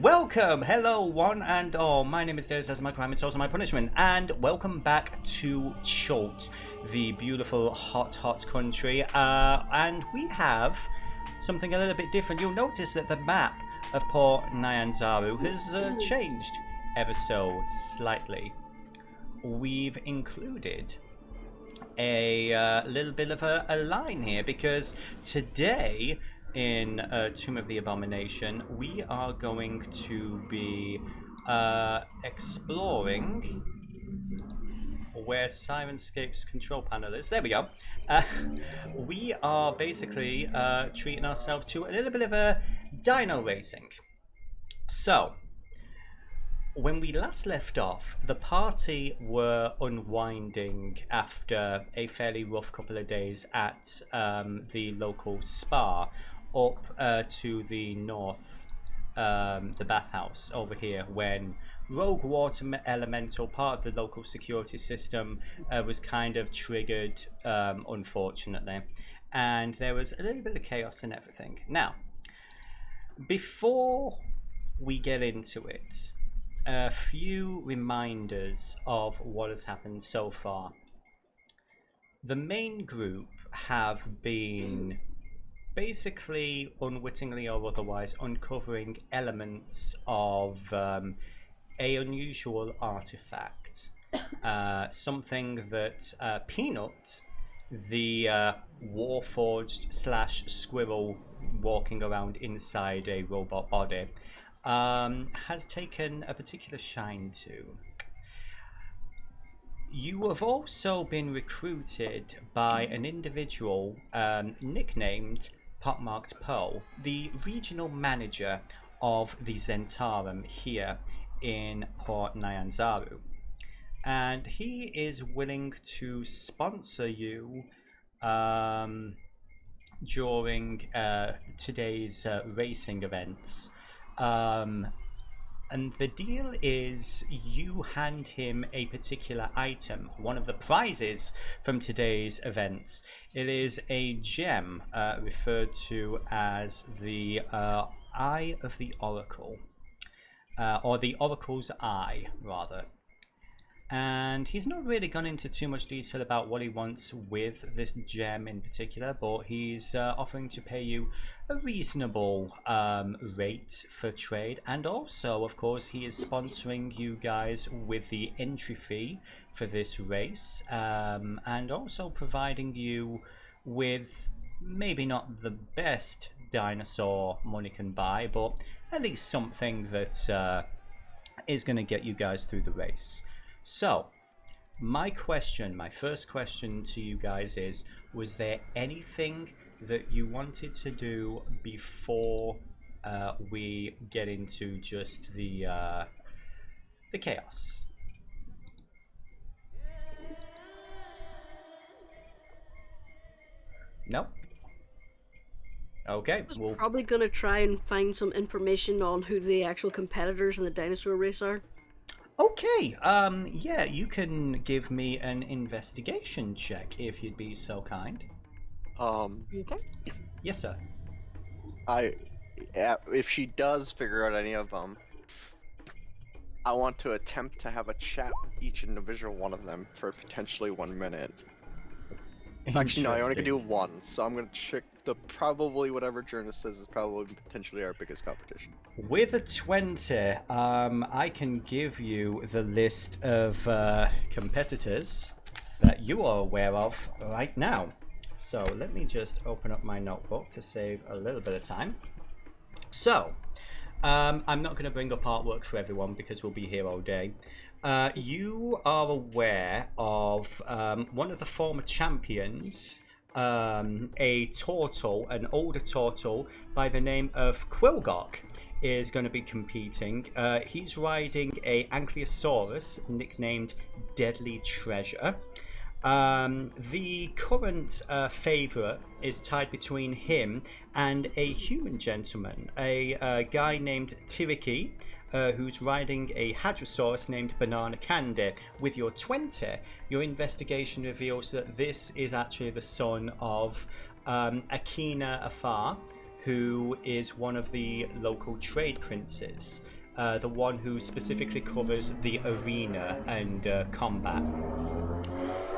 Welcome, hello one and all. My name is Dez, as my crime, it's also my punishment, and welcome back to Chult, the beautiful hot country. And we have something a little bit different. You'll notice that the map of Port Nyanzaru has changed ever so slightly. We've included a little bit of a line here because today in Tomb of the Abomination we are going to be exploring where Sirenscape's control panel is. There we go. We are basically treating ourselves to a little bit of a dino racing. So when we last left off, the party were unwinding after a fairly rough couple of days at the local spa up to the north, the bathhouse over here, when rogue water elemental, part of the local security system, was kind of triggered, unfortunately, and there was a little bit of chaos and everything. Now, before we get into it, a few reminders of what has happened so far. The main group have been basically, unwittingly or otherwise, uncovering elements of an unusual artifact. Something that Peanut, the warforged / squirrel walking around inside a robot body, has taken a particular shine to. You have also been recruited by an individual nicknamed Pockmarked Po, the regional manager of the Zhentarim here in Port Nyanzaru, and he is willing to sponsor you during today's racing events. And the deal is you hand him a particular item, one of the prizes from today's events. It is a gem referred to as the Eye of the Oracle, or the Oracle's Eye, rather. And he's not really gone into too much detail about what he wants with this gem in particular, but he's offering to pay you a reasonable rate for trade, and also, of course, he is sponsoring you guys with the entry fee for this race, and also providing you with maybe not the best dinosaur money can buy, but at least something that is going to get you guys through the race. So, my first question to you guys is, was there anything that you wanted to do before we get into just the chaos? No? Okay. We're probably going to try and find some information on who the actual competitors in the Dinosaur Race are. Okay, yeah, you can give me an investigation check if you'd be so kind. Okay. Yes, sir. If she does figure out any of them, I want to attempt to have a chat with each individual one of them for potentially 1 minute. Actually, no, I only can do one, so I'm going to check probably whatever journalist says is probably potentially our biggest competition. With a 20, I can give you the list of competitors that you are aware of right now. So let me just open up my notebook to save a little bit of time. So, I'm not going to bring up artwork for everyone because we'll be here all day. You are aware of one of the former champions, a turtle, an older turtle by the name of Quilgok, is going to be competing. He's riding a Ankylosaurus nicknamed Deadly Treasure. The current favourite is tied between him and a human gentleman, a guy named Tiriki, who's riding a Hadrosaurus named Banana Candy. With your 20, your investigation reveals that this is actually the son of Akina Afar, who is one of the local trade princes. the one who specifically covers the arena and combat.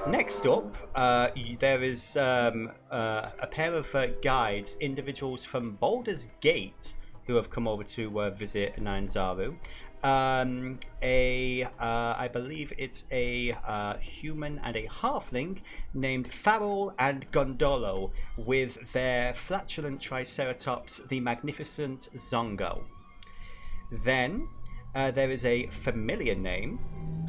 Next up, there is a pair of guides, individuals from Baldur's Gate, who have come over to visit Nyanzaru. I believe it's a human and a halfling named Farrell and Gondolo, with their flatulent triceratops, the magnificent Zongo. Then there is a familiar name.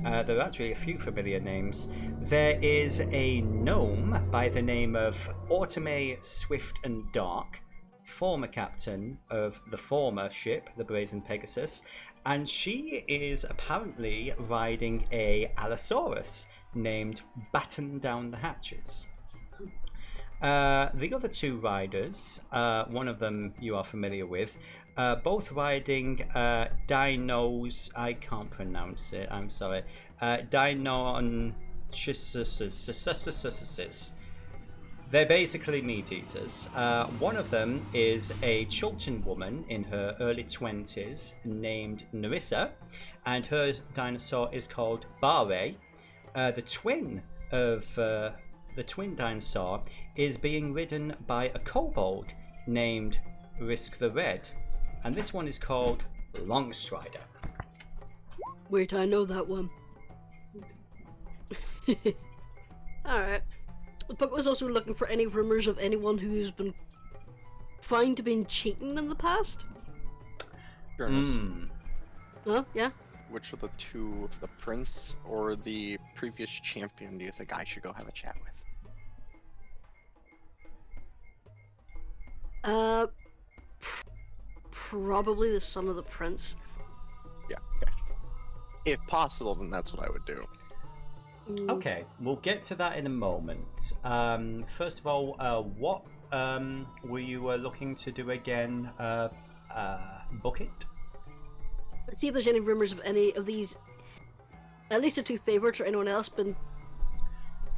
There are actually a few familiar names. There is a gnome by the name of Autumn Swift and Dark, former captain of the former ship, the Brazen Pegasus, and she is apparently riding a Allosaurus named Batten Down the Hatches. The other two riders, one of them you are familiar with, both riding dinos. I can't pronounce it. I'm sorry. Dinoncisus. They're basically meat eaters. One of them is a Chultan woman in her early 20s named Narissa, and her dinosaur is called Bare. The twin dinosaur is being ridden by a kobold named Risk the Red, and this one is called Longstrider. Wait, I know that one. Alright. The book was also looking for any rumors of anyone who's been found to be cheating in the past. Huh? Yeah? Which of the two, the prince or the previous champion, do you think I should go have a chat with? Probably the son of the prince. Yeah, okay. If possible, then that's what I would do. Okay, we'll get to that in a moment. First of all, what were you looking to do again? Book it? Let's see if there's any rumors of any of these, at least the two favorites or anyone else, been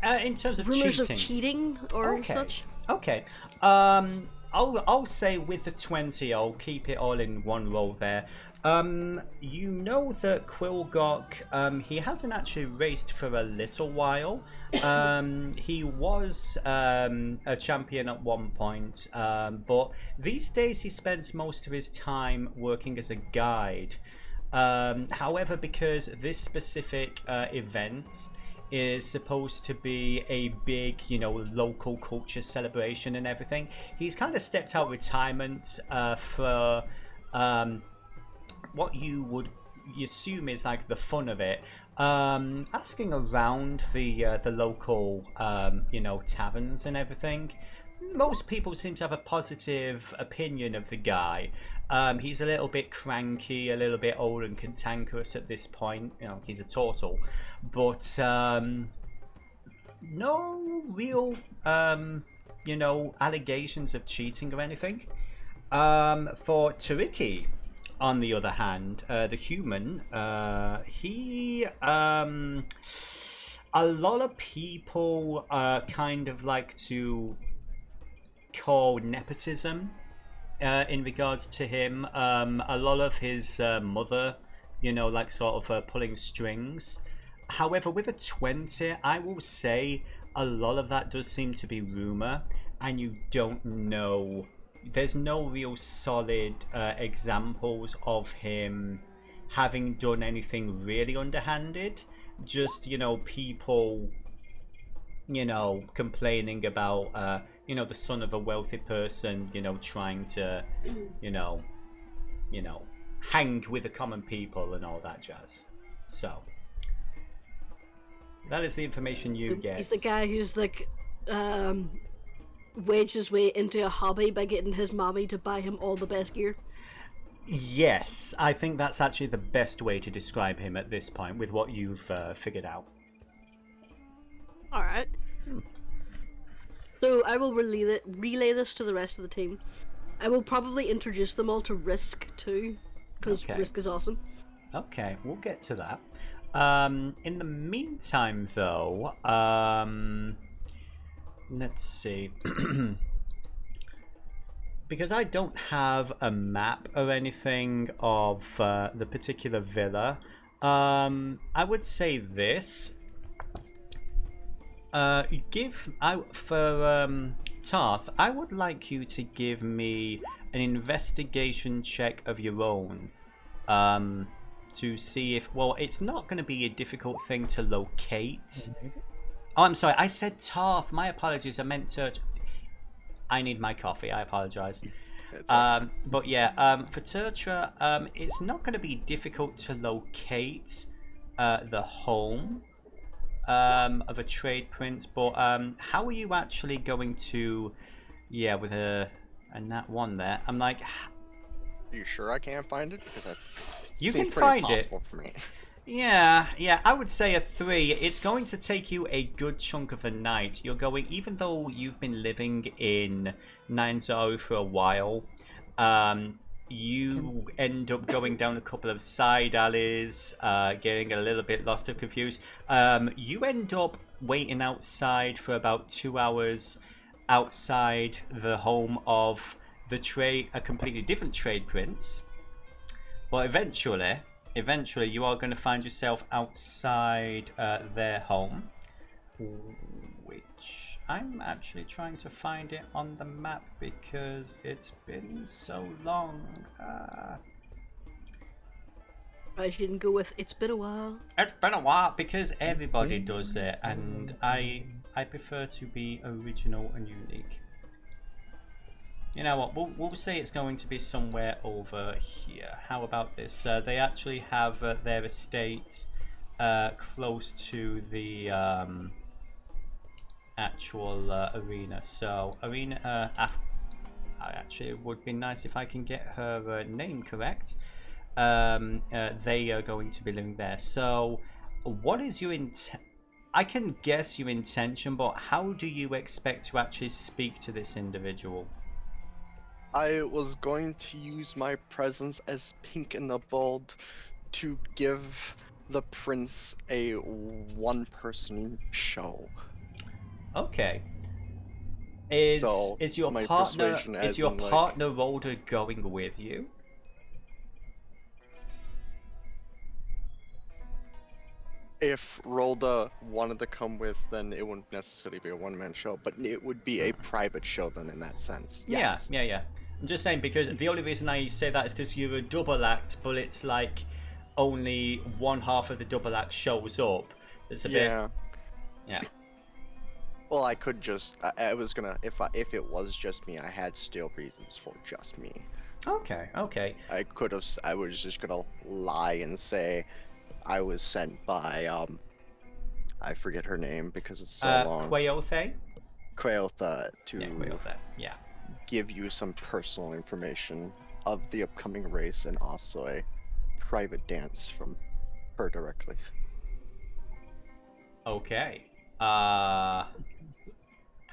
in terms of rumors cheating. of cheating or such. Okay. I'll say with the 20, I'll keep it all in one row there. You know that Quilgok, he hasn't actually raced for a little while. He was a champion at one point, but these days he spends most of his time working as a guide. However, because this specific event is supposed to be a big, local culture celebration and everything, he's kind of stepped out retirement for what you assume is like the fun of it, asking around the local taverns and everything. Most people seem to have a positive opinion of the guy. He's a little bit cranky, a little bit old and cantankerous at this point. He's a turtle, but no real allegations of cheating or anything. For Tariki, on the other hand, the human, he a lot of people kind of like to call nepotism in regards to him. A lot of his mother, sort of pulling strings. However, with a 20, I will say a lot of that does seem to be rumor, and you don't know. There's no real solid examples of him having done anything really underhanded. Just, people, complaining about, the son of a wealthy person, trying to, hang with the common people and all that jazz. So, that is the information you get. He's the guy who's like, wedged his way into a hobby by getting his mommy to buy him all the best gear. Yes, I think that's actually the best way to describe him at this point with what you've figured out. Alright. So I will relay this to the rest of the team. I will probably introduce them all to Risk too, because Risk is awesome. Okay, we'll get to that. In the meantime, though, let's see. because I don't have a map or anything of the particular villa, I would say this. Tarth, I would like you to give me an investigation check of your own, to see if, well, it's not going to be a difficult thing to locate. Oh, I'm sorry, I said Tarth. My apologies. I meant Turch. I need my coffee. I apologize. But yeah, for Turtra, it's not going to be difficult to locate the home of a trade prince, but how are you actually going to, yeah, with a nat 1 there, I'm like, Are you sure I can't find it? Because that you seems can pretty find it. possible for me. Yeah, I would say a 3. It's going to take you a good chunk of the night. You're going, even though you've been living in Nyanzaru for a while, you end up going down a couple of side alleys, getting a little bit lost or confused. You end up waiting outside for about 2 hours outside the home of a completely different trade prince. But eventually you are going to find yourself outside their home, which I'm actually trying to find it on the map because it's been so long. I didn't go with it's been a while. It's been a while because everybody does it, and I prefer to be original and unique. You know what, we'll say it's going to be somewhere over here. How about this? They actually have their estate close to the actual arena. So actually it would be nice if I can get her name correct. They are going to be living there. So what is your I can guess your intention, but how do you expect to actually speak to this individual? I was going to use my presence as Pink in the Bold to give the prince a one-person show. Okay. Is your partner Rolder going with you? If Rolda wanted to come with, then it wouldn't necessarily be a one-man show, but it would be a private show then in that sense. Yes. Yeah. I'm just saying, because the only reason I say that is because you're a double act, but it's like only one half of the double act shows up. It's a bit. Yeah. Well, I could just. I was gonna. If it was just me, I had still reasons for just me. Okay. I could have. I was just gonna lie and say I was sent by I forget her name because it's so long. Quaothe? Quaothe to Quaothe. Yeah. give you some personal information of the upcoming race and also a private dance from her directly. Okay.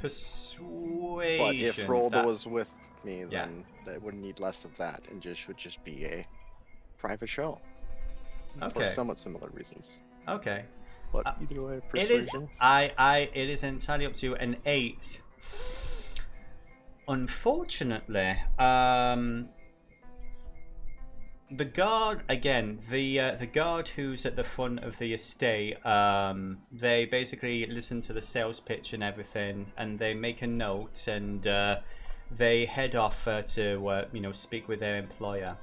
Persuasion. But if Rolda was with me, then they would need less of that and would just be a private show. Okay. For somewhat similar reasons. Okay. But either way, persuasion. It is entirely up to an 8. Unfortunately, the guard again, the guard who's at the front of the estate, they basically listen to the sales pitch and everything, and they make a note, and they head off to speak with their employer.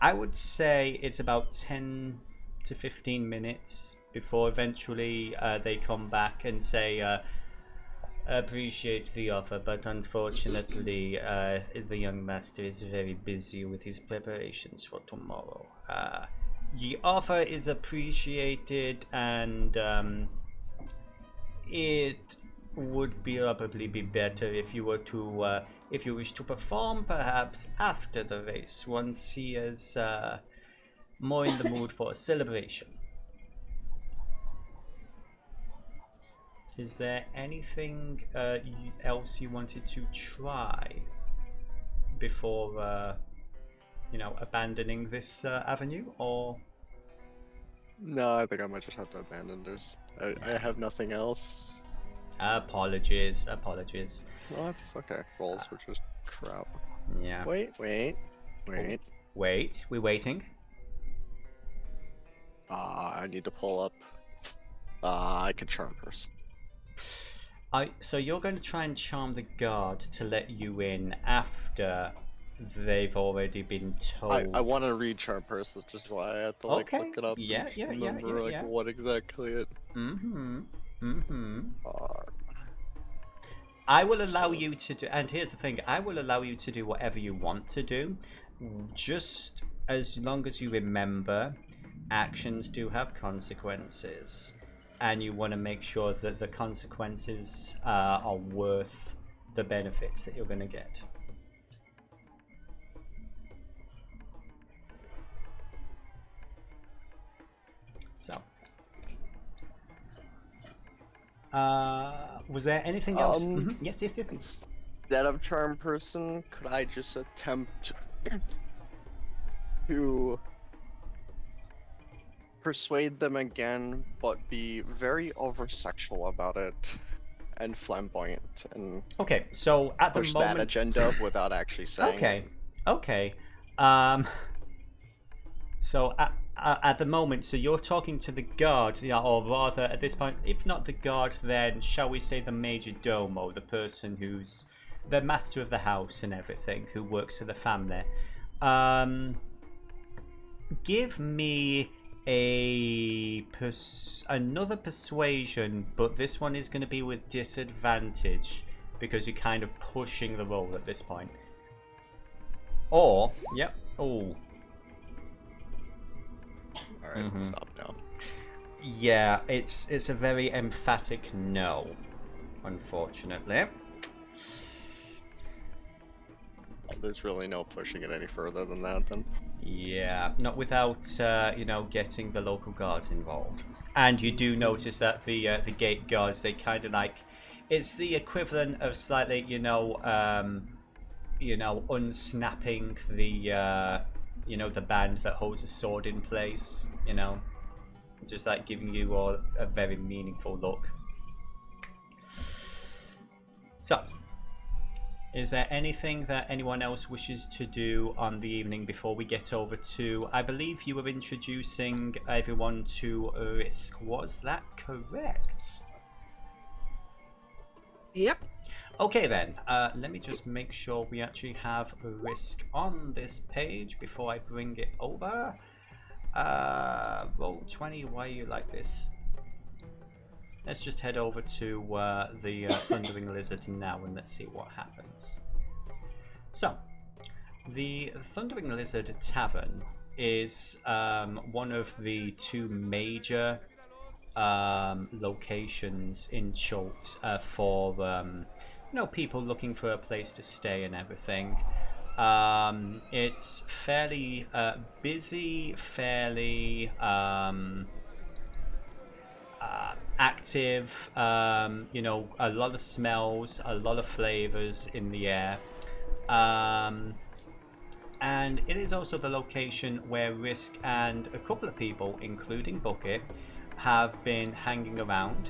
I would say it's about 10 to 15 minutes before eventually they come back and say, appreciate the offer, but unfortunately the young master is very busy with his preparations for tomorrow. The offer is appreciated, and it would probably be better if you were to if you wish to perform perhaps after the race, once he is more in the mood for a celebration. Is there anything else you wanted to try before, abandoning this avenue, or? No, I think I might just have to abandon this. I have nothing else. Apologies. Well, that's okay. Rolls were just crap. Yeah. Wait. Wait, we're waiting. I need to pull up. I could charm person. So you're going to try and charm the guard to let you in after they've already been told. I want to read charm person, which is why I had to like look it up. Yeah. Like what exactly it. I will allow you to do, and here's the thing: I will allow you to do whatever you want to do, just as long as you remember, actions do have consequences. And you want to make sure that the consequences are worth the benefits that you're going to get. So, was there anything else? Yes. Instead of charm person, could I just attempt to persuade them again, but be very over-sexual about it and flamboyant and okay, so at the push moment that agenda without actually saying it. Okay. So at the moment, so you're talking to the guard, or rather at this point, if not the guard, then shall we say the major domo, the person who's the master of the house and everything, who works for the family. Give me another persuasion, but this one is going to be with disadvantage because you're kind of pushing the roll at this point. Or, yep. Oh. Alright, stop now. Yeah, it's a very emphatic no, unfortunately. There's really no pushing it any further than that, then. Yeah, not without getting the local guards involved. And you do notice that the gate guards, they kind of like, it's the equivalent of slightly unsnapping the the band that holds a sword in place, just like giving you all a very meaningful look. So, is there anything that anyone else wishes to do on the evening before we get over to, I believe you were introducing everyone to Risk. Was that correct? Yep. Okay then, let me just make sure we actually have Risk on this page before I bring it over. Roll 20, why are you like this? Let's just head over to the Thundering Lizard now and let's see what happens. So, the Thundering Lizard Tavern is one of the two major locations in Chult for people looking for a place to stay and everything. It's fairly busy, fairly active, a lot of smells, a lot of flavors in the air. And it is also the location where Risk and a couple of people, including Bucket, have been hanging around.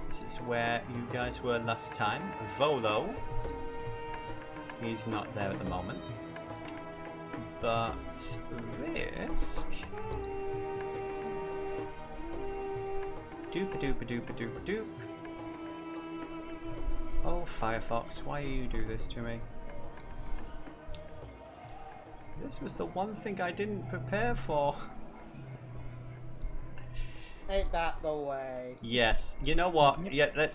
This is where you guys were last time. Volo, he's not there at the moment. But Risk... Doop-a-doop-a-doop-a-doop-a-doop. Oh, Firefox, why you do this to me? This was the one thing I didn't prepare for. Ain't that the way? Yes, you know what? Yeah,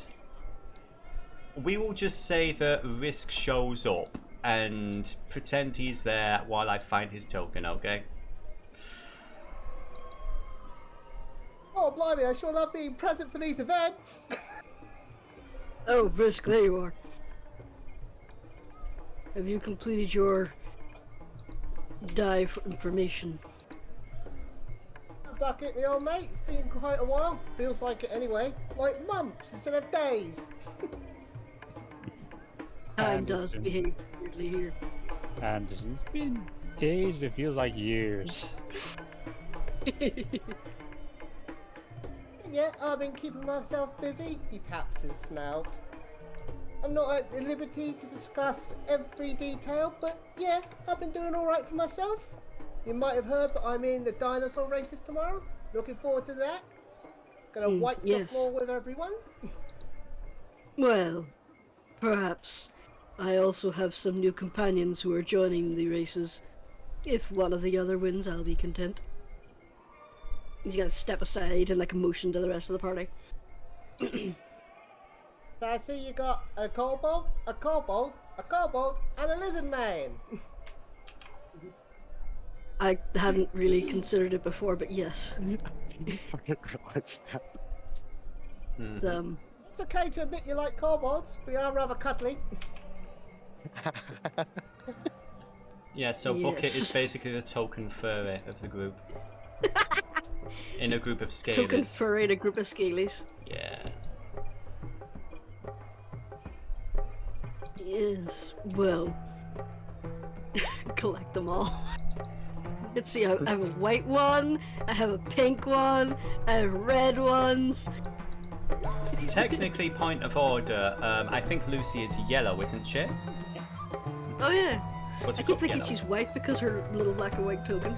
we will just say that Risk shows up and pretend he's there while I find his token, okay? Oh, blimey, I sure love being present for these events! Oh, Risk, there you are. Have you completed your dive for information? Bucket, the old mate, it's been quite a while. Feels like it anyway. Like months instead of days. Time does behave weirdly here. And it's been days, but it feels like years. Yeah, I've been keeping myself busy. He taps his snout. I'm not at liberty to discuss every detail, but yeah, I've been doing alright for myself. You might have heard, but I'm in the Dinosaur Races tomorrow. Looking forward to that. Gonna wipe the yes. floor with everyone. Well, perhaps. I also have some new companions who are joining the races. If one of the other wins, I'll be content. He's gonna step aside and like motion to the rest of the party. So I see you got a kobold, a kobold, a kobold, and a lizard man. I hadn't really considered it before, but yes. I fucking realized that. It's, It's okay to admit you like kobolds. We are rather cuddly. Yeah, so Bucket Yes. is basically the token furry of the group. In a group of scalers. token furry in a group of scalies. Yes. Yes, well, collect them all. Let's see, I have a white one, I have a pink one, I have red ones. Technically, point of order, I think Lucy is yellow, isn't she? Oh yeah, What's I it keep called? thinking Yellow. she's white because her little black and white token.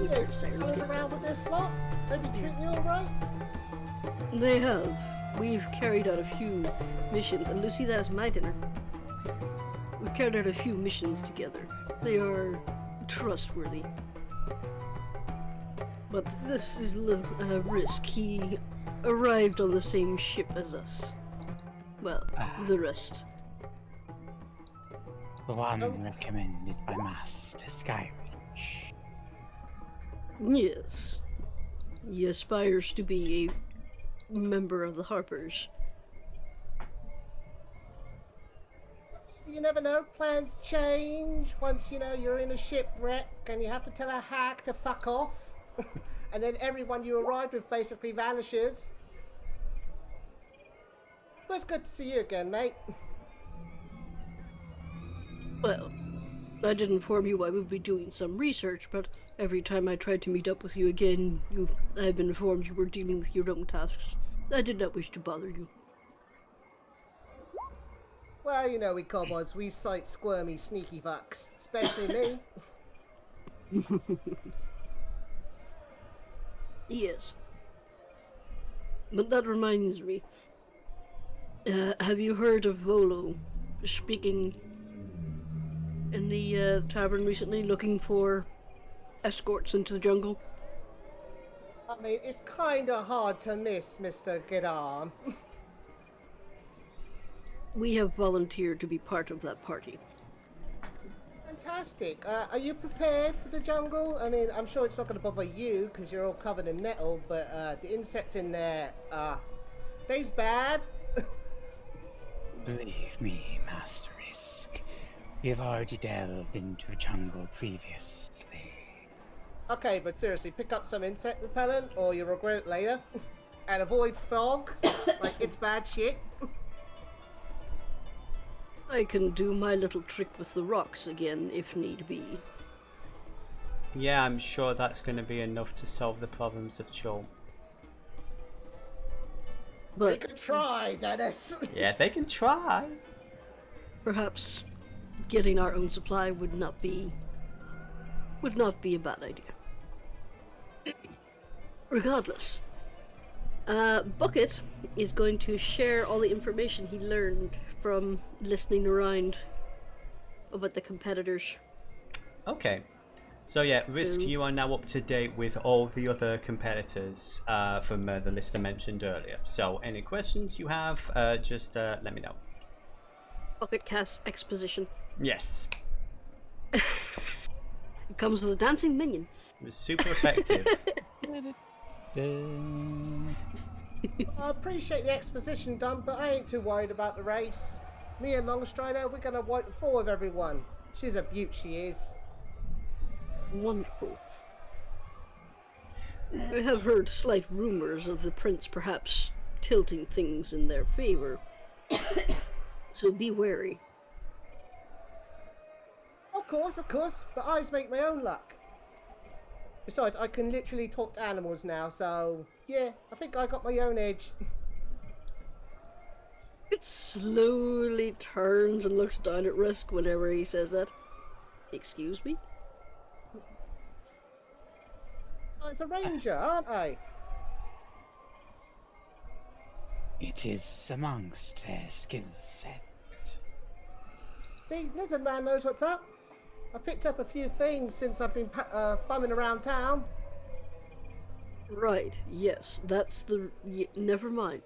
Yeah, Sirens going get around with this lot. They be treating you alright? They have. We've carried out a few missions, and Lucy, that's my dinner. We've carried out a few missions together. They are trustworthy. But this is a risk. He arrived on the same ship as us. Well, the rest. The one recommended by Master Skyreach. Yes. He aspires to be a member of the Harpers. You never know, plans change once, you know, you're in a shipwreck and you have to tell a hack to fuck off. And then everyone you arrived with basically vanishes. But it's good to see you again, mate. Well, I did inform you I would be doing some research, but every time I tried to meet up with you again, I've been informed you were dealing with your own tasks. I did not wish to bother you. Well, you know, we kobolds, we sight squirmy, sneaky fucks. Especially me. Yes. But that reminds me. Have you heard of Volo speaking in the tavern recently, looking for escorts into the jungle? I mean, it's kinda hard to miss, Mr. Gidarm. We have volunteered to be part of that party. Fantastic. Are you prepared for the jungle? I mean, I'm sure it's not going to bother you because you're all covered in metal, but the insects in there, they's bad. Believe me, Master Risk, we have already delved into jungle previously. Okay, but seriously, pick up some insect repellent or you'll regret it later. And avoid fog, like it's bad shit. I can do my little trick with the rocks again, if need be. Yeah, I'm sure that's going to be enough to solve the problems of Chol. We But could try, Dennis. Yeah, they can try. perhaps getting our own supply would not be a bad idea. Regardless, Bucket is going to share all the information he learned from listening around about the competitors. Okay. So yeah, Risk, So- you are now up to date with all the other competitors from the list I mentioned earlier. So any questions you have, just let me know. Bucket casts Exposition. Yes. It comes with a dancing minion. It was super effective. I appreciate the exposition done, but I ain't too worried about the race. Me and Longstrider, we're gonna wipe the floor with everyone. She's a beaut, she is. Wonderful. I have heard slight rumors of the prince perhaps tilting things in their favor. So be wary. Of course, but eyes make my own luck. Besides, I can literally talk to animals now, so yeah, I think I got my own edge. It slowly turns and looks down at Risk whenever he says that. Excuse me? I was a ranger, aren't I? It is amongst their skill set. See, Lizard Man knows what's up. I've picked up a few things since I've been bumming around town. Right, yes, that's the... never mind.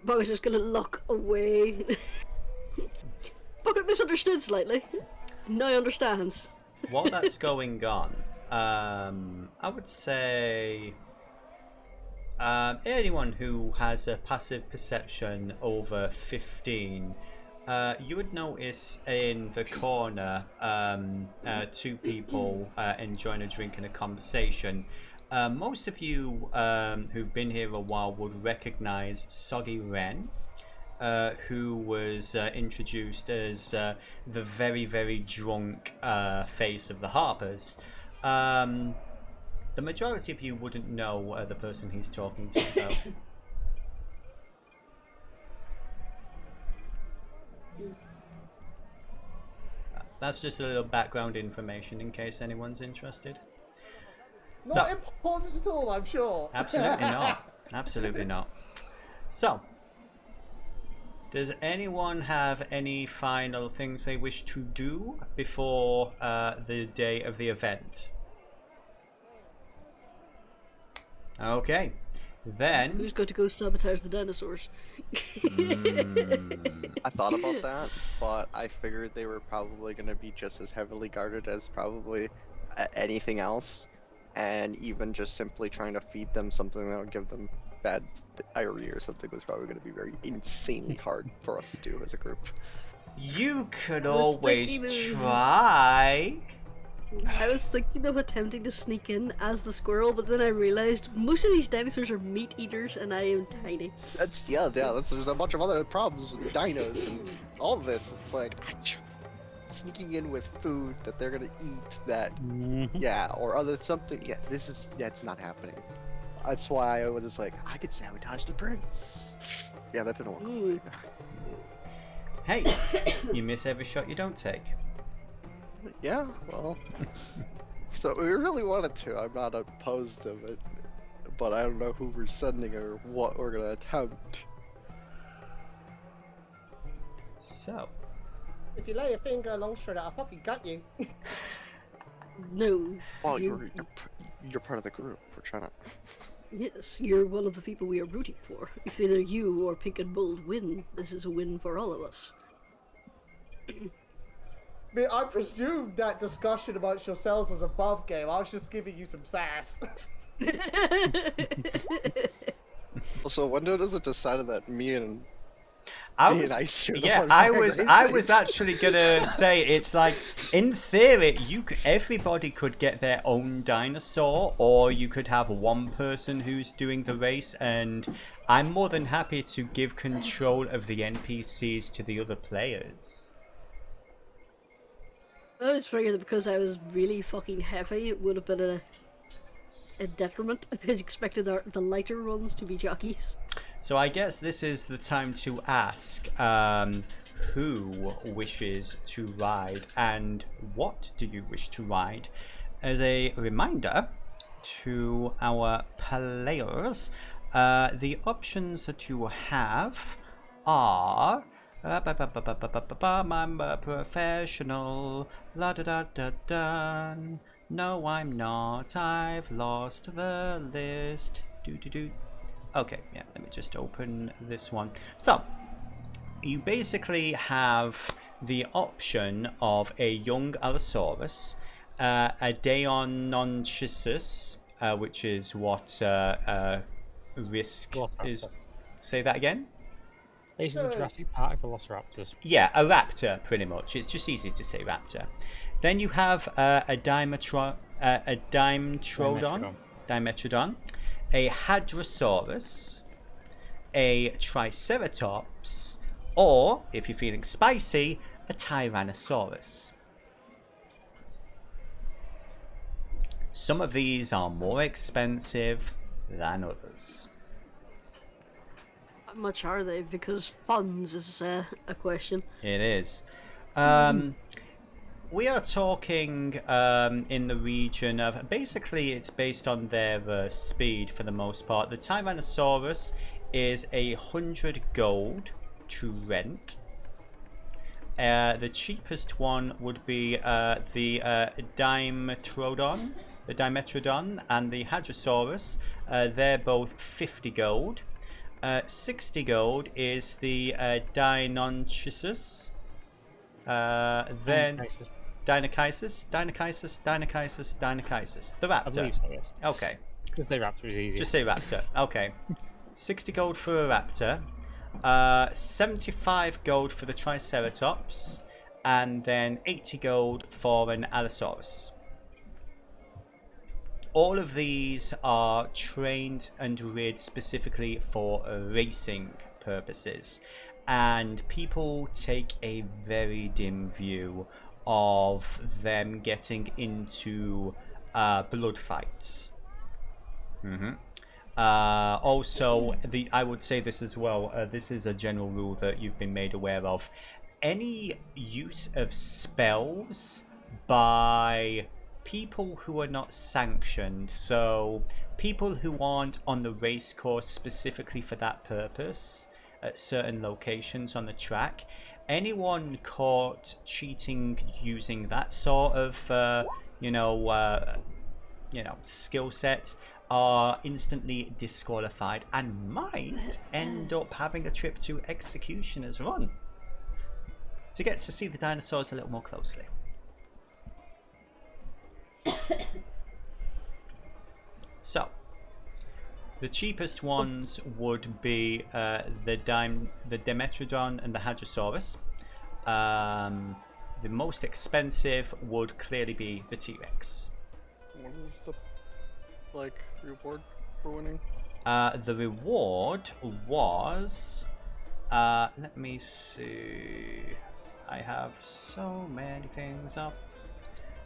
Bugger's just gonna look away. Bugger misunderstood slightly. Now understands. While that's going on, I would say anyone who has a passive perception over 15, you would notice in the corner two people enjoying a drink and a conversation. Most of you who've been here a while would recognize Soggy Ren, who was introduced as the very, very drunk face of the Harpers. The majority of you wouldn't know the person he's talking to, though. That's just a little background information in case anyone's interested. Not important at all, I'm sure. Absolutely not. Absolutely not. So, does anyone have any final things they wish to do before the day of the event? Okay. Then... Who's going to go sabotage the dinosaurs? I thought about that, but I figured they were probably going to be just as heavily guarded as probably anything else. And even just simply trying to feed them something that would give them bad diarrhea or something was probably going to be very insanely hard for us to do as a group. You could always try. I was thinking of attempting to sneak in as the squirrel, but then I realized most of these dinosaurs are meat eaters and I am tiny. There's a bunch of other problems with dinos and all of this. It's like, sneaking in with food that they're gonna eat that, or other something, it's not happening. That's why I was like, I could sabotage the prince. Yeah, that didn't work. Hey, you miss every shot you don't take. Yeah, well, so we really wanted to. I'm not opposed to it, but I don't know who we're sending or what we're gonna attempt. So, If you lay your finger along straight out, I'll fucking gut you. No. Well, you're part of the group. We're trying to. Yes, you're one of the people we are rooting for. If either you or Pink and Bold win, this is a win for all of us. I mean, I presumed that discussion amongst yourselves was above game. I was just giving you some sass. Also, when does it decided that me and I was actually gonna say, it's like, in theory, everybody could get their own dinosaur, or you could have one person who's doing the race, and I'm more than happy to give control of the NPCs to the other players. I just figured that because I was really fucking heavy, it would have been a detriment. I expected the lighter ones to be jockeys. So I guess this is the time to ask who wishes to ride and what do you wish to ride. As a reminder to our players, the options that you have are I'm a professional, la da da da da. No, I'm not. I've lost the list. Okay, yeah, let me just open this one. So, you basically have the option of a young Allosaurus, a Deinonychus, which is what Risk is. Say that again? Basically, Jurassic Park Velociraptors. Yeah, a raptor, pretty much. It's just easy to say raptor. Then you have a Dimetrodon, a Hadrosaurus, a Triceratops, or, if you're feeling spicy, a Tyrannosaurus. Some of these are more expensive than others. How much are they? Because funds is a question. It is. We are talking in the region of, basically it's based on their speed for the most part. The Tyrannosaurus is 100 gold to rent. The cheapest one would be the Dimetrodon, and the Hadrosaurus. They're both 50 gold. 60 gold is the Deinonychus. Then Deinonychus. The raptor. I believe so, yes. Okay. Just say raptor is easier. Just say raptor. Okay. 60 gold for a raptor. 75 gold for the Triceratops. And then 80 gold for an Allosaurus. All of these are trained and reared specifically for racing purposes. And people take a very dim view of them getting into blood fights. Also, I would say this as well. This is a general rule that you've been made aware of. Any use of spells by people who are not sanctioned, so people who aren't on the race course specifically for that purpose, at certain locations on the track, anyone caught cheating using that sort of skill set are instantly disqualified and might end up having a trip to Executioner's Run to get to see the dinosaurs a little more closely. So, the cheapest ones would be the Dimetrodon and the Hadrosaurus. The most expensive would clearly be the T-Rex. What is the reward for winning? The reward was let me see. I have so many things up.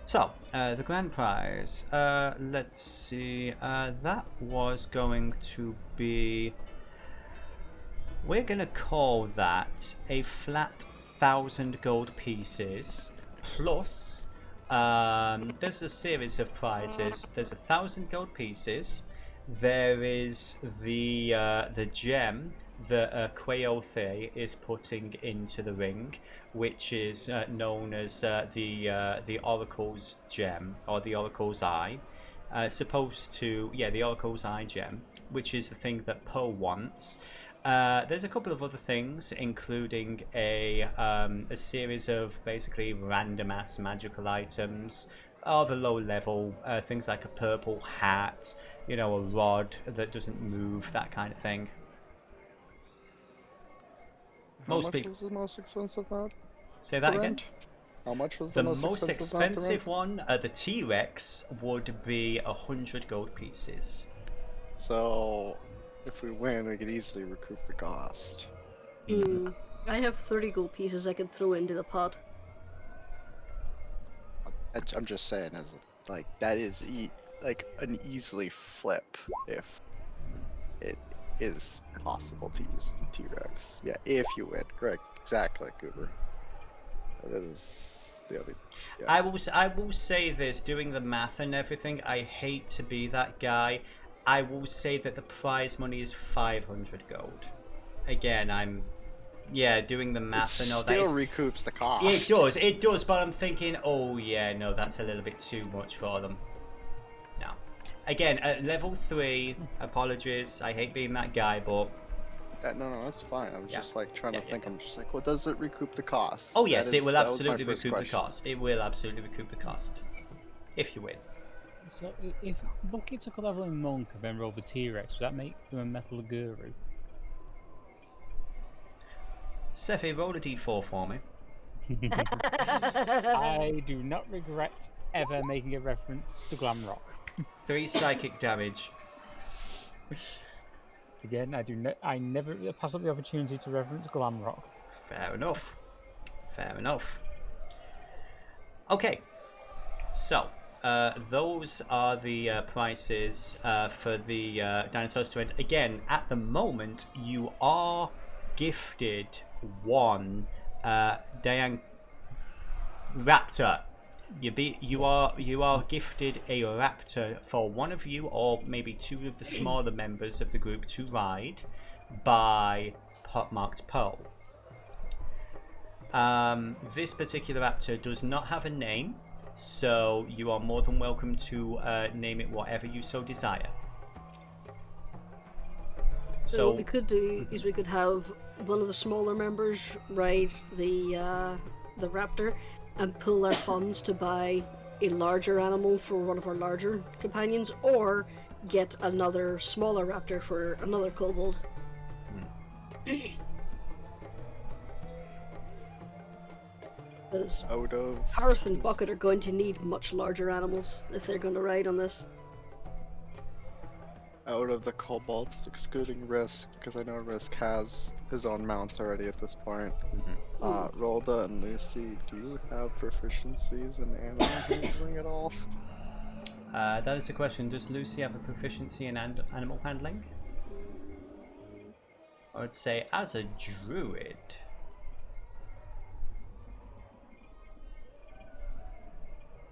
So, the grand prize, let's see, that was going to be, we're going to call that a flat 1,000 gold pieces, plus, there's a series of prizes. There's 1,000 gold pieces, there is the gem that Quaothe is putting into the ring, which is known as the Oracle's Gem, or the Oracle's Eye. The Oracle's Eye Gem, which is the thing that Po wants. There's a couple of other things, including a series of basically random ass magical items of a low level, things like a purple hat, a rod that doesn't move, that kind of thing. How much was the most expensive mount? Say that again? How much was the most expensive one? The T-Rex would be 100 gold pieces. So, if we win, we could easily recoup the cost. I have 30 gold pieces I can throw into the pot. I'm just saying, that is an easily flip if it is possible to use the T-Rex. Yeah, if you win. Correct. Exactly, Cooper. That is the only... Yeah. I will say this, doing the math and everything, I hate to be that guy. I will say that the prize money is 500 gold. Again, doing the math and all that. Still recoups the cost. It does, but I'm thinking, oh yeah, no, that's a little bit too much for them. No. Again, at level 3, apologies, I hate being that guy, but... No, that's fine. I was just trying to think. I'm just like, well, does it recoup the cost? Oh yes, it will absolutely recoup the cost. It will absolutely recoup the cost. If you win. So, if Bucky took a leveling monk and then rolled the T-Rex, would that make him a metal guru? Sephi, roll a d4 for me. I do not regret ever making a reference to Glamrock. 3 psychic damage. Again, I never pass up the opportunity to reference Glamrock. Fair enough. Okay. So, those are the prices for the dinosaurs to enter. Again, at the moment, you are gifted one Dayan Raptor. You are gifted a raptor for one of you or maybe two of the smaller members of the group to ride by Pockmarked Po. This particular raptor does not have a name, so you are more than welcome to name it whatever you so desire. So what we could do is we could have one of the smaller members ride the raptor and pool our funds to buy a larger animal for one of our larger companions, or get another smaller raptor for another kobold. Because Out of Hearth and Bucket are going to need much larger animals if they're going to ride on this. Out of the kobolds, excluding Risk, because I know Risk has his own mount already at this point. Rolda and Lucy, do you have proficiencies in animal handling at all? That is a question. Does Lucy have a proficiency in animal handling? I would say as a druid.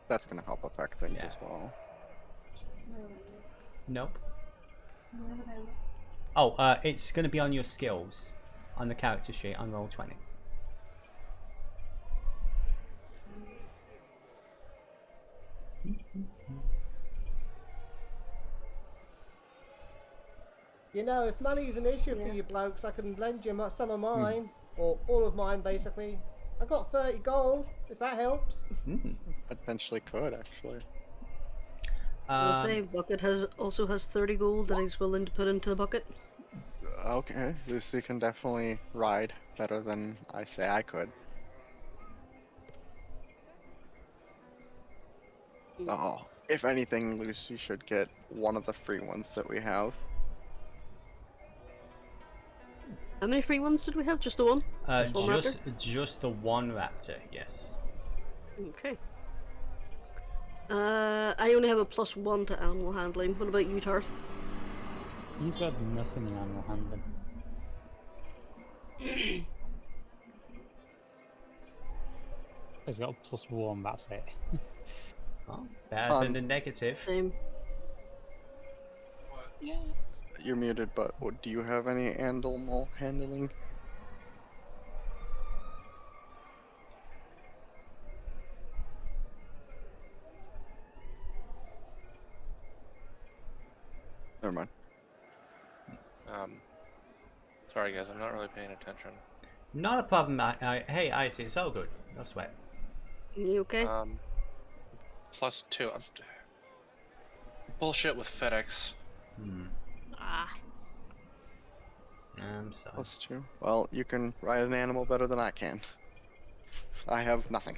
That's gonna help affect things as well. Nope. Oh, it's going to be on your skills, on the character sheet, on Roll20. You know, if money's an issue for you blokes, I can lend you some of mine, or all of mine basically. I got 30 gold, if that helps. Potentially could, actually. I'll say Bucket also has 30 gold that he's willing to put into the bucket. Okay, Lucy can definitely ride better than I say I could. So, if anything, Lucy should get one of the free ones that we have. How many free ones did we have? Just the one? Just the one raptor, yes. Okay. I only have a +1 to animal handling. What about you, Tarth? He's got nothing in animal handling. He's got a +1, that's it. Oh, better than the negative. Same. Yes. You're muted, but do you have any animal handling? Never mind. Sorry guys, I'm not really paying attention. Not a problem. Hey, Icy, it's all good. No sweat. You okay? +2. Bullshit with FedEx. I'm sorry. +2. Well, you can ride an animal better than I can. I have nothing.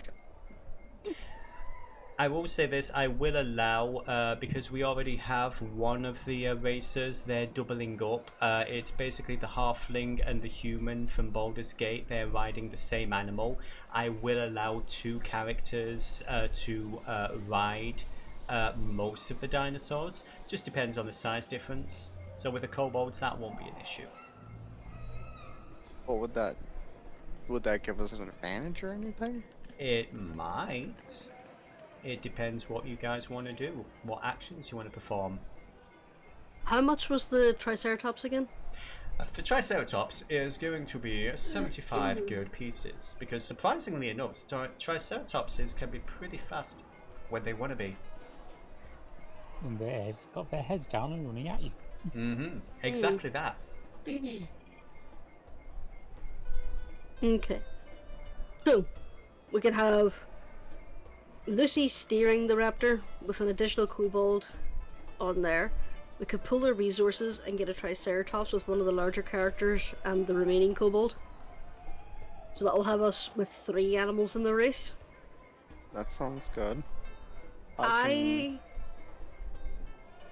I will say this, I will allow, because we already have one of the racers, they're doubling up. It's basically the halfling and the human from Baldur's Gate, they're riding the same animal. I will allow 2 characters to ride most of the dinosaurs. Just depends on the size difference. So with the kobolds, that won't be an issue. Well, would that give us an advantage or anything? It might. It depends what you guys want to do, what actions you want to perform. How much was the Triceratops again? The Triceratops is going to be 75 gold pieces, because surprisingly enough, Triceratopses can be pretty fast when they want to be. And they've got their heads down and running at you. Exactly that. Okay. So, we could have Lucy steering the raptor with an additional kobold on there. We could pool our resources and get a Triceratops with one of the larger characters and the remaining kobold. So that'll have us with 3 animals in the race. That sounds good. I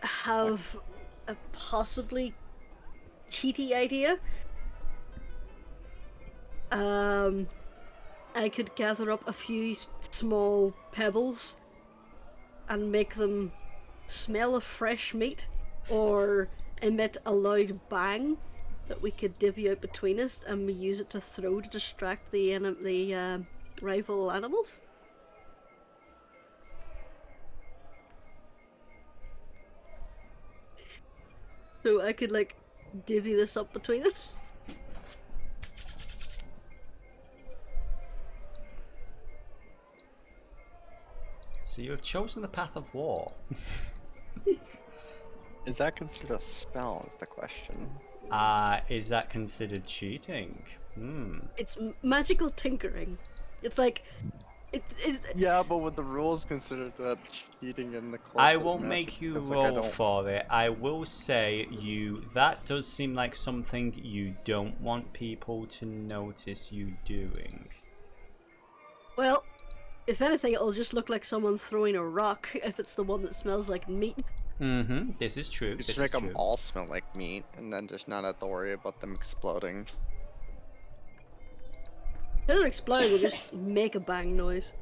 have a possibly cheaty idea. I could gather up a few small pebbles and make them smell of fresh meat or emit a loud bang that we could divvy out between us, and we use it to throw to distract the rival animals. So I could like divvy this up between us. So you have chosen the path of war. Is that considered a spell? Is the question. Is that considered cheating? It's magical tinkering. It's like it's Yeah, but with the rules considered that cheating in the course I of won't magic, make you it's like I roll don't- for it. I will say that does seem like something you don't want people to notice you doing. well, if anything, it'll just look like someone throwing a rock if it's the one that smells like meat. This is true. You This just is make them true. all smell like meat, and then just not have to worry about them exploding. They don't explode, they just make a bang noise.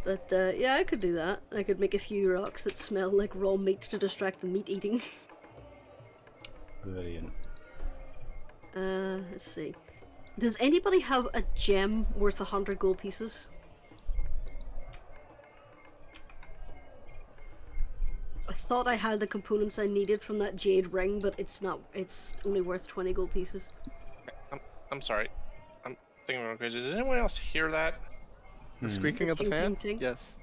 But yeah, I could do that. I could make a few rocks that smell like raw meat to distract the meat eating. Brilliant. Let's see. Does anybody have a gem worth 100 gold pieces? I thought I had the components I needed from that jade ring, but it's not. It's only worth 20 gold pieces. I'm sorry. I'm thinking real crazy. Does anyone else hear that? The squeaking of the Ting, fan? ting, ting. Yes.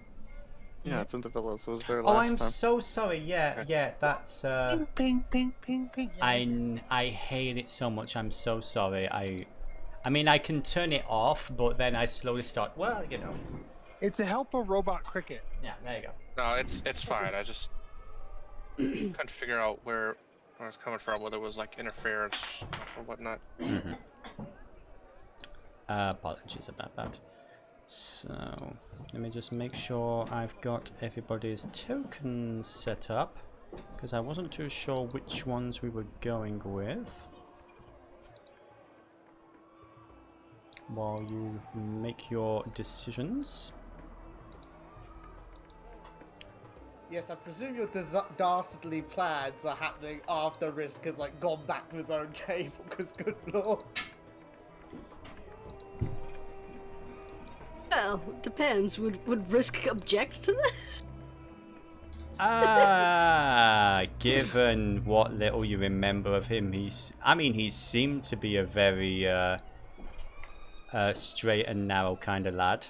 Yeah, it's into the Villas. It was there Oh, last I'm time. so sorry. Yeah, that's Ping, ping, ping, ping, ping. I hate it so much. I'm so sorry. I mean, I can turn it off, but then I slowly start. Well, you know. It's a help a robot cricket. Yeah, there you go. No, it's fine. I just couldn't figure out where it's coming from, whether it was like interference or whatnot. Apologies about that. So, let me just make sure I've got everybody's tokens set up, because I wasn't too sure which ones we were going with. While you make your decisions. Yes, I presume your dastardly plans are happening after Risk has like gone back to his own table. Because good lord. Well, depends. Would Risk object to this? Given what little you remember of him, he seemed to be a very straight and narrow kind of lad.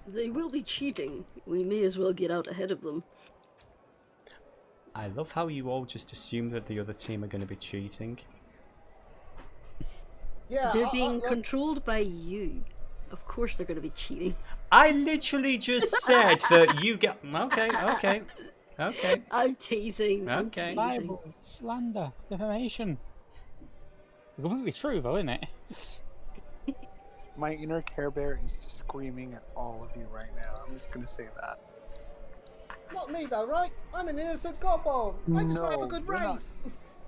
They will be cheating. We may as well get out ahead of them. I love how you all just assume that the other team are going to be cheating. Yeah, They're being controlled by you. Of course they're going to be cheating. I literally just said that you get. Okay. I'm teasing. Okay. I'm teasing. Libel, slander, defamation. Completely true, though, isn't it? My inner Care Bear is screaming at all of you right now. I'm just gonna say that. Not me though, right? I'm an innocent gobbler. I just want to have a No, good you're not. race.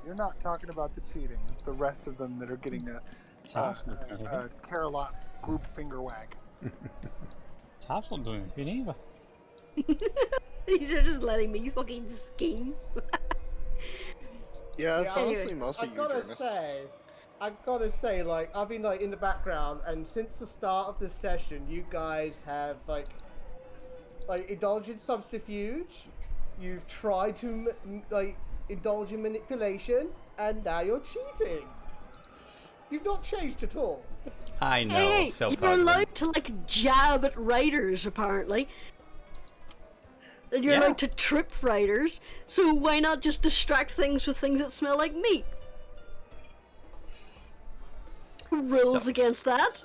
You're not talking about the cheating. It's the rest of them that are getting a Carolot group finger wag. Tav's not doing anything either. These are just letting me fucking scheme. Yeah, it's Yeah, honestly anyway, mostly I've you, gotta Jonas. say, like, I've been like in the background, and since the start of this session, you guys have like indulged in subterfuge. You've tried to like indulge in manipulation, and now you're cheating. You've not changed at all. I know. Hey, so you're proud of them. allowed to like jab at riders apparently. And you're Yeah. allowed to trip riders, so why not just distract things with things that smell like meat? Rules So- against that?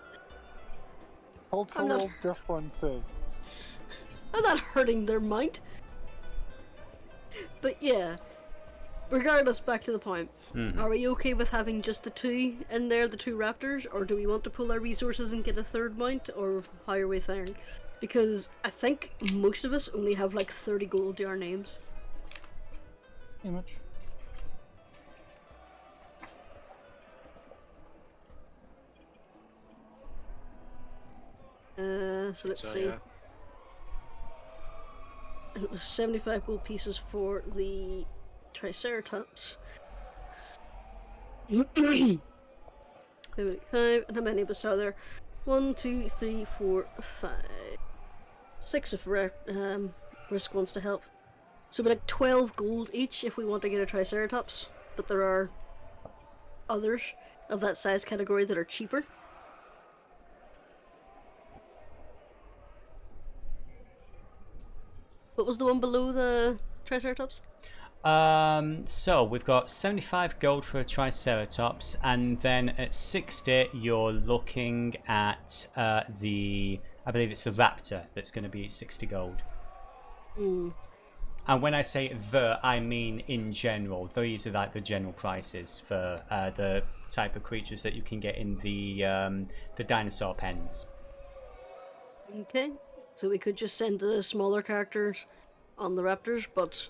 Cultural differences. I'm not hurting their mind. But yeah, regardless, back to the point. Are we okay with having just the two in there, the two raptors, or do we want to pull our resources and get a third mount, or how are we faring? Because I think most of us only have like 30 gold to our names. Pretty much. So let's see. Yeah. And it was 75 gold pieces for the Triceratops. 5, and how many of us are there? 1, 2, 3, 4, 5. 6 if Risk wants to help. So it'll be like 12 gold each if we want to get a Triceratops, but there are others of that size category that are cheaper. What was the one below the Triceratops? So we've got 75 gold for a Triceratops, and then at 60 you're looking at I believe it's the Raptor that's going to be 60 gold. Mm. And when I say I mean in general. These are like the general prices for the type of creatures that you can get in the dinosaur pens. Okay, so we could just send the smaller characters on the Raptors, but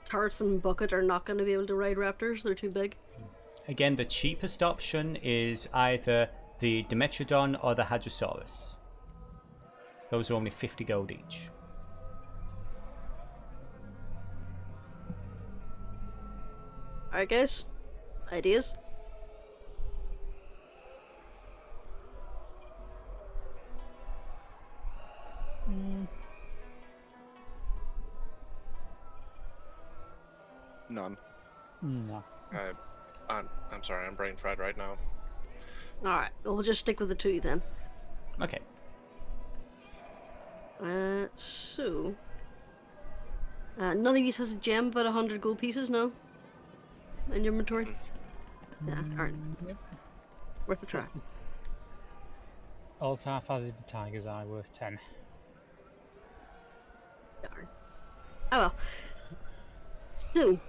Tarth and Bucket are not going to be able to ride Raptors, they're too big. Again, the cheapest option is either the Dimetrodon or the Hadrosaurus. Those are only 50 gold each. Alright guys, ideas? None. No. I'm sorry, I'm brain fried right now. Alright, well, we'll just stick with the 2 then. Okay. None of these has a gem but 100 gold pieces, no? In your inventory? Yeah, alright. Yep. Worth a try. All Tarth has is the Tiger's Eye worth 10. Darn. Oh well. So,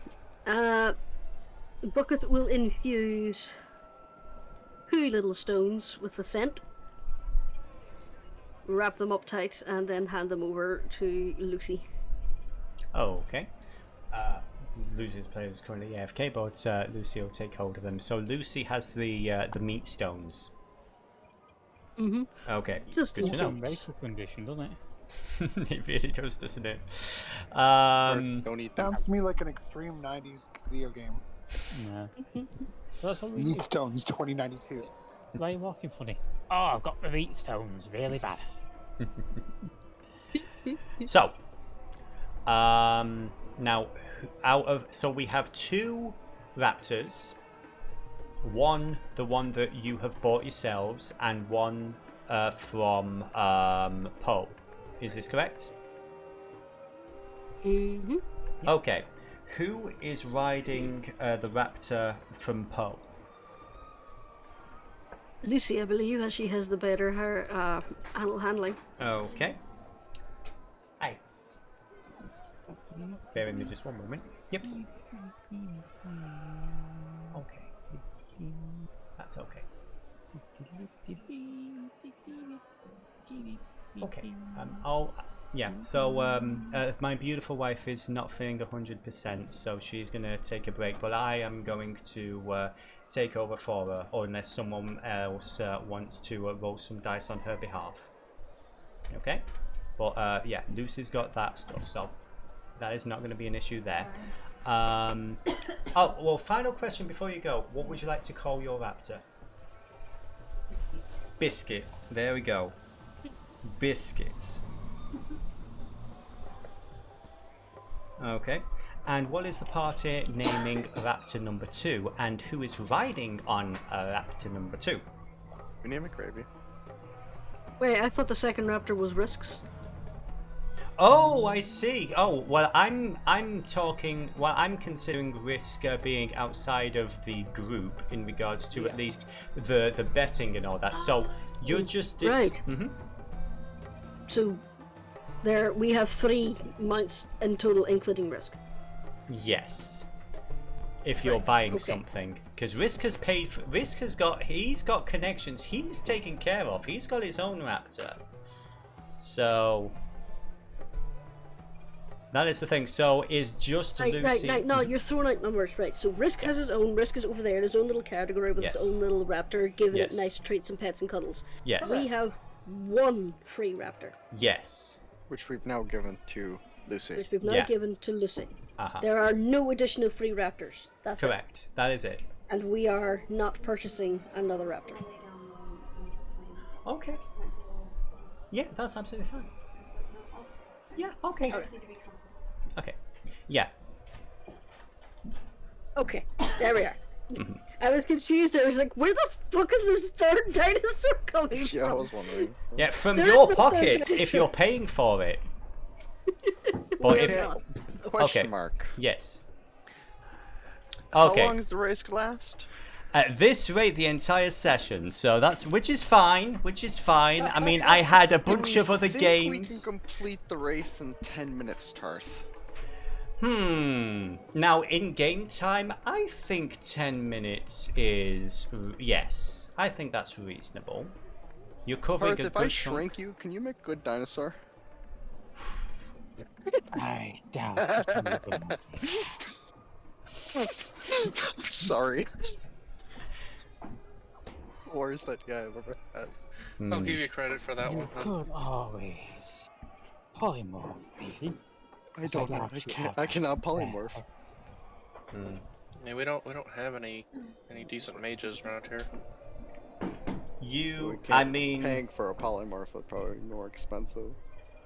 Bucket will infuse 2 little stones with the scent, wrap them up tight, and then hand them over to Lucy. Oh, okay. Lucy's player is currently AFK, but Lucy will take hold of them. So Lucy has the meat stones. Mm-hmm. Okay, Just good to know. Very quick condition, doesn't it? It really does, doesn't it? Don't eat them. Sounds to me like an extreme 90s video game. Yeah. Well, that's all we Meat Stones 2092. Why are you walking funny? Oh, I've got the meat stones really bad. So, now so we have 2 raptors, the one that you have bought yourselves, and one from Poe. Is this correct? Mm-hmm. Okay. Who is riding the raptor from Poe? Lucy, I believe, as she has the better animal handling. Okay. Hi. Bear with me just one moment. Yep. Okay. That's okay. Okay. So my beautiful wife is not feeling 100%, so she's gonna take a break. But I am going to take over for her, or unless someone else wants to roll some dice on her behalf. Okay. But yeah, Lucy's got that stuff, so that is not going to be an issue there. Oh well, final question before you go. What would you like to call your raptor? Biscuit. There we go. Biscuits. Okay. And what is the party naming raptor number 2, and who is riding on raptor number 2? We name it Gravy. Wait, I thought the second raptor was Risks. Oh, I see. Oh, well, I'm considering Risk being outside of the group in regards to at least the betting and all that. So you're just right. Mm-hmm. So we have 3 mounts in total, including Risk. Yes. If you're buying something, because Risk has paid for, he's got connections, he's taken care of, he's got his own raptor. So that is the thing. So is just Lucy. Right. No, you're throwing out numbers, right? So Risk has his own. Risk is over there in his own little category with his own little raptor, giving it nice treats and pets and cuddles. Yes. We have one free raptor, Yes. Which we've now given to Lucy. which we've now Yeah. given to Lucy. Uh-huh. There are no additional free raptors. That's it. Correct. That is it. And we are not purchasing another raptor. Okay. Yeah, that's absolutely fine. Yeah, okay. Okay. Yeah. Okay, there we are. I was confused. I was like, where the fuck is this third dinosaur coming Yeah, I from? was wondering. Yeah, from There your is no pocket third if you're paying for it. But We're if not. Question Okay. mark. yes. How Okay. long does the race last? At this rate, the entire session. So that's which is fine. I mean, I had a bunch of other We games. can complete the race in 10 minutes, Tarth. Now, in game time, I think 10 minutes is yes. I think that's reasonable. You're covering Tarth, a if good I chunk. shrink you, can you make good dinosaur? I doubt it. will. Sorry. Worst that guy I've ever had. I'll give you credit for that You one. Huh? could always polymorph me. I don't know. I cannot polymorph. Yeah, we don't have any decent mages around here. You, We I can't- mean, paying for a polymorph is probably more expensive.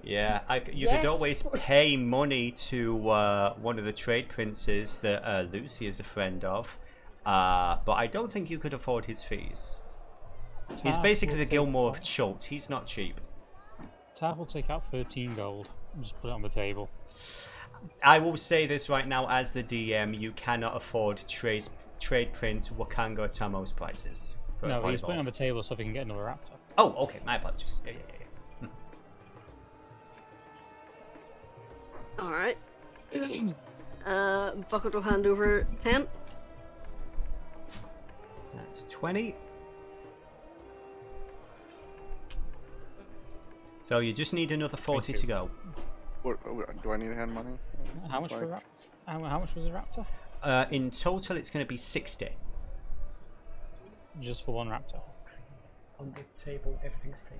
yeah, you Yes. could always pay money to one of the trade princes that Lucy is a friend of, but I don't think you could afford his fees. He's basically the Gilmore of Schultz. He's not cheap. Tav will take out 13 gold and just put it on the table. I will say this right now, as the DM, you cannot afford trade prince Wakanga Tamo's prices. For No, he's polymorph. putting it on the table so we can get another raptor. Oh, okay, my apologies. Yeah. Alright. Bucket will hand over 10. That's 20. So you just need another 40 to go. What, do I need to hand money? How much for a Like- raptor? How much was a raptor? In total, it's going to be 60. Just for one raptor. On the table, everything's clean.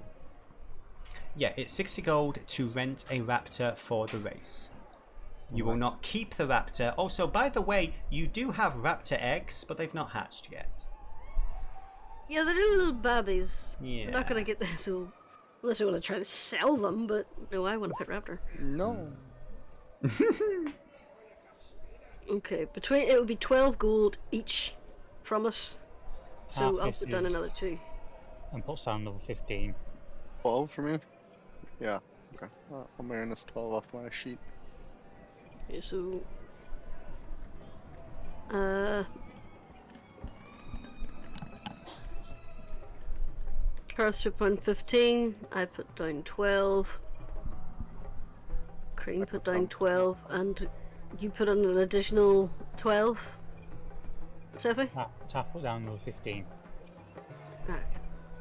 Yeah, it's 60 gold to rent a raptor for the race. You will not keep the raptor. Also, by the way, you do have raptor eggs, but they've not hatched yet. Yeah, they're little babies. Yeah. We're not gonna get this, so unless we want to try to sell them, but no, I want a pet raptor. No. Okay, it would be 12 gold each from us. So Half I'll this put down is- another 2. And puts down another 15. 12 for me? Yeah. Okay. I'll minus 12 off my sheet. Okay, so Karth put down 15, I put down 12, Crane put down 12, and you put on an additional 12, Sefi? Tav put down another 15. Right.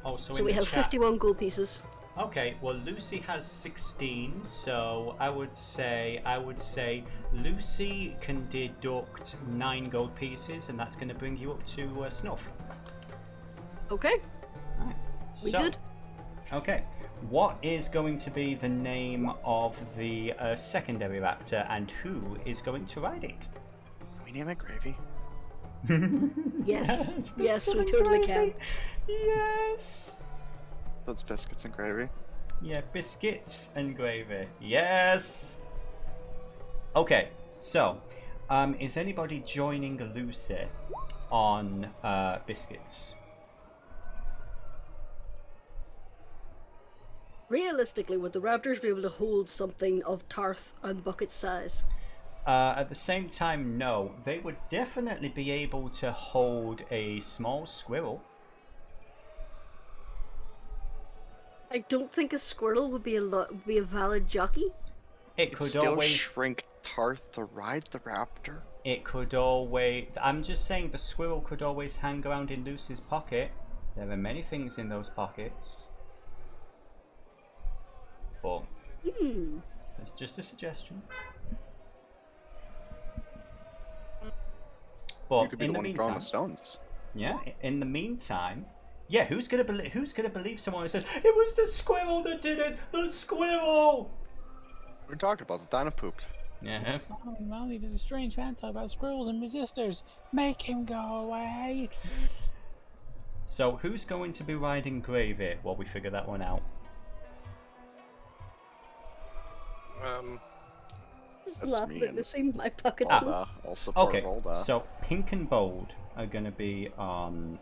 Also, So in we the have chat. 51 gold pieces. Okay, well Lucy has 16, so I would say Lucy can deduct 9 gold pieces, and that's going to bring you up to snuff. Okay, Right. we So, good? okay, what is going to be the name of the secondary raptor, and who is going to ride it? Can we name it Gravy? Yes, yes, we totally can. Yes. That's biscuits and gravy. Yeah, biscuits and gravy. Yes. Okay, so, is anybody joining Lucy on biscuits? Realistically, would the raptors be able to hold something of Tarth and Bucket size? At the same time, no. They would definitely be able to hold a small squirrel. I don't think a squirrel would be a valid jockey. It could Still always. shrink Tarth to ride the raptor? It could always. I'm just saying the squirrel could always hang around in Lucy's pocket. There are many things in those pockets. But that's just a suggestion. You But could be in the the one throwing the meantime, stones. yeah. In the meantime, Yeah, who's gonna believe someone who says it was the squirrel that did it? The squirrel. We talked about the Dino pooped. Yeah. Molly, there's a strange man talking about squirrels and resistors. Make him go away. So who's going to be riding Gravy while we figure that one out? Just That's laughing me at this in my pocket. Rolda. I'll support Okay, Rolda. so Pink and Bold are going to be on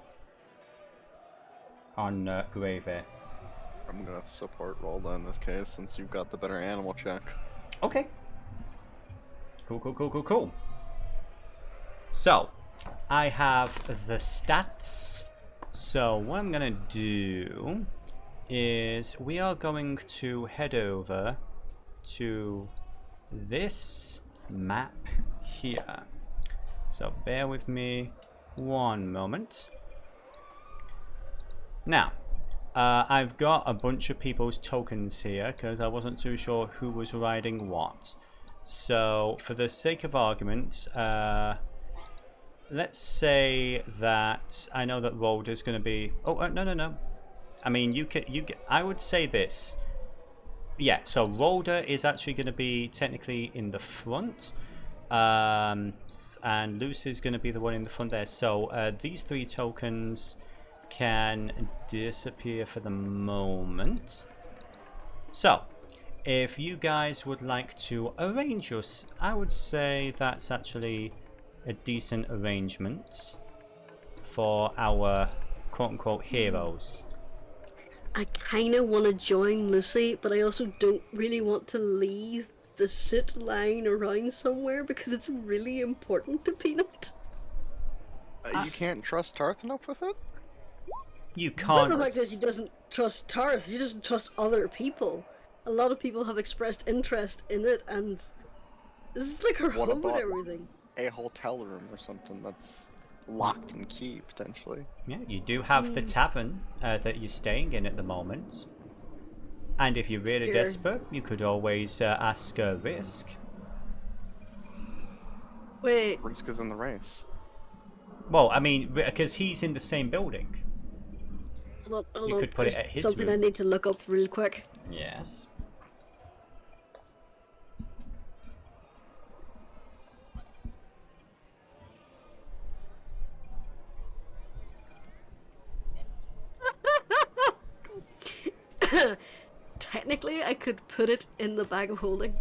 Gravy. I'm gonna support Rolda in this case since you've got the better animal check. Okay. Cool. So, I have the stats. So, what I'm going to do is we are going to head over to this map here. So, bear with me one moment. Now, I've got a bunch of people's tokens here because I wasn't too sure who was riding what. So, for the sake of argument, let's say that I know that Rolda's going to be. Oh no. I mean, I would say this. Yeah. So Rolda is actually going to be technically in the front, and Lucy's going to be the one in the front there. So these 3 tokens can disappear for the moment. So, if you guys would like to arrange I would say that's actually a decent arrangement for our quote-unquote heroes. I kind of want to join Lucy, but I also don't really want to leave the suit lying around somewhere because it's really important to Peanut. You can't trust Tarth enough with it? You It's not can't. the fact that she doesn't trust Tarth, she doesn't trust other people. A lot of people have expressed interest in it, and this is like her What home and about- everything. A hotel room or something that's locked and key, potentially. Yeah, you do have the tavern that you're staying in at the moment. And if you're really Sure. desperate, you could always ask Risk. Wait, Risk is in the race. Well, I mean, because he's in the same building. hold You on, could put it there's at his something room. I need to look up real quick. Yes. Technically, I could put it in the bag of holding.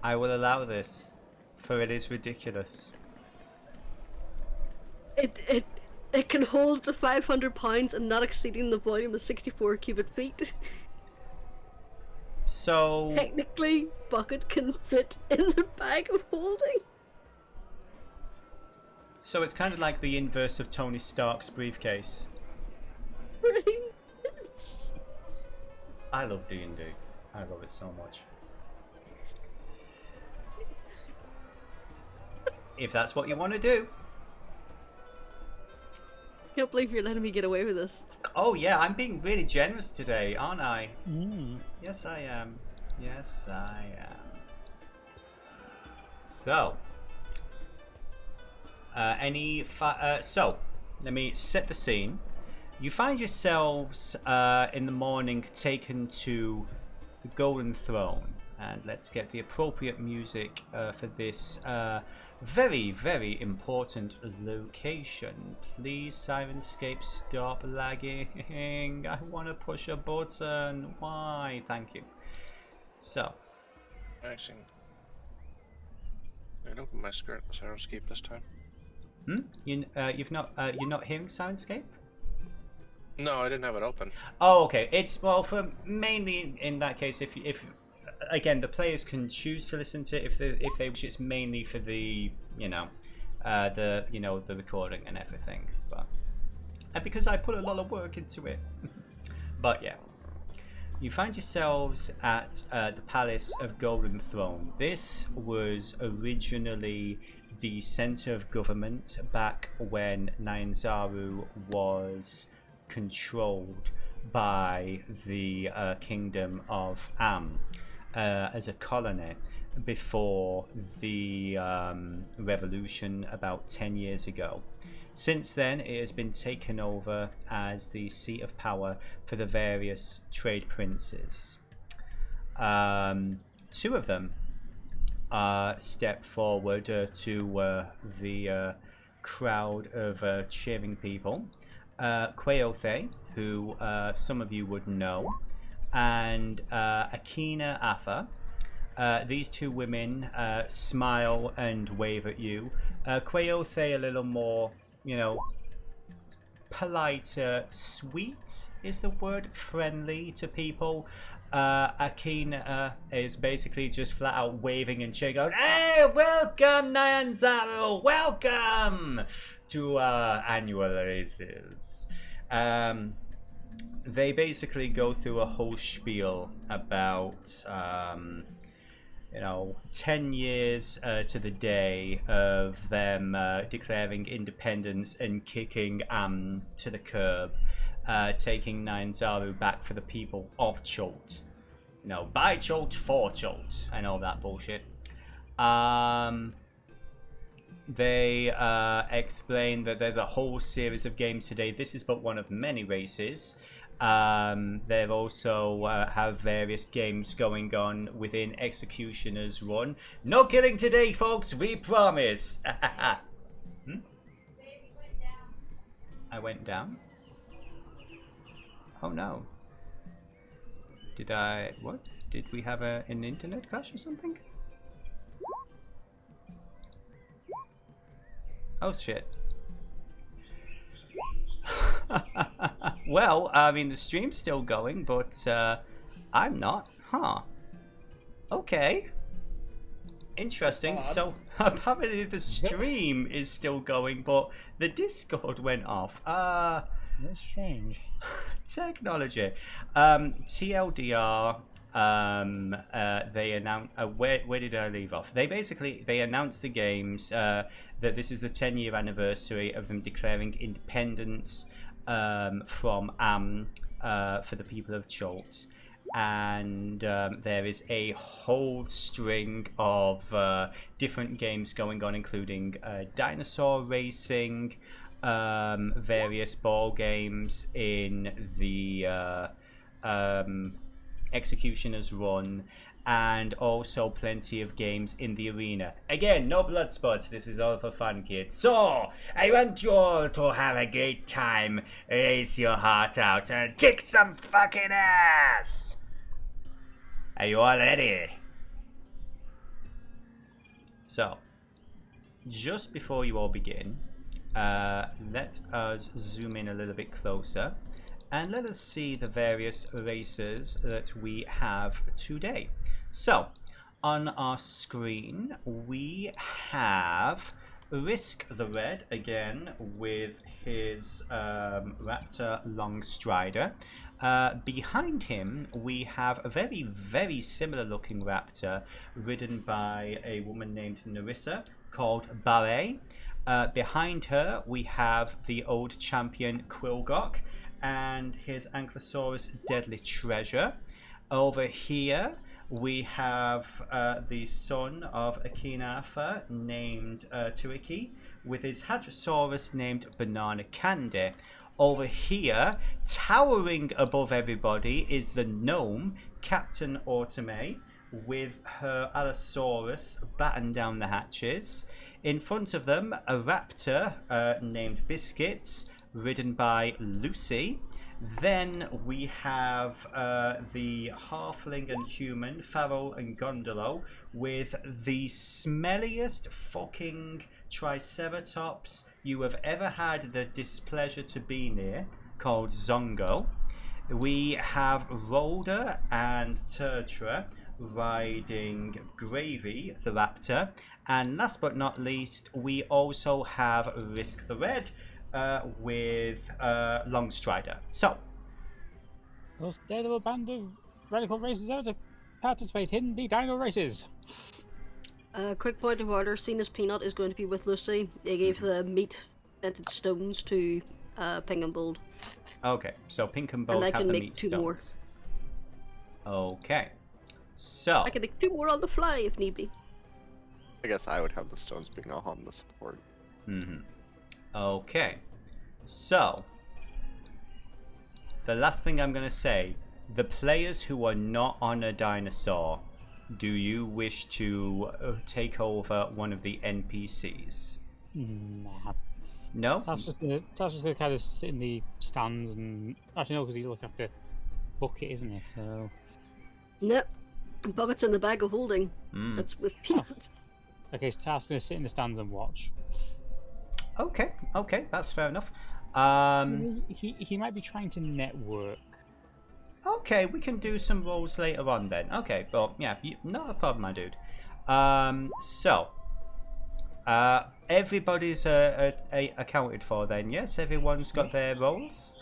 I will allow this, for it is ridiculous. It can hold to 500 pounds and not exceeding the volume of 64 cubic feet. So, Technically, Bucket can fit in the bag of holding. so it's kind of like the inverse of Tony Stark's briefcase. Pretty much. I love D&D. I love it so much. If that's what you want to do. I can't believe you're letting me get away with this. Oh yeah, I'm being really generous today, aren't I? Mm. Yes, I am. Yes, I am. So, so let me set the scene. You find yourselves in the morning taken to the Golden Throne, and let's get the appropriate music for this very, very important location. Please, Sirenscape, stop lagging. I want to push a button. Why? Thank you. So, Actually, I don't put my skirt in Sirenscape this time. you're not hearing Sirenscape? No, I didn't have it open. Oh, okay. It's for mainly in that case, if again the players can choose to listen to it if they wish. It's mainly for the the recording and everything, but and because I put a lot of work into it. But yeah, you find yourselves at the Palace of Golden Throne. This was originally the center of government back when Nyanzaru was controlled by the Kingdom of Am as a colony before the revolution about 10 years ago. Since then, it has been taken over as the seat of power for the various trade princes. Two of them step forward to the crowd of cheering people. Quaothe, who some of you would know, and Akina Afa. These two women smile and wave at you. Quaothe a little more, polite, sweet is the word, friendly to people. Akina is basically just flat out waving and cheering, going, "Hey, welcome Nyanzaru, welcome to our annual races." They basically go through a whole spiel about 10 years to the day of them declaring independence and kicking to the curb, taking Nyanzaru back for the people of Cholt. By Cholt, for Cholt, and all that bullshit. They explain that there's a whole series of games today. This is but one of many races. They also have various games going on within Executioner's Run. No killing today, folks, we promise. I went down? Oh no. What? Did we have an internet crash or something? Oh shit. Well, I mean, the stream's still going, but I'm not. Huh. Okay. Interesting. So, apparently the stream is still going, but the Discord went off. That's strange. Technology. TLDR, they announced... where did I leave off? They announced the games, that this is the 10-year anniversary of them declaring independence from for the people of Cholt. And there is a whole string of different games going on, including dinosaur racing, various ball games in the Executioner's Run, and also plenty of games in the arena. Again, no blood spots, this is all for fun, kids. So, I want you all to have a great time, race your heart out, and kick some fucking ass! Are you all ready? So, just before you all begin, let us zoom in a little bit closer and let us see the various races that we have today. So, on our screen, we have Risk the Red again with his Raptor Longstrider. Behind him, we have a very, very similar looking Raptor ridden by a woman named Narissa called Barre. Behind her, we have the old champion Quilgok and his Ankylosaurus Deadly Treasure. Over here, we have the son of Akinafa named Turiki with his Hadrosaurus named Banana Candy. Over here, towering above everybody, is the gnome Captain Automate with her Allosaurus batten down the hatches. In front of them, a raptor named Biscuits, ridden by Lucy. Then we have the halfling and human, Farrell and Gondolo, with the smelliest fucking Triceratops you have ever had the displeasure to be near, called Zongo. We have Rolder and Turtra riding Gravy, the raptor. And last but not least, we also have Risk the Red with Longstrider. So, Those daredevil band of radical racers out to participate in the dino races. Quick point of order, seeing as Peanut is going to be with Lucy, they gave the meat-scented stones to Pink and Bold. Okay, so Pink and Bold And I have can the make meat 2 stones. more. Okay, so I can make 2 more on the fly if need be. I guess I would have the stones, being all on the support. Okay. So, the last thing I'm going to say, the players who are not on a dinosaur, do you wish to take over one of the NPCs? Nah. No? Tash was gonna kind of sit in the stands and actually no, because he's looking after Bucket, isn't he? So Nope. Bucket's in the bag of holding. That's with Peanut. okay, so Tash gonna sit in the stands and watch. Okay, that's fair enough. He might be trying to network. Okay, we can do some rolls later on then. Okay, well, yeah, not a problem, my dude. Everybody's accounted for then, yes? Everyone's got their rolls?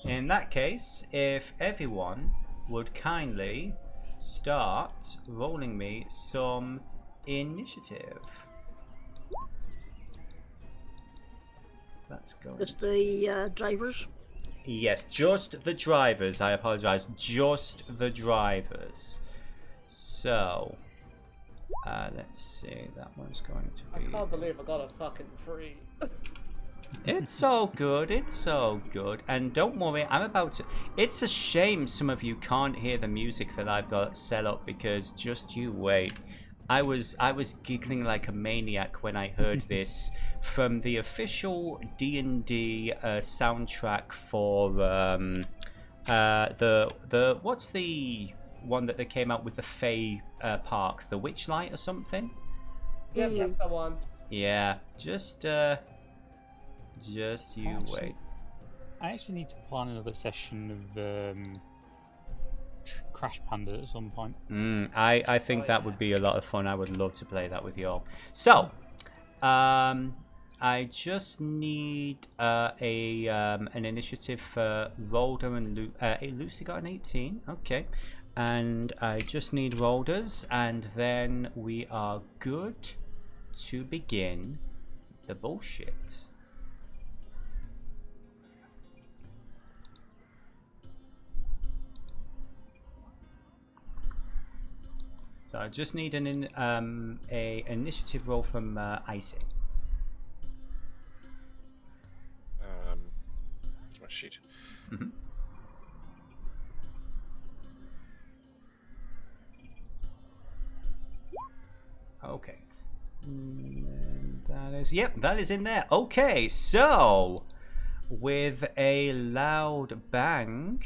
In that case, if everyone would kindly start rolling me some initiative. That's going Just the drivers. Yes, just the drivers. I apologize. Just the drivers. So, let's see. That one's going to be... I can't believe I got a fucking 3. It's so good. It's so good. And don't worry, I'm about to... It's a shame some of you can't hear the music that I've got set up because just you wait. I was giggling like a maniac when I heard this from the official D&D soundtrack for the what's the one that they came out with the Fae park, the Witchlight or something? Yeah, that's the one. Yeah, just you wait. I actually need to plan another session of Crash Panda at some point. I think that would be a lot of fun. I would love to play that with you all. So, I just need an initiative for Rolder and Lucy got an 18. Okay. And I just need Rolders, and then we are good to begin the bullshit. So I just need an initiative roll from Icy. My sheet. Mm-hmm. Okay. And that is, yep, that is in there. Okay, so with a loud bang,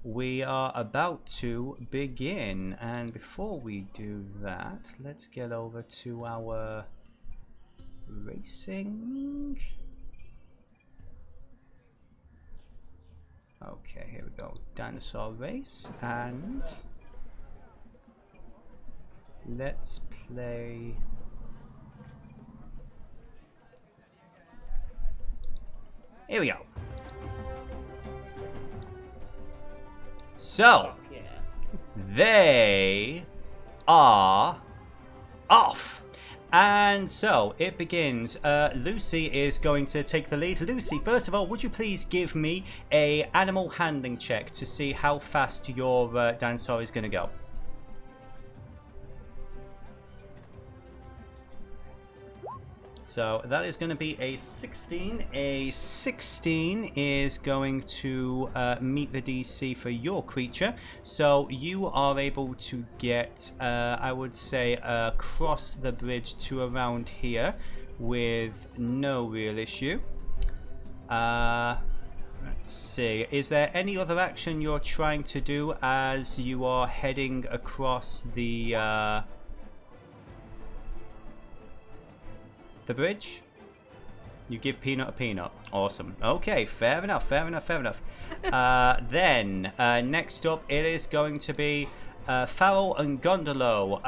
we are about to begin. And before we do that, let's get over to our racing. Okay, here we go. Dinosaur Race, and let's play. Here we go. So, Yeah. they are off. And so it begins. Lucy is going to take the lead. Lucy, first of all, would you please give me a animal handling check to see how fast your dinosaur is going to go? So that is going to be a 16. A 16 is going to meet the DC for your creature. So you are able to get, I would say, across the bridge to around here with no real issue. Let's see. Is there any other action you're trying to do as you are heading across the bridge? You give Peanut a peanut. Awesome. Okay, fair enough. Then next up, it is going to be Farrell and Gondolo.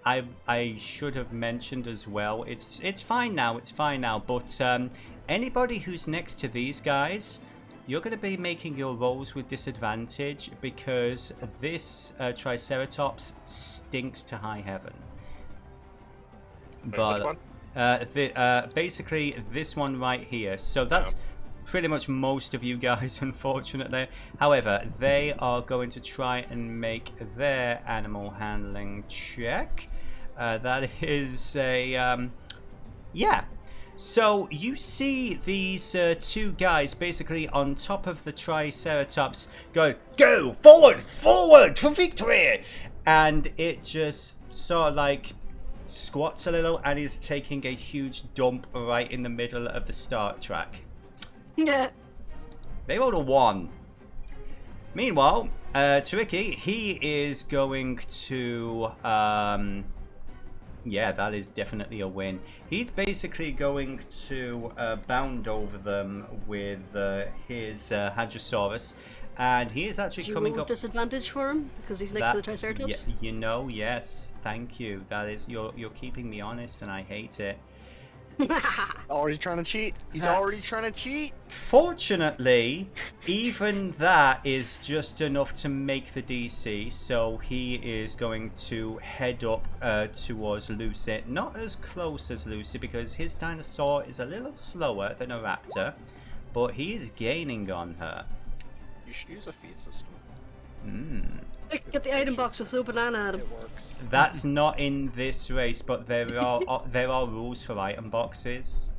I should have mentioned as well. It's fine now. But anybody who's next to these guys, you're going to be making your rolls with disadvantage because this Triceratops stinks to high heaven. Wait, But which one? Basically this one right here. So that's pretty much most of you guys, unfortunately. However, they are going to try and make their animal handling check. That is a yeah. So you see these two guys basically on top of the Triceratops going, "Go forward, forward for victory!" And it just sort of like squats a little and is taking a huge dump right in the middle of the start track. Yeah. They rolled a 1. Meanwhile, Tricky, he is going to... yeah, that is definitely a win. He's basically going to bound over them with his Hadrosaurus. And he is actually coming up... disadvantage for him because he's next to the Triceratops? You know, yes. Thank you. That is... You're keeping me honest and I hate it. Already trying to cheat. He's already trying to cheat. Fortunately, even that is just enough to make the DC, so he is going to head up towards Lucy. Not as close as Lucy because his dinosaur is a little slower than a raptor, but he is gaining on her. You should use a feed system. Get the item box with no banana at him. It works. That's not in this race, but there are rules for item boxes.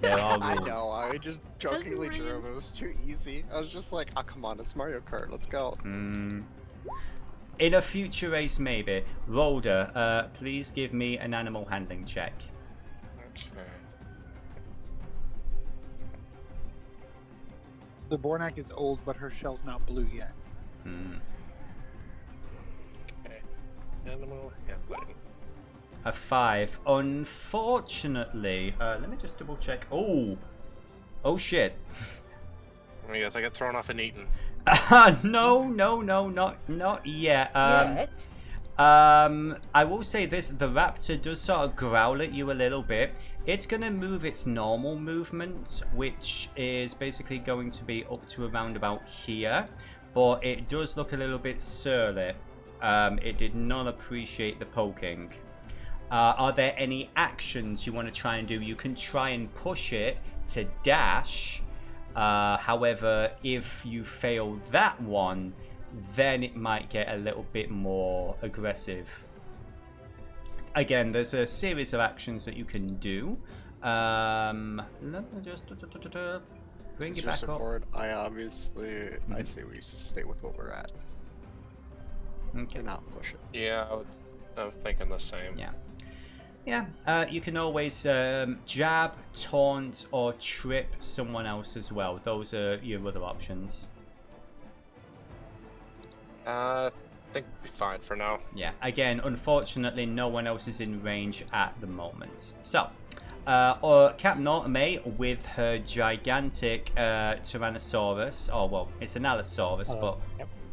There are rules. I know, I just jokingly drew him. It was too easy. I was just like, oh, come on, it's Mario Kart, let's go. In a future race, maybe. Rhoda, please give me an animal handling check. Okay. The Bornak is old, but her shell's not blue yet. Okay. Animal handling. A 5. Unfortunately, let me just double check. Oh shit. I guess I get thrown off and eaten. No, not yet. Yet? I will say this: the raptor does sort of growl at you a little bit. It's going to move its normal movement, which is basically going to be up to around about here. But it does look a little bit surly. It did not appreciate the poking. Are there any actions you want to try and do? You can try and push it to dash. However, if you fail that one, then it might get a little bit more aggressive. Again, there's a series of actions that you can do. Let me just bring it back up. I obviously, I say we stay with what we're at. Okay. And not push it. Yeah, I'm thinking the same. Yeah, you can always jab, taunt, or trip someone else as well. Those are your other options. I think we'll be fine for now. Yeah, again, unfortunately, no one else is in range at the moment. So, Captain Automate with her gigantic Tyrannosaurus, oh well, it's an Allosaurus, but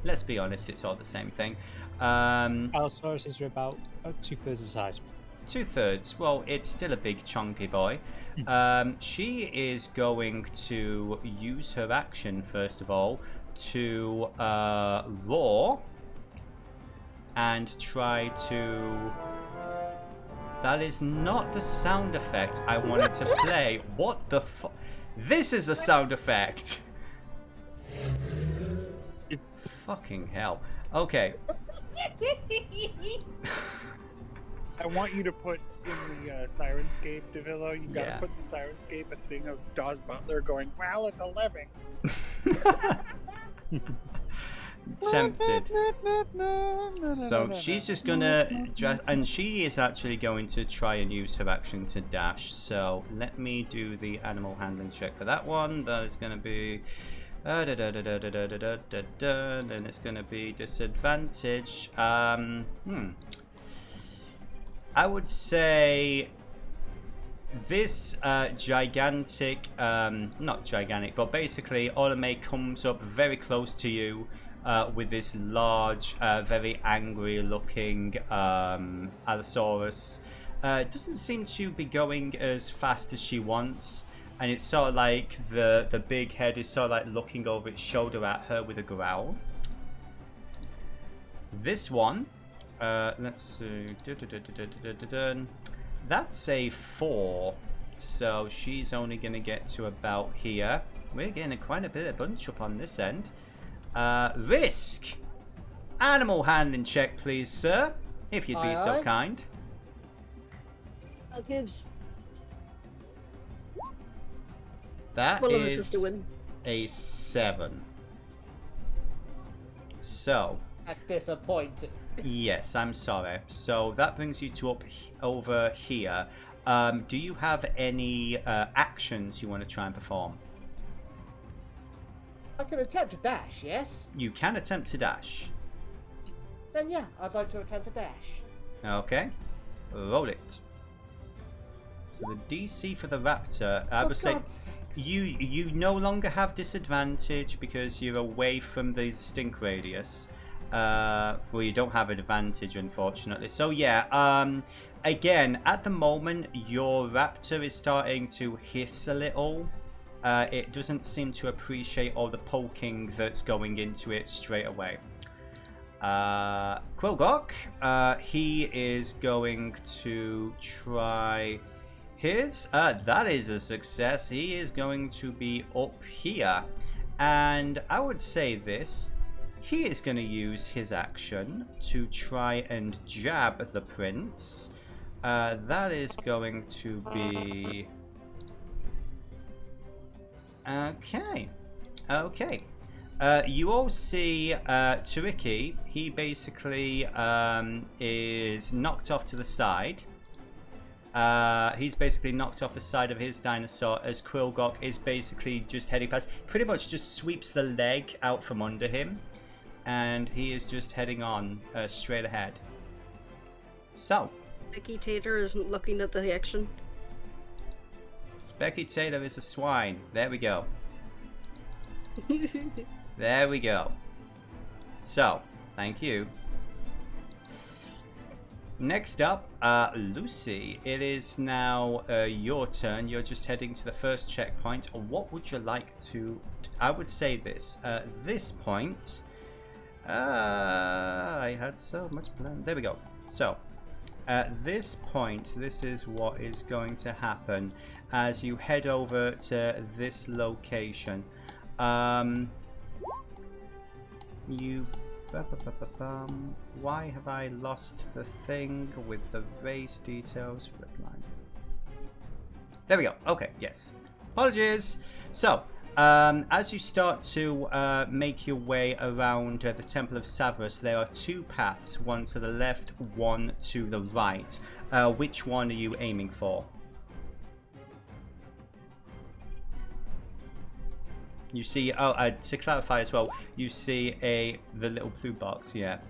let's be honest, it's all the same thing. Allosaurus are about 2/3 of size. 2/3. Well, it's still a big chunky boy. She is going to use her action first of all to roar and try to... That is not the sound effect I wanted to play. What the fu... This is a sound effect. Fucking hell. Okay. I want you to put in the Sirenscape, Devillo, you gotta Yeah. put in the Sirenscape a thing of Dawes Butler going, well, it's 11. Tempted. So she's just gonna... And she is actually going to try and use her action to dash. So let me do the animal handling check for that one. That is gonna be... Then it's gonna be disadvantage. I would say this gigantic, not gigantic, but basically Automate comes up very close to you with this large, very angry looking Allosaurus. Doesn't seem to be going as fast as she wants, and it's sort of like the big head is sort of like looking over its shoulder at her with a growl. This one, let's see, that's a 4, so she's only going to get to about here. We're getting quite a bit of bunch up on this end. Risk! Animal handling check, please, sir, if you'd be so kind. Gibbs. That One of us has is to win. a 7. So, That's disappointing. yes, I'm sorry. So that brings you to over here. Do you have any actions you want to try and perform? I can attempt a dash, yes? You can attempt to dash. Then yeah, I'd like to attempt a dash. Okay, roll it. So the DC for the raptor, I would say, God's sakes. you no longer have disadvantage because you're away from the stink radius. Well, you don't have an advantage, unfortunately. So yeah, again, at the moment, your raptor is starting to hiss a little. It doesn't seem to appreciate all the poking that's going into it straight away. Quilgok, he is going to try his. That is a success. He is going to be up here. And I would say this. He is going to use his action to try and jab the prince. That is going to be... Okay. Okay. You all see Tariki. He basically is knocked off to the side. He's basically knocked off the side of his dinosaur as Quilgok is basically just heading past. Pretty much just sweeps the leg out from under him. And he is just heading on straight ahead. So. Becky Tater isn't looking at the action. Specky Taylor is a swine. There we go. There we go. So, thank you. Next up, Lucy. It is now your turn. You're just heading to the first checkpoint. What would you like to... I would say this. At this point... I had so much planned. There we go. So, at this point, this is what is going to happen as you head over to this location. Why have I lost the thing with the race details? Redline. There we go. Okay, yes. Apologies. So, as you start to make your way around the Temple of Savras, there are two paths, one to the left, one to the right. Which one are you aiming for? You see, to clarify as well, you see the little blue box, yeah.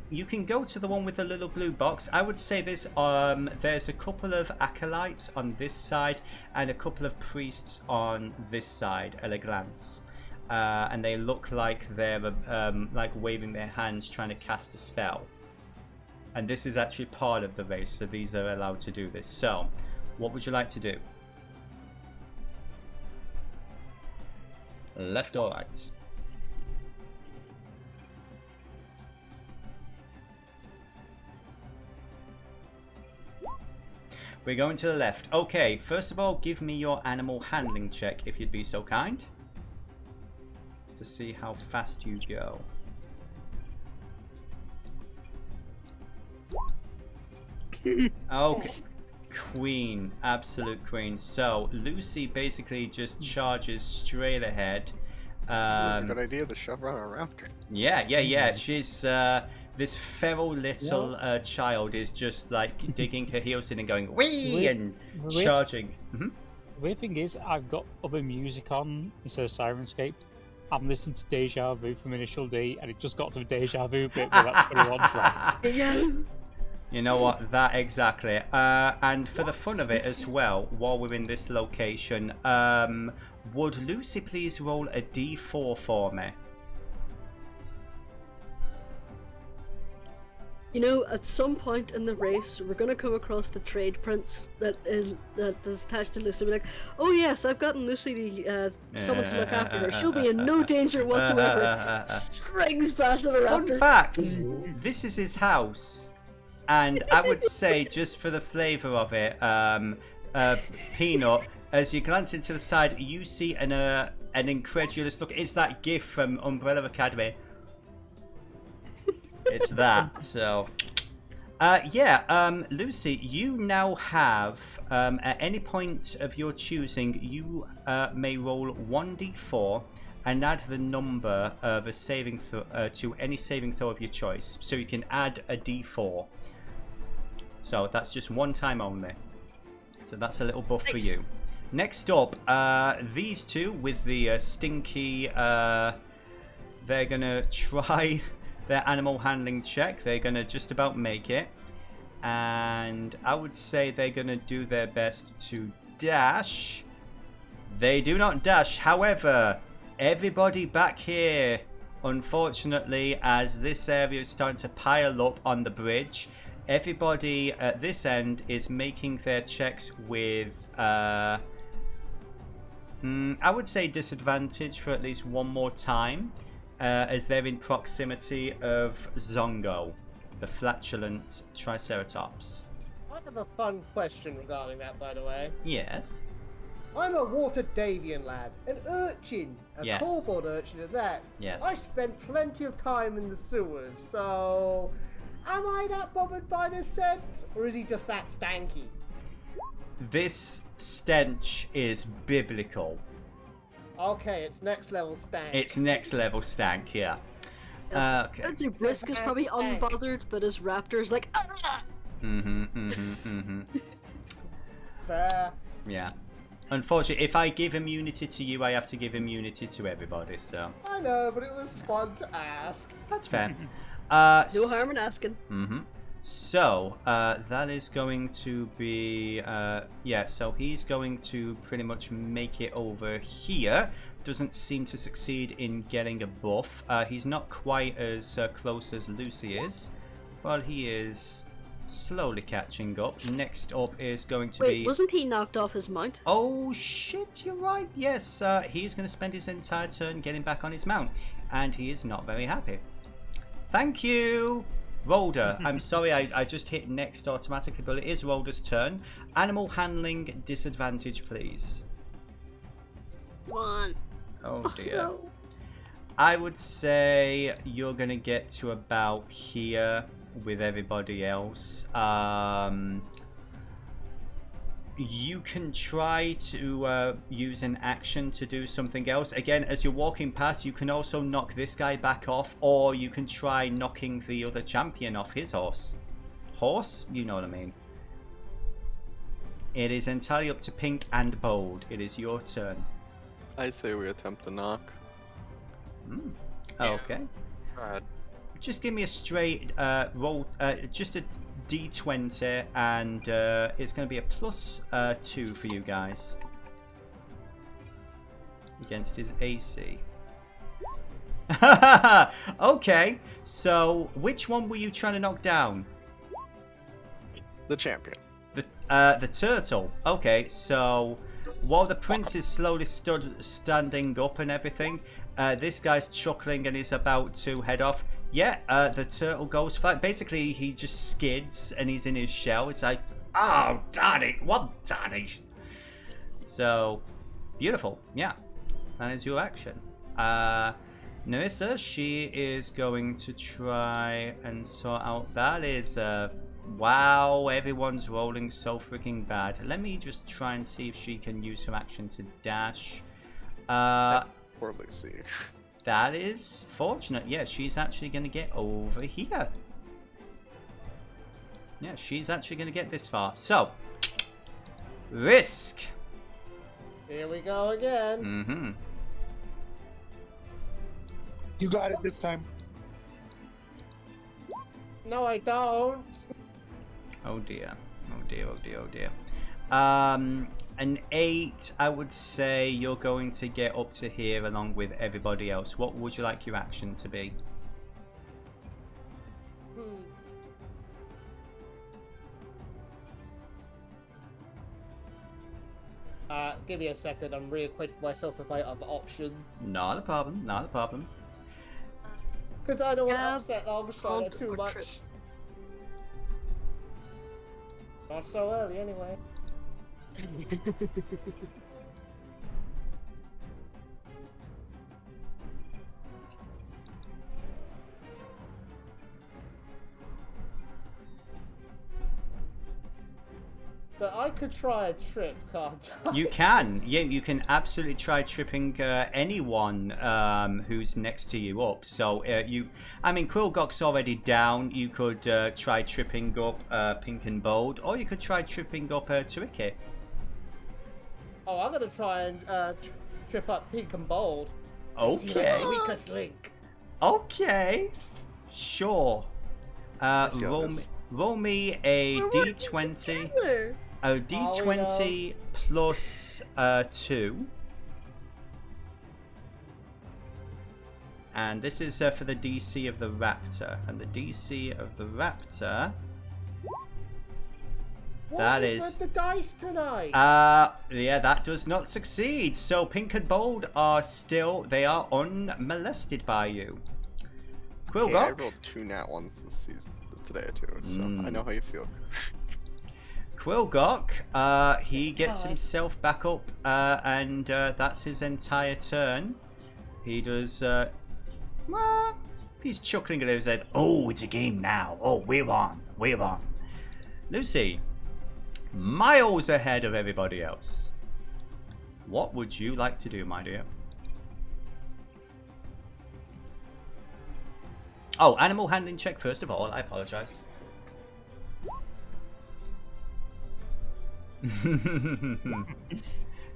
You can go to the one with the little blue box. I would say this, there's a couple of acolytes on this side and a couple of priests on this side at a glance. And they look like they're like waving their hands trying to cast a spell. And this is actually part of the race, so these are allowed to do this. So, what would you like to do? Left or right? We're going to the left. Okay, first of all, give me your animal handling check, if you'd be so kind. To see how fast you go. Okay. Queen, absolute queen. So Lucy basically just charges straight ahead. Good idea to shove around a raptor. Yeah. She's this feral little child is just like digging her heels in and going wee and charging. The weird thing is, I've got other music on instead of Sirenscape. I'm listening to Deja Vu from Initial D, and it just got to the Deja Vu bit where that's 21 tracks. Yeah. You know what? That exactly. And for the fun of it as well, while we're in this location, would Lucy please roll a D4 for me? You know, at some point in the race, we're gonna come across the trade prince that is attached to Lucy. Be like, oh yes, I've gotten Lucy someone to look after her. She'll be in no danger whatsoever. Strings past the raptor. Fun fact: this is his house, and I would say, just for the flavour of it, Peanut, as you glance into the side, you see an incredulous look. It's that gif from Umbrella Academy. It's that. So, Lucy, you now have, at any point of your choosing, you may roll 1d4 and add the number of a saving to any saving throw of your choice. So you can add a d4. So that's just one time only. So that's a little buff for you. Next up, these two with the stinky, they're going to try their animal handling check. They're going to just about make it. And I would say they're going to do their best to dash. They do not dash. However, everybody back here, unfortunately, as this area is starting to pile up on the bridge, everybody at this end is making their checks with, I would say disadvantage for at least one more time, as they're in proximity of Zongo, the flatulent Triceratops. I have a fun question regarding that, by the way. Yes. I'm a water Davian lad, an urchin, a Yes. cardboard urchin at that. Yes. I spent plenty of time in the sewers, so am I that bothered by this scent, or is he just that stanky? This stench is biblical. Okay, it's next level stank. It's next level stank, yeah. Okay. I'd say Brisk is probably Stank. unbothered, but his raptor is like, ah! Fair. Yeah. Unfortunately, if I give immunity to you, I have to give immunity to everybody, so... I know, but it was fun to ask. That's fair. No harm in asking. So, that is going to be... yeah, so he's going to pretty much make it over here. Doesn't seem to succeed in getting a buff. He's not quite as close as Lucy is, but he is slowly catching up. Next up is going to Wait, be... wasn't he knocked off his mount? Oh shit, you're right. Yes, he's going to spend his entire turn getting back on his mount, and he is not very happy. Thank you, Rolder. I'm sorry, I just hit next automatically, but it is Rolder's turn. Animal handling disadvantage, please. 1. Oh dear. No. I would say you're going to get to about here with everybody else. You can try to use an action to do something else. Again, as you're walking past, you can also knock this guy back off, or you can try knocking the other champion off his horse. Horse? You know what I mean. It is entirely up to Pink and Bold. It is your turn. I say we attempt to knock. Okay. Go ahead. Just give me a straight roll, just a d20, and it's going to be a +2 for you guys against his AC. Okay, so which one were you trying to knock down? The champion. The turtle. Okay, so while the prince is slowly standing up and everything, this guy's chuckling and is about to head off. Yeah, the turtle goes flat. Basically, he just skids and he's in his shell. It's like, oh, darn it, what tarnish. So, beautiful. Yeah, that is your action. Narissa, she is going to try and sort out. That is, wow, everyone's rolling so freaking bad. Let me just try and see if she can use her action to dash. Poor Lucy. That is fortunate. Yeah, she's actually going to get over here. Yeah, she's actually going to get this far. So, risk. Here we go again. You got it this time. No, I don't. Oh dear. Oh dear, oh dear, oh dear. An 8, I would say you're going to get up to here along with everybody else. What would you like your action to be? Give me a second. I'm reacquainting myself with my other options. Not a problem, not a problem. Because I don't want to Yeah, upset Longstrider can't too trip. much. Not so early, anyway. But I could try a trip, can't I? You can. Yeah, you can absolutely try tripping anyone who's next to you up. So I mean, Quillgok's already down. You could try tripping up Pink and Bold, or you could try tripping up Turiki. Oh, I'm gonna try and trip up Pink and Bold. See Okay. the weakest link. Okay. Sure. Roll me a d20. A d20 plus 2. And this is for the DC of the Raptor. And the DC of the Raptor... What is with the dice tonight? Yeah, that does not succeed. So Pink and Bold are still... They are unmolested by you. Quillgok? Hey, I rolled 2 nat ones this season, today too, so I know how you feel. Quillgok, he gets himself back up, and that's his entire turn. He does, well, he's chuckling at his head. Oh, it's a game now. Oh, we're on. Lucy, miles ahead of everybody else. What would you like to do, my dear? Oh, animal handling check first of all. I apologize.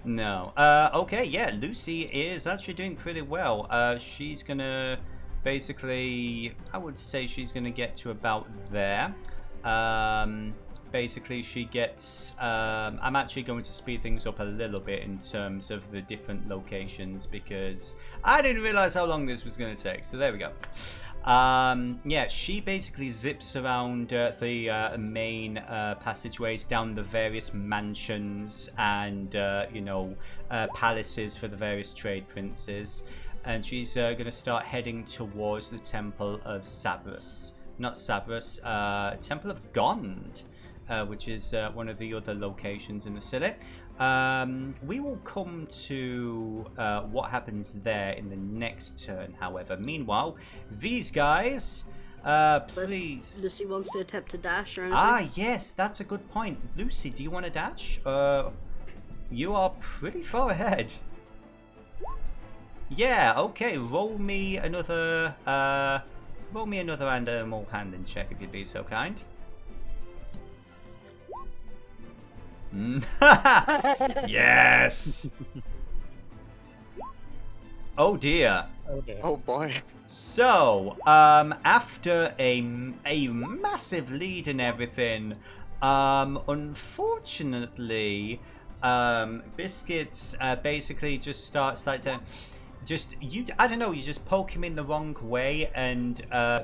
No. Okay, yeah, Lucy is actually doing pretty well. She's gonna basically, I would say she's gonna get to about there. Basically she gets, I'm actually going to speed things up a little bit in terms of the different locations because I didn't realize how long this was gonna take. So there we go. Yeah, she basically zips around the main passageways down the various mansions and, you know, palaces for the various trade princes. And she's going to start heading towards the Temple of Savrus. Not Savrus, Temple of Gond, which is one of the other locations in the city. We will come to what happens there in the next turn, however. Meanwhile, these guys, please... Lucy wants to attempt to dash or anything? Ah, yes, that's a good point. Lucy, do you want to dash? You are pretty far ahead. Yeah, okay, roll me another animal handling check if you'd be so kind. Yes. Oh dear. Oh boy. So, after a massive lead and everything, unfortunately, Biscuits basically just starts like to I don't know, you just poke him in the wrong way, and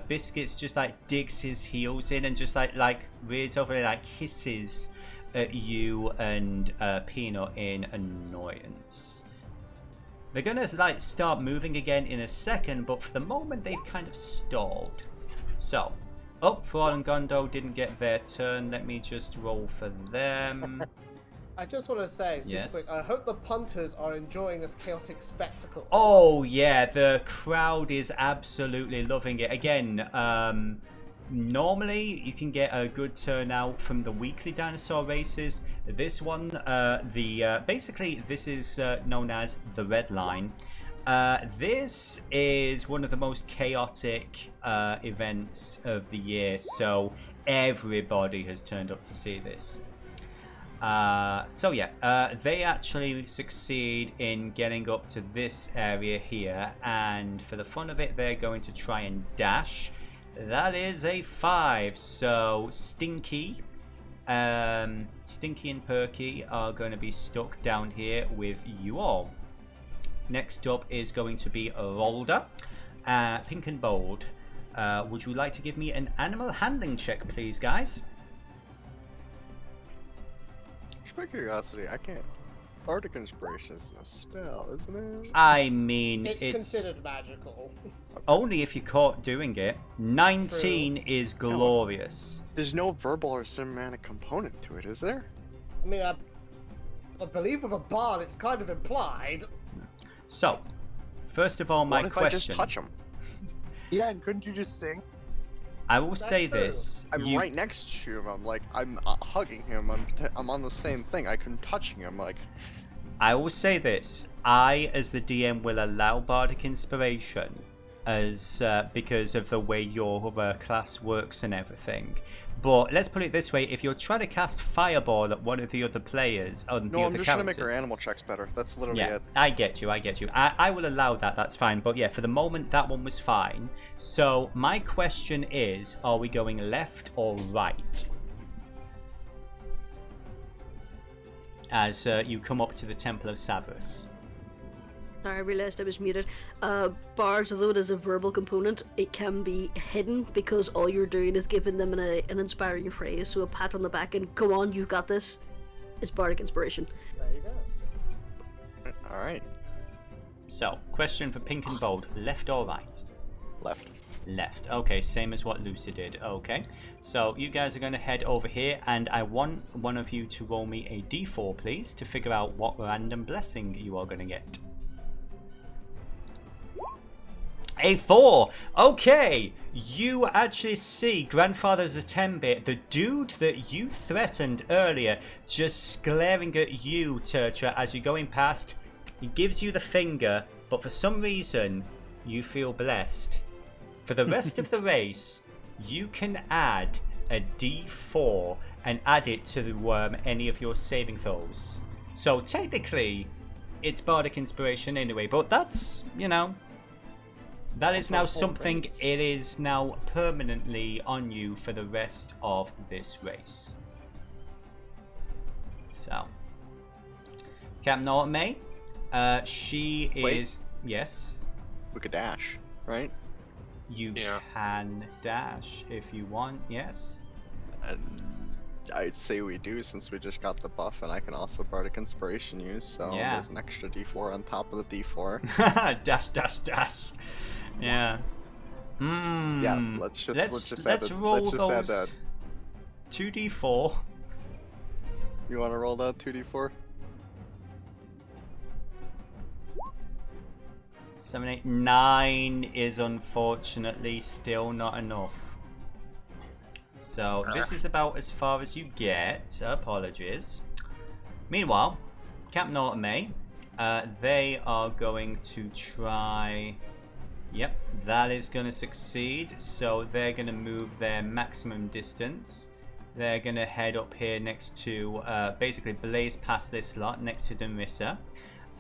Biscuits just like digs his heels in and just like rears over and like hisses at you and Peanut in annoyance. They're gonna like start moving again in a second, but for the moment they've kind of stalled. So, Thrall and Gondo didn't get their turn. Let me just roll for them. I just want to say, super quick, I hope the punters are enjoying this chaotic spectacle. Oh yeah, the crowd is absolutely loving it. Again, normally you can get a good turnout from the weekly dinosaur races. This one, basically this is known as the Red Line. This is one of the most chaotic events of the year, so everybody has turned up to see this. So yeah, they actually succeed in getting up to this area here, and for the fun of it, they're going to try and dash. That is a 5, so Stinky and Perky are going to be stuck down here with you all. Next up is going to be Rolder. Pink and Bold, would you like to give me an animal handling check, please, guys? Just by curiosity, I can't. Bardic Inspiration is a spell, isn't it? I mean, it's considered magical. Only if you're caught doing it. 19 True. Is glorious. There's no verbal or cinematic component to it, is there? I mean, I believe with a bard, it's kind of implied. So, first of all, my what if question. I just touch him? Yeah, and couldn't you just sing? I will That's say true. this. I'm right next to him. I'm hugging him. I'm on the same thing. I can touching him. Like, I will say this. I, as the DM, will allow Bardic Inspiration as because of the way your class works and everything. But let's put it this way: if you're trying to cast Fireball at one of the other players on the no, I'm other just trying to make characters, our animal checks better. That's literally yeah, it. I get you. I will allow that. That's fine. But yeah, for the moment, that one was fine. So my question is: are we going left or right? As you come up to the Temple of Sabras. Sorry, I realised I was muted. Bards, although it is a verbal component, it can be hidden because all you're doing is giving them an inspiring phrase. So a pat on the back and "Go on, you got this" is Bardic Inspiration. There you go. All right, So, question for Pink and Bold: left or right? left. Left. Okay, same as what Lucy did. Okay, so you guys are going to head over here, and I want one of you to roll me a d4, please, to figure out what random blessing you are going to get. A 4. Okay, you actually see Grandfather Zhentarim, the dude that you threatened earlier, just glaring at you, Turcha, as you're going past. He gives you the finger, but for some reason, you feel blessed. For the rest of the race, you can add a d4 and add it to any of your saving throws. So technically, it's Bardic Inspiration anyway, but that's, you know, that is now something. It is now permanently on you for the rest of this race. So, Captain Automate, she is... Yes? We could dash, right? You Yeah. can dash if you want, yes? And I'd say we do, since we just got the buff, and I can also Bardic Inspiration use, so Yeah. there's an extra d4 on top of the d4. Dash, dash, dash. Yeah. Yeah, let's just roll add those that. 2d4. You want to roll that 2d4? 7, 8, 9 is unfortunately still not enough. So this is about as far as you get. Apologies. Meanwhile, Captain Automate, they are going to try... Yep, that is going to succeed. So they're going to move their maximum distance. They're going to head up here next to, basically blaze past this lot next to Demissa.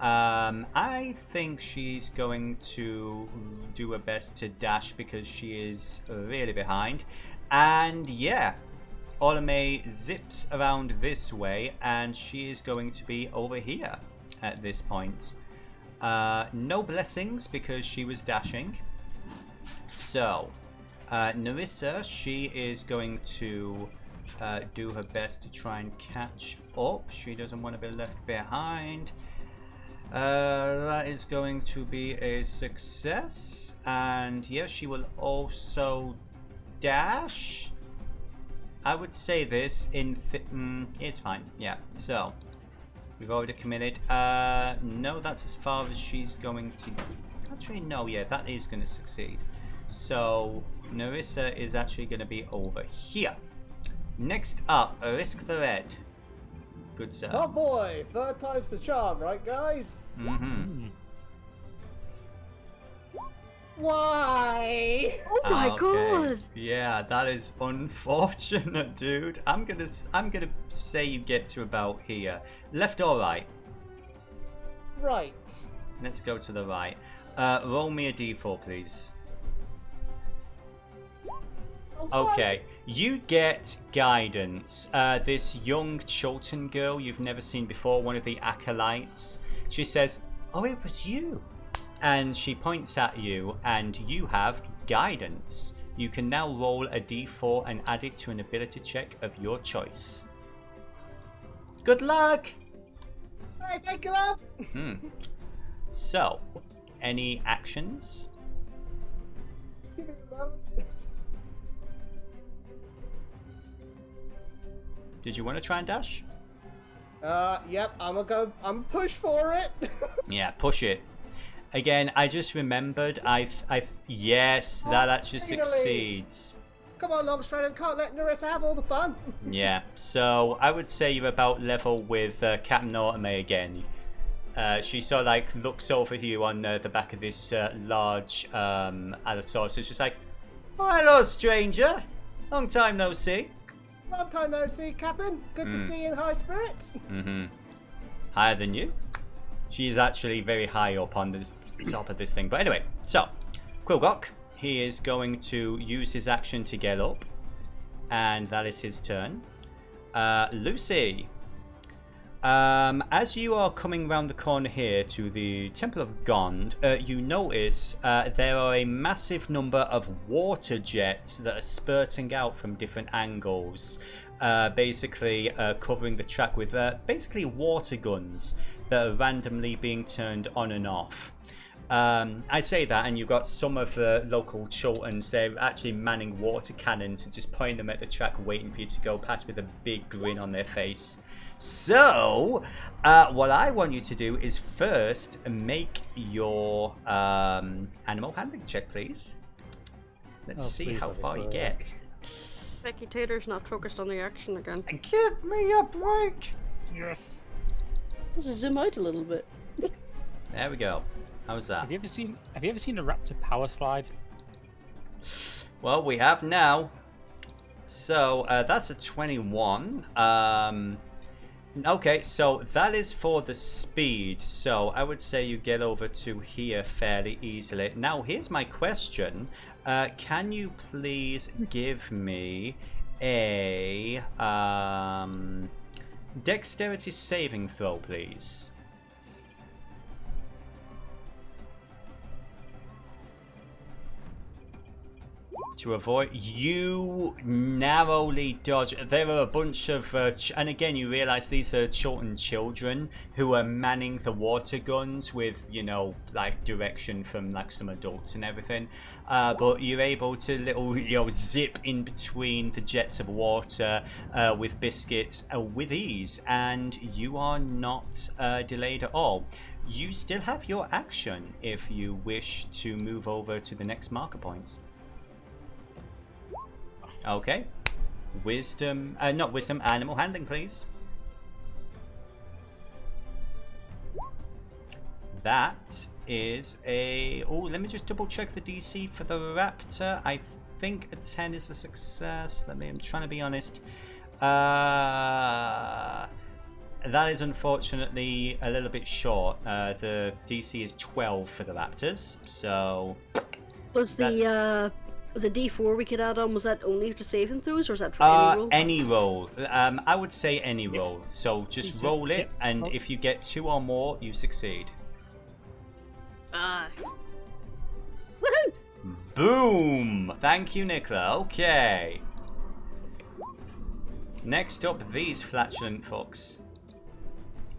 I think she's going to do her best to dash because she is really behind. And yeah, Olame zips around this way and she is going to be over here at this point. No blessings because she was dashing. So, Narissa, she is going to do her best to try and catch up. She doesn't want to be left behind. That is going to be a success. And yes, she will also dash. I would say this in... it's fine. Yeah, so... We've already committed. No, that's as far as she's going to... Actually, no, yeah, that is going to succeed. So, Narissa is actually going to be over here. Next up, Risk the Red. Good sir. Oh boy, third time's the charm, right guys? Mm-hmm. Why? Oh my god! Yeah, that is unfortunate, dude. I'm gonna say you get to about here. Left or right? Right. Let's go to the right. Roll me a d4, please. Okay, you get guidance. This young Chultan girl you've never seen before, one of the acolytes. She says, "Oh, it was you." And she points at you, and you have guidance. You can now roll a d4 and add it to an ability check of your choice. Good luck! Hey, thank you, love. So, any actions? Give me a moment. Did you want to try and dash? Yep, I'm push for it. Yeah, push it. Again, I just remembered, yes, that actually finally. succeeds. Come on, Longstrider, can't let Narissa have all the fun. Yeah, so I would say you're about level with Captain Automate again. She sort of like looks over you on the back of this large Allosaurus. It's just like, oh, hello, stranger. Long time no see. Long time no see, Captain. Good to see you in high spirits. Mm-hmm. Higher than you. She is actually very high up on the top of this thing. But anyway, so Quillgok, he is going to use his action to get up, and that is his turn. Lucy, as you are coming round the corner here to the Temple of Gond, you notice there are a massive number of water jets that are spurting out from different angles, basically covering the track with basically water guns that are randomly being turned on and off. I say that, and you've got some of the local Chultans, they're actually manning water cannons and just pointing them at the track, waiting for you to go past with a big grin on their face. So, what I want you to do is first make your animal handling check, please. Let's see how far you get. Becky Tater's not focused on the action again. Give me a break! Yes. Let's zoom out a little bit. There we go. How's that? Have you ever seen a raptor power slide? Well, we have now. So that's a 21. Okay, so that is for the speed. So I would say you get over to here fairly easily. Now, here's my question. Can you please give me a dexterity saving throw, please? To avoid, you narrowly dodge. There are a bunch of and again you realize these are Chilton children who are manning the water guns with, you know, like direction from like some adults and everything, but you're able to little, you know, zip in between the jets of water with biscuits with ease, and you are not delayed at all. You still have your action if you wish to move over to the next marker point. Okay. Wisdom, not wisdom, animal handling, please. That is a... Oh, let me just double check the DC for the raptor. I think a 10 is a success. I'm trying to be honest. That is unfortunately a little bit short. The DC is 12 for the raptors, so... Was the D4 we could add on, was that only for saving throws, or was that for any roll? Any roll. I would say any roll. So just roll it, and if you get 2 or more, you succeed. Woohoo! Boom! Thank you, Nicola. Okay. Next up, these flatulent fucks.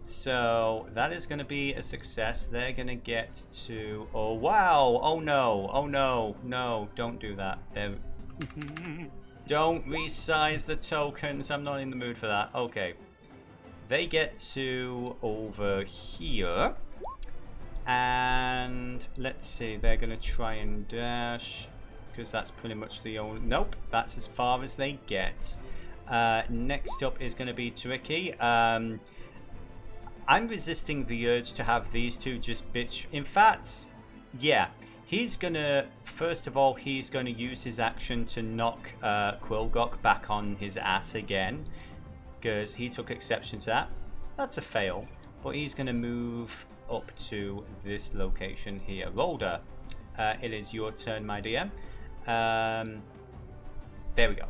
So that is going to be a success. They're going to get to... Oh, wow! Oh, no! Oh, no! No, don't do that. Don't resize the tokens. I'm not in the mood for that. Okay. They get to over here. And let's see. They're going to try and dash. Because that's pretty much the only... Nope. That's as far as they get. Next up is going to be Tricky. I'm resisting the urge to have these two just bitch. In fact, yeah, he's gonna, first of all, he's gonna use his action to knock Quillgok back on his ass again, because he took exception to that. That's a fail, but he's gonna move up to this location here. Rolder, it is your turn, my dear. There we go.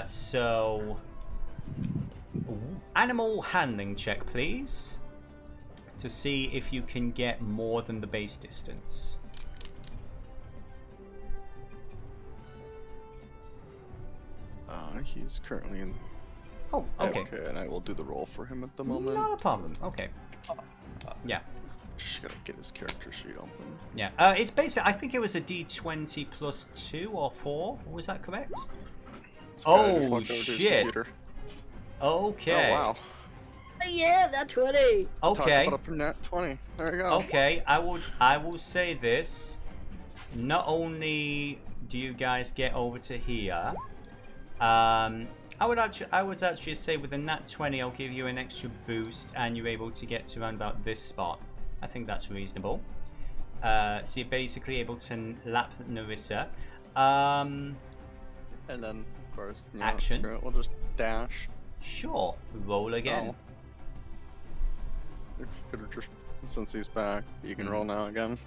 So... Animal handling check, please, to see if you can get more than the base distance. He's currently in. Oh, okay. Okay, and I will do the roll for him at the moment. Not a problem. Okay. Yeah. Just gotta get his character sheet open. Yeah. It's basically. I think it was a D20 plus 2 or 4. Was that correct? Oh shit. Okay. Oh wow. Yeah, that 20. Okay. Put up from that 20. There you go. Okay. I will say this. not only do you guys get over to here, I would actually say with a nat 20, I'll give you an extra boost, and you're able to get to around about this spot. I think that's reasonable. So you're basically able to lap Narissa. And then, of course, action. Screw it, we'll just dash. Sure. Roll again. Oh. If you could have just, since he's back, you can roll now again.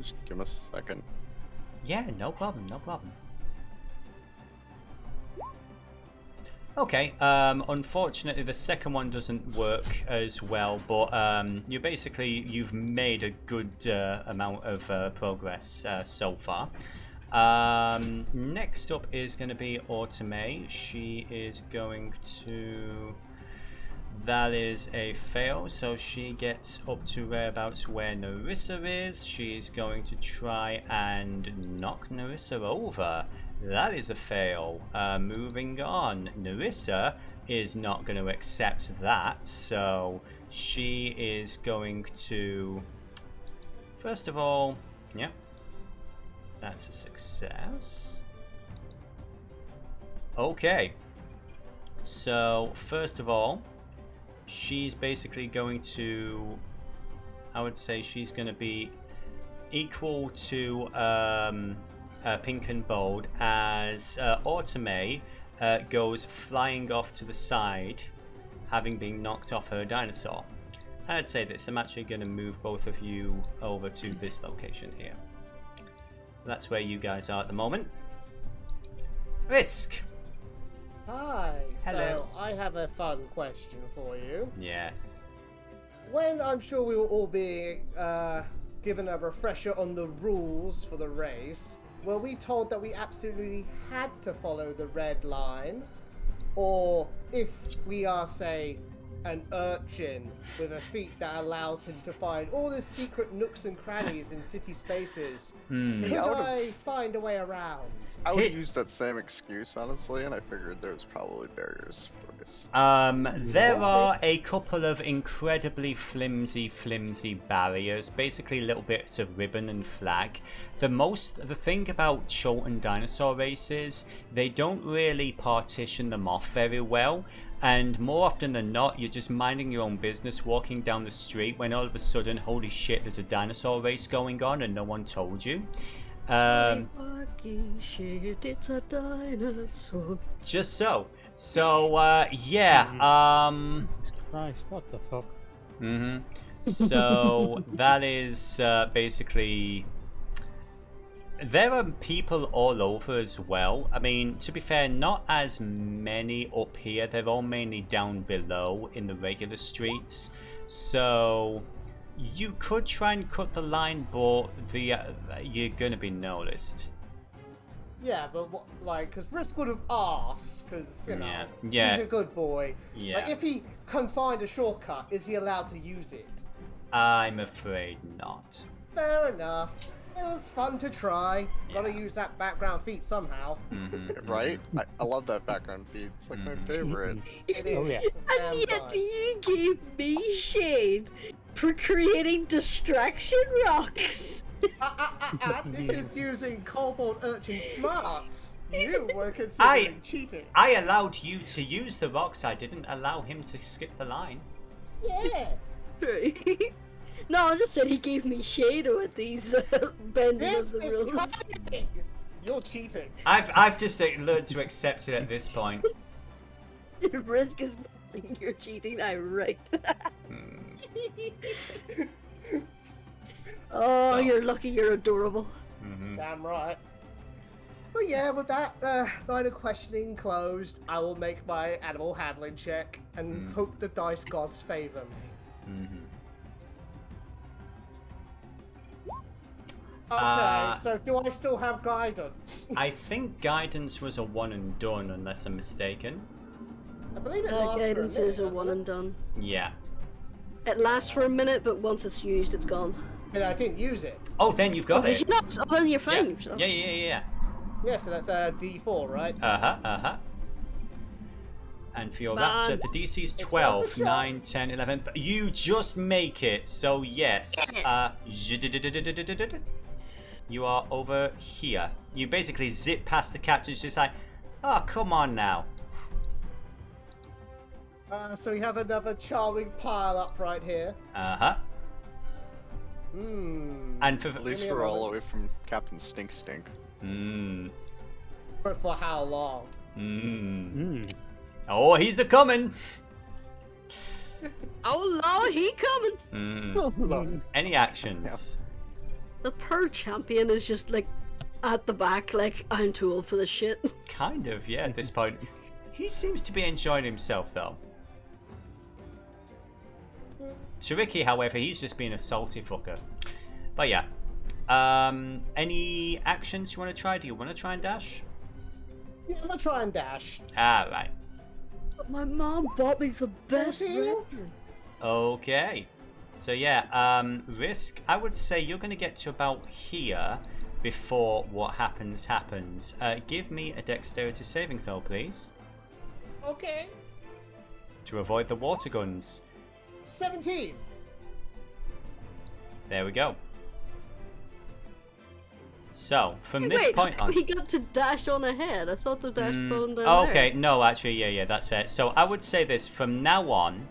Just give us a second. Yeah, no problem, no problem. Okay, unfortunately the second one doesn't work as well, but you've made a good amount of progress so far. Next up is going to be Automay. She is going to... That is a fail, so she gets up to whereabouts where Narissa is. She's going to try and knock Narissa over. That is a fail. Moving on. Narissa is not going to accept that, so she is going to... First of all, yeah, that's a success. Okay. So, first of all, she's basically going to, I would say she's going to be equal to Pink and Bold as Automay goes flying off to the side, having been knocked off her dinosaur. And I'd say this, I'm actually going to move both of you over to this location here. So that's where you guys are at the moment. Risk! Hi. Hello. So I have a fun question for you. Yes. When I'm sure we will all be given a refresher on the rules for the race, were we told that we absolutely had to follow the red line? Or if we are, say, an urchin with a feat that allows him to find all the secret nooks and crannies in city spaces, could Yeah, I find a way around? I would use that same excuse, honestly, and I figured there's probably barriers for this. There are a couple of incredibly flimsy barriers, basically little bits of ribbon and flag. The thing about Chilton dinosaur races, they don't really partition them off very well. And more often than not, you're just minding your own business, walking down the street, when all of a sudden, holy shit, there's a dinosaur race going on and no one told you. Fucking shit, it's a dinosaur. Just so. So, yeah. Jesus Christ, what the fuck? So, that is basically... There are people all over as well. I mean, to be fair, not as many up here. They're all mainly down below in the regular streets. So, you could try and cut the line, but you're going to be noticed. Yeah, but because Risk would have asked, because, you know, yeah. he's a good boy. Yeah. Like, if he can find a shortcut, is he allowed to use it? I'm afraid not. Fair enough. It was fun to try. Gotta Yeah. use that background feat somehow. Right? I love that background feed. It's like my favorite. It is. Oh, yeah. Damn And yet fun. you gave me shade for creating distraction rocks. This is using Kobold Urchin smarts. You were considering cheating. I allowed you to use the rocks. I didn't allow him to skip the line. Yeah. Right. No, I just said he gave me shade with these bending This of the is rules. cheating. You're cheating. I've just learned to accept it at this point. Risk is nothing. You're cheating. I'm right. Oh, So- you're lucky. You're adorable. Damn right. But yeah, with that line of questioning closed, I will make my animal handling check and hope the dice gods favor me. Okay, so do I still have guidance? I think guidance was a one and done, unless I'm mistaken. I believe it lasts for a Guidance minute, is a doesn't one it? and done. Yeah. It lasts for a minute, but once it's used, it's gone. And I didn't use it. Oh, then you've got Did it. you not? Oh, then you're fine. Yeah. So. Yeah. Yeah, so that's a D4, right? Uh-huh. And for your Man. raptor, the DC is It's 12, worth a shot. 9, 10, 11. But you just make it. So, yes. You are over here. You basically zip past the captain's just like, oh, come on now. So we have another charming pile up right here. Uh-huh. And for... At least Give me a we're all moment. away from Captain Stink Stink. But for how long? Oh, he's a-coming. Oh Lord, he coming! Any actions? The per champion is just like at the back, like I'm too old for this shit. Kind of, yeah, at this point. He seems to be enjoying himself, though. To Ricky, however, he's just being a salty fucker. But yeah. Any actions you want to try? Do you want to try and dash? Yeah, I'm gonna try and dash. Ah, right. But my mom bought me the best you? raptor. Okay. So yeah, Risk, I would say you're going to get to about here before what happens. Give me a dexterity saving throw, please. Okay. To avoid the water guns. 17. There we go. So, from this Wait, point on... he got to dash on ahead. I thought the dash button down Oh, okay, there. no, actually, yeah, that's fair. So I would say this, from now on,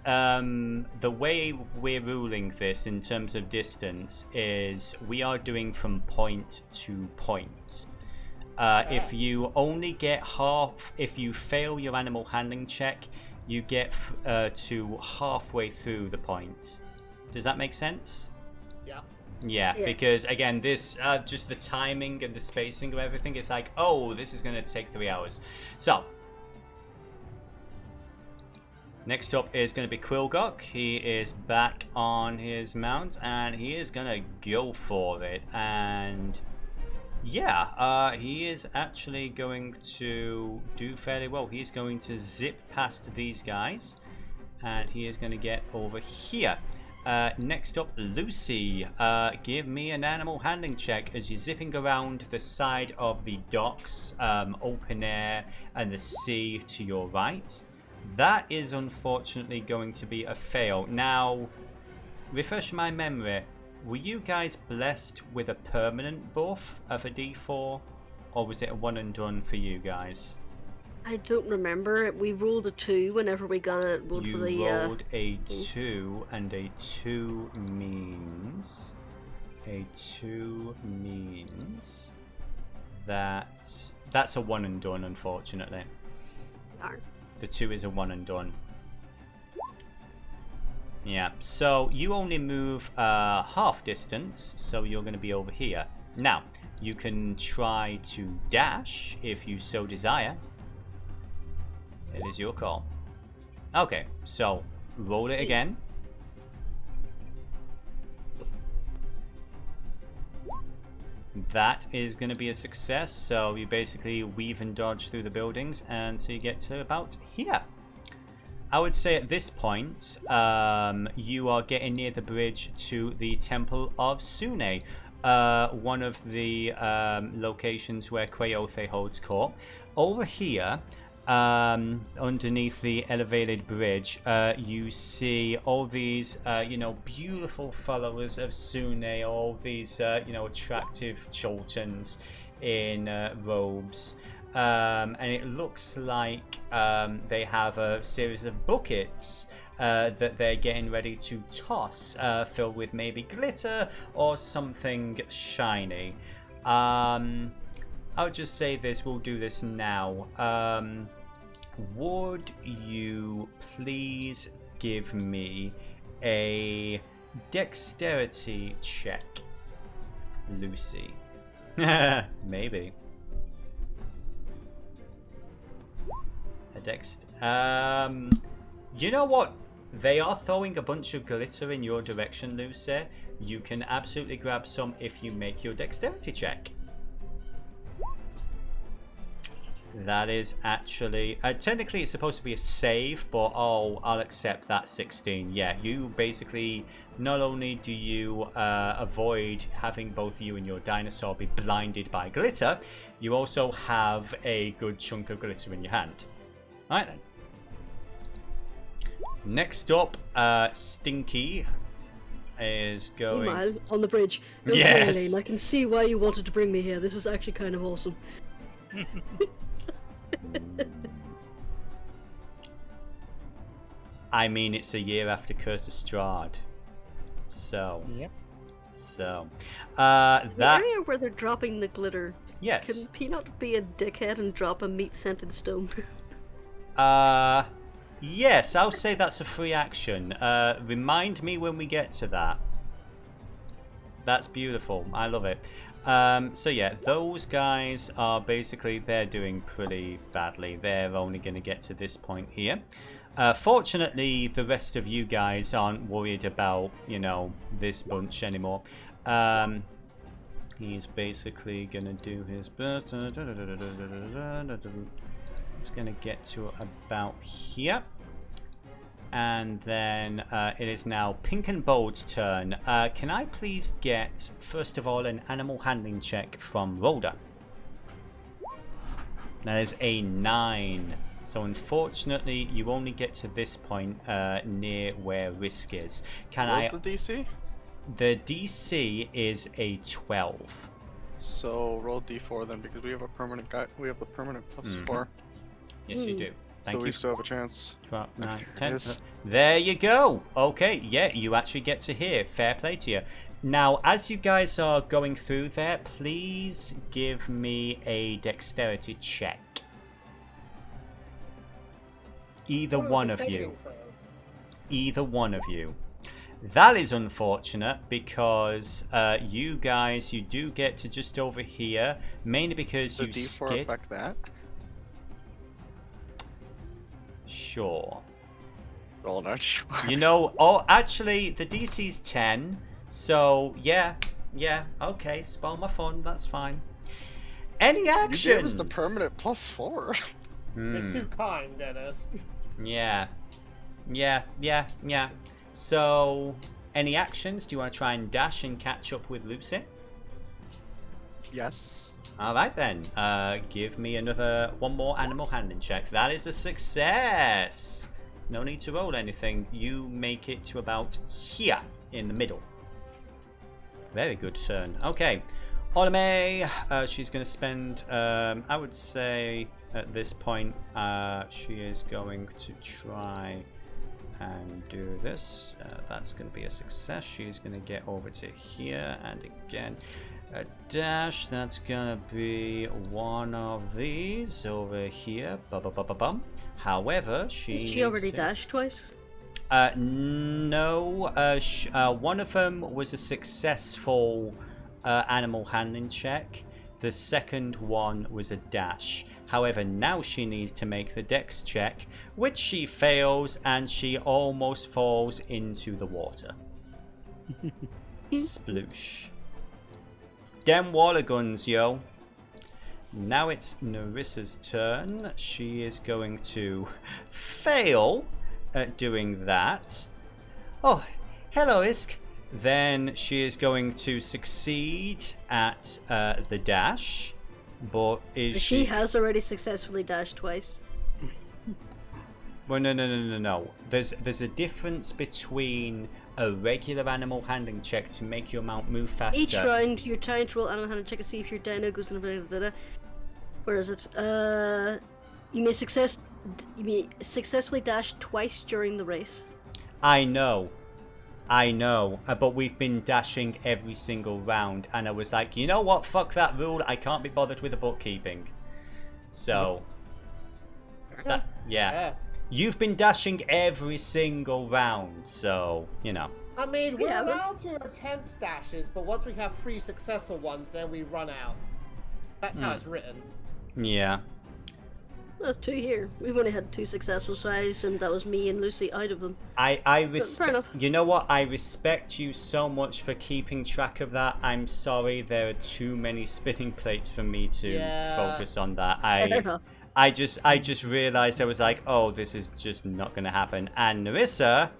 the way we're ruling this in terms of distance is we are doing from point to point. If you only get half, if you fail your animal handling check, you get to halfway through the point. Does that make sense? Yeah. Yeah, Yeah. because again, this just the timing and the spacing of everything is like, oh, this is going to take 3 hours. So, next up is going to be Quillgok. He is back on his mount and he is going to go for it. And yeah, he is actually going to do fairly well. He's going to zip past these guys and he is going to get over here. Next up, Lucy. Give me an animal handling check as you're zipping around the side of the docks, open air, and the sea to your right. That is unfortunately going to be a fail. Now, refresh my memory. Were you guys blessed with a permanent buff of a D4? Or was it a one and done for you guys? I don't remember. We rolled a 2 whenever we got it. Rolled You for the, rolled a 2, and a 2 means... A 2 means... That's a one and done, unfortunately. Darn. The 2 is a one and done. Yeah, so you only move half distance, so you're going to be over here. Now, you can try to dash if you so desire. It is your call. Okay, so roll it again. That is going to be a success, so you basically weave and dodge through the buildings, and so you get to about here. I would say at this point, you are getting near the bridge to the Temple of Sune, one of the locations where Queothe holds court. Over here, underneath the elevated bridge, you see all these, beautiful followers of Sune, all these, attractive Choltons in robes. And it looks like they have a series of buckets that they're getting ready to toss, filled with maybe glitter or something shiny. I would just say this, we'll do this now. Would you please give me a dexterity check, Lucy? Maybe. A you know what? They are throwing a bunch of glitter in your direction, Lucy. You can absolutely grab some if you make your dexterity check. That is actually... technically it's supposed to be a save, but I'll accept that 16. Yeah, you basically... Not only do you avoid having both you and your dinosaur be blinded by glitter, you also have a good chunk of glitter in your hand. Alright then. Next up, Stinky is going... Meanwhile, on the bridge. Okay, Yes. Elaine, I can see why you wanted to bring me here. This is actually kind of awesome. I mean, it's a year after Curse of Strahd. So... Yep. So... The that... area where they're dropping the glitter. Yes. Can Peanut be a dickhead and drop a meat-scented stone? Yes, I'll say that's a free action. Remind me when we get to that. That's beautiful. I love it. So yeah, those guys are basically, they're doing pretty badly. They're only going to get to this point here. Fortunately, the rest of you guys aren't worried about, you know, this bunch anymore. He's basically going to do his... It's going to get to about here. And then it is now Pink and Bold's turn. Can I please get, first of all, an animal handling check from Rhoda? That is a 9. So unfortunately, you only get to this point near where Risk is. What's the DC? The DC is a 12. So roll D4 then, because we have a permanent guy. We have the permanent +4. Yes, you do. Thank So you. we still have a chance. 12, 9, There it 10. is. There you go. Okay, yeah, you actually get to hear. Fair play to you. Now, as you guys are going through there, please give me a dexterity check. Either What was one the of second you. throw? Either one of you. That is unfortunate because you guys, you do get to just over here, mainly because Does you D4 skid. affect that? Sure. Roll not sure. You know, oh, actually, the DC's 10, so yeah, okay, spoil my fun, that's fine. Any actions? You gave us the permanent +4. You're too kind, Dennis. Yeah. So, any actions? Do you want to try and dash and catch up with Lucy? Yes. Alright then, give me one more animal handling check. That is a success! No need to roll anything. You make it to about here, in the middle. Very good turn. Okay, Olame, she's going to spend, I would say, at this point, she is going to try and do this. That's going to be a success. She's going to get over to here, and again, a dash. That's going to be one of these over here. Bum. However, She already dashed twice? no. One of them was a successful animal handling check. The second one was a dash. However, now she needs to make the dex check, which she fails, and she almost falls into the water. Sploosh. Dem water guns, yo. Now it's Nerissa's turn. She is going to fail at doing that. Oh, hello, Isk. Then she is going to succeed at the dash. But She has already successfully dashed twice. Well, no. There's a difference between a regular animal handling check to make your mount move faster. Each round, you're trying to roll animal handling check to see if your dino goes in a... Where is it? You may successfully dash twice during the race. I know, but we've been dashing every single round, and I was like, you know what, fuck that rule, I can't be bothered with the bookkeeping. So, yeah. You've been dashing every single round, so, you know. I mean, we're Yeah, but- allowed to attempt dashes, but once we have 3 successful ones, then we run out. That's how it's written. Yeah. There's 2 here. We've only had 2 successful, so I assumed that was me and Lucy out of them. I Fair respect. enough. You know what? I respect you so much for keeping track of that. I'm sorry, there are too many spinning plates for me to Yeah. focus on that. Fair enough. I just realized, I was like, oh, this is just not gonna happen. And Nerissa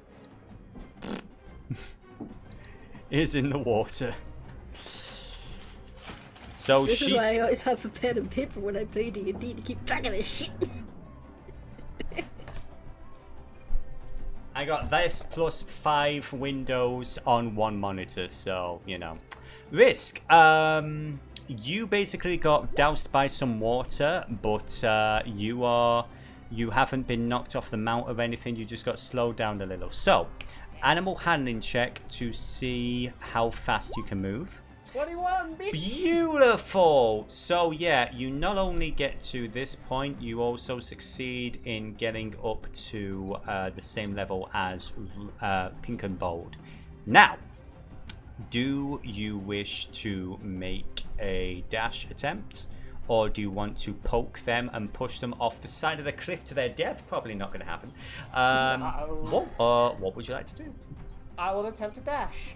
is in the water. So This is she's why I always have a pen and paper when I play D&D to keep track of this shit. I got this plus 5 windows on one monitor, so, you know. Risk. You basically got doused by some water, but you haven't been knocked off the mount or anything. You just got slowed down a little. So, animal handling check to see how fast you can move. 21, bitch! Beautiful! So yeah, you not only get to this point, you also succeed in getting up to the same level as Pink and Bold. Now, do you wish to make a dash attempt? Or do you want to poke them and push them off the side of the cliff to their death? Probably not going to happen. What would you like to do? I will attempt a dash.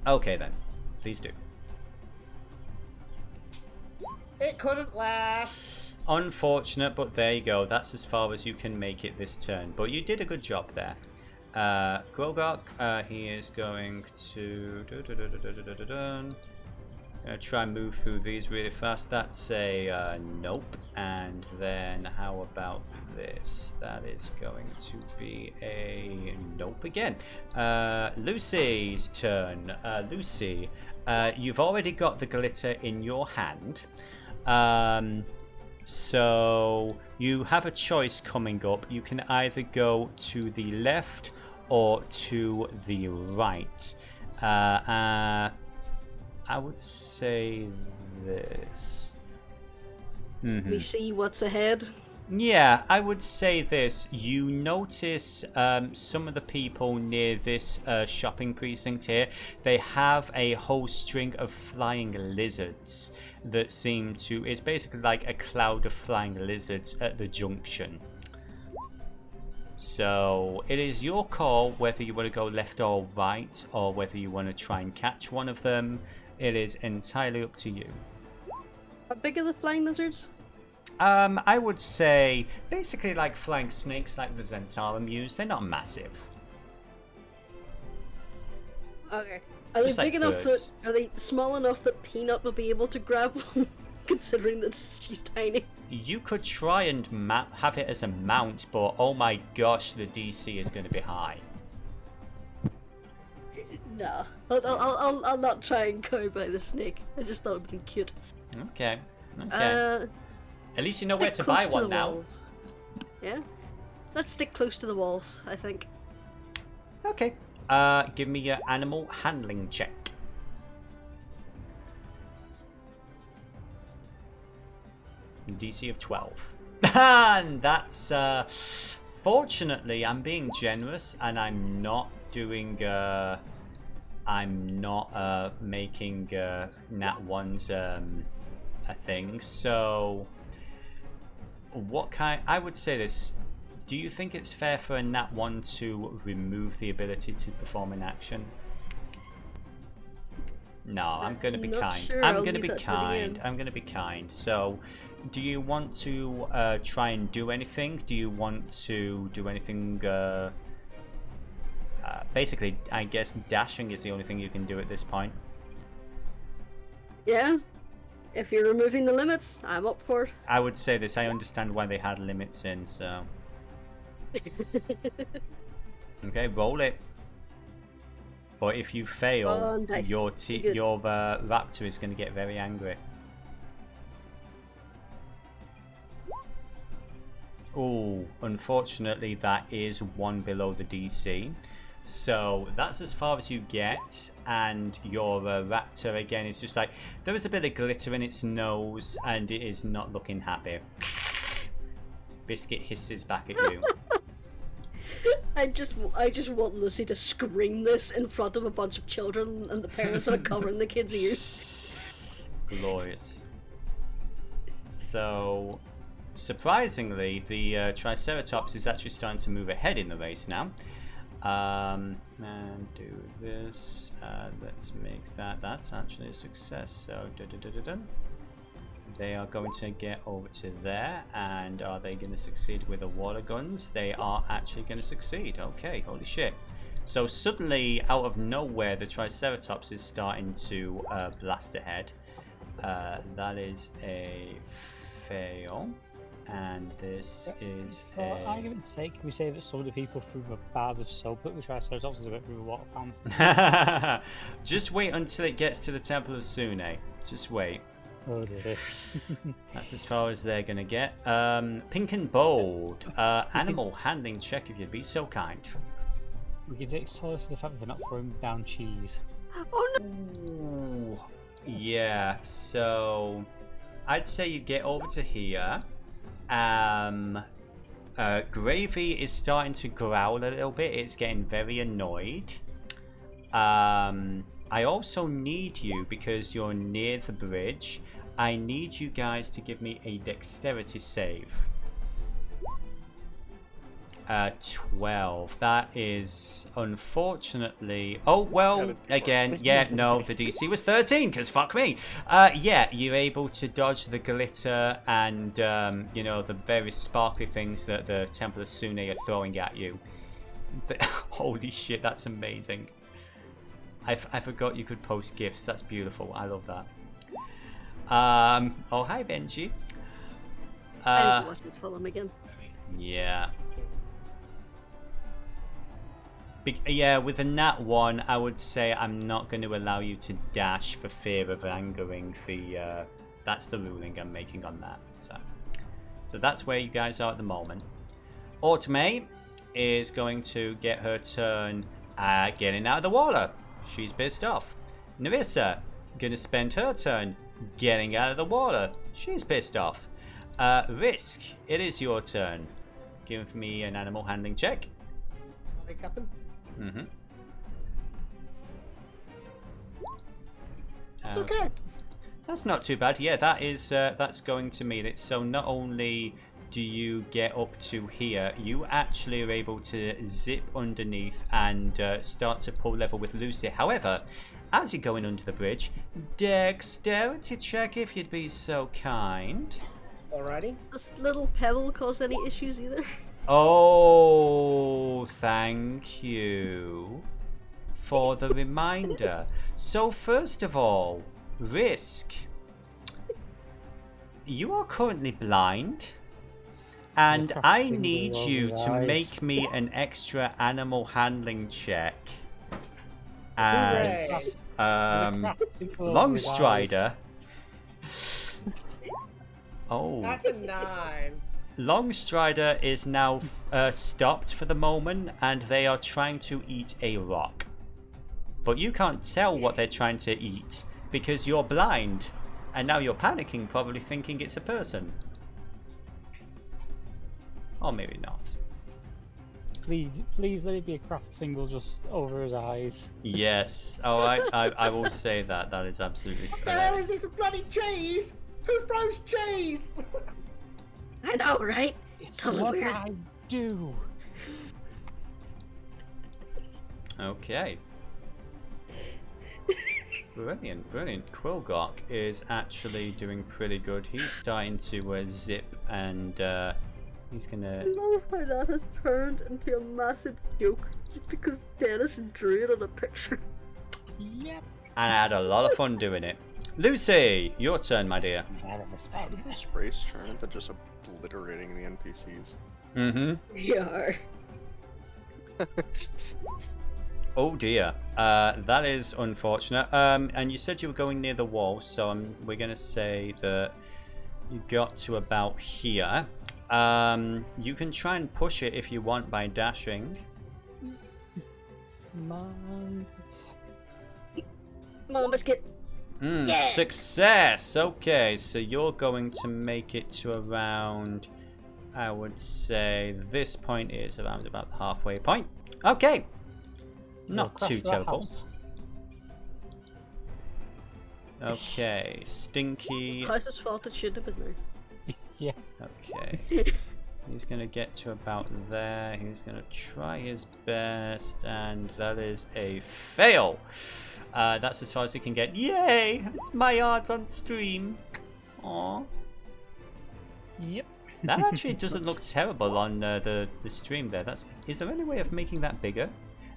Okay then, please do. It couldn't last. Unfortunate, but there you go. That's as far as you can make it this turn. But you did a good job there. Grogok, he is going to try and move through these really fast. That's a nope. And then how about this? That is going to be a nope again. Lucy's turn. Lucy, you've already got the glitter in your hand. So you have a choice coming up. You can either go to the left or to the right. I would say this. We see what's ahead. Yeah, I would say this. You notice some of the people near this shopping precinct here, they have a whole string of flying lizards that seem to... It's basically like a cloud of flying lizards at the junction. So it is your call whether you want to go left or right, or whether you want to try and catch one of them. It is entirely up to you. How big are the flying lizards? I would say basically like flying snakes like the Zhentarim use. They're not massive. Okay. Are they big enough that... Are they small enough that Peanut will be able to grab one? Considering that she's tiny. You could try and have it as a mount, but oh my gosh, the DC is going to be high. No. I'll not try and go by the snake. I just thought it would be cute. Okay. Okay. At least you know where to buy one now. Walls. Yeah. Let's stick close to the walls, I think. Okay. Give me your animal handling check. DC of 12. And that's fortunately I'm being generous and I'm not doing making nat ones a thing. So what kind... I would say this. Do you think it's fair for a nat 1 to remove the ability to perform an action? No, I'm going to be kind. Sure. I'm going to be kind. I'm going to be kind. So, do you want to try and do anything? Do you want to do anything? Basically, I guess dashing is the only thing you can do at this point. Yeah. If you're removing the limits, I'm up for it. I would say this. I understand why they had limits in, so... Okay, roll it. But if you fail, your raptor is going to get very angry. Oh, unfortunately that is one below the DC. So that's as far as you get, and your raptor again is just like, there is a bit of glitter in its nose and it is not looking happy. Biscuit hisses back at you. I just want Lucy to scream this in front of a bunch of children and the parents are covering the kids' ears. Glorious. So, surprisingly, the Triceratops is actually starting to move ahead in the race now. And do this. Let's make that. That's actually a success. So, they are going to get over to there, and are they going to succeed with the water guns? They are actually going to succeed. Okay, holy shit. So suddenly, out of nowhere, the Triceratops is starting to blast ahead. That is a fail. and this is For a... argument's sake, can we say that some of the people threw the bars of soap at the Triceratops as they went through the water fountain? Just wait until it gets to the Temple of Sune. Just wait. Oh dear. That's as far as they're gonna get. Pink and Bold. Animal handling check if you'd be so kind. We can take solace in the fact that they're not throwing down cheese. Oh no! Ooh. Yeah, so I'd say you get over to here. Gravy is starting to growl a little bit. It's getting very annoyed. I also need you, because you're near the bridge, I need you guys to give me a dexterity save. 12. That is unfortunately... Oh, well, again, yeah, no, the DC was 13, because fuck me. Yeah, you're able to dodge the glitter and, you know, the various sparkly things that the Temple of Sune are throwing at you. Holy shit, that's amazing. I forgot you could post gifts. That's beautiful. I love that. Oh, hi, Benji. I need to watch this film again. Yeah. Yeah, with a nat 1, I would say I'm not going to allow you to dash for fear of angering the... that's the ruling I'm making on that. So that's where you guys are at the moment. Automate is going to get her turn getting out of the water. She's pissed off. Nerissa gonna spend her turn getting out of the water. She's pissed off. Risk, it is your turn. Give me an animal handling check. Hey, Captain. Mm-hmm. It's okay. That's not too bad. Yeah, that is that's going to mean it. So not only do you get up to here, you actually are able to zip underneath and start to pull level with Lucy. However, as you're going under the bridge, dexterity check if you'd be so kind. Alrighty. Does little pebble cause any issues either? Oh, thank you for the reminder. So first of all, Risk, you are currently blind. And I need you to make me an extra animal handling check as Longstrider. Oh, That's a 9. Longstrider is now stopped for the moment, and they are trying to eat a rock. But you can't tell what they're trying to eat because you're blind, and now you're panicking, probably thinking it's a person. Or maybe not. Please let it be a craft single just over his eyes. Yes. Oh, I will say that. That is absolutely What the hell correct. is this, a bloody cheese? Who throws cheese? I know, right? It's Totally what weird. I do. Okay. Brilliant, brilliant. Quillgok is actually doing pretty good. He's starting to zip and he's gonna... I love how that has turned into a massive joke just because Dennis drew it on a picture. Yep. And I had a lot of fun doing it. Lucy, your turn, my dear. How did this race turn into just obliterating the NPCs? Mm-hmm. We are. Oh dear. That is unfortunate. And you said you were going near the wall, so we're going to say that you got to about here. You can try and push it if you want by dashing. Man. Come on, biscuit. Yeah. Success! Okay, so you're going to make it to around, I would say, this point is around about the halfway point. Okay. Not too terrible. Okay, Stinky. How's fault it should have been there? Yeah. Okay. He's going to get to about there. He's going to try his best, and that is a fail. That's as far as he can get. Yay! It's my art on stream. Aww. Yep. That actually doesn't look terrible on the stream there. Is there any way of making that bigger?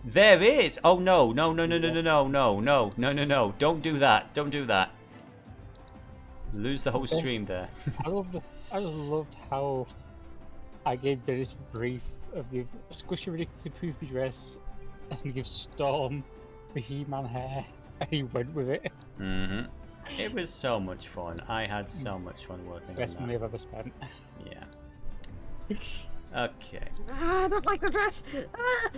There is! Oh no, no, no, no, no, no, no, no, no, no, no, no. Don't do that. Don't do that. Lose the whole stream there. I love the I just loved how I gave Dennis brief of the squishy, ridiculously poofy dress and give Storm the He-Man hair, and he went with it. Mm-hmm. It was so much fun. I had so much fun working Best on money that. I've ever spent. Yeah. Okay. I don't like the dress. Ah!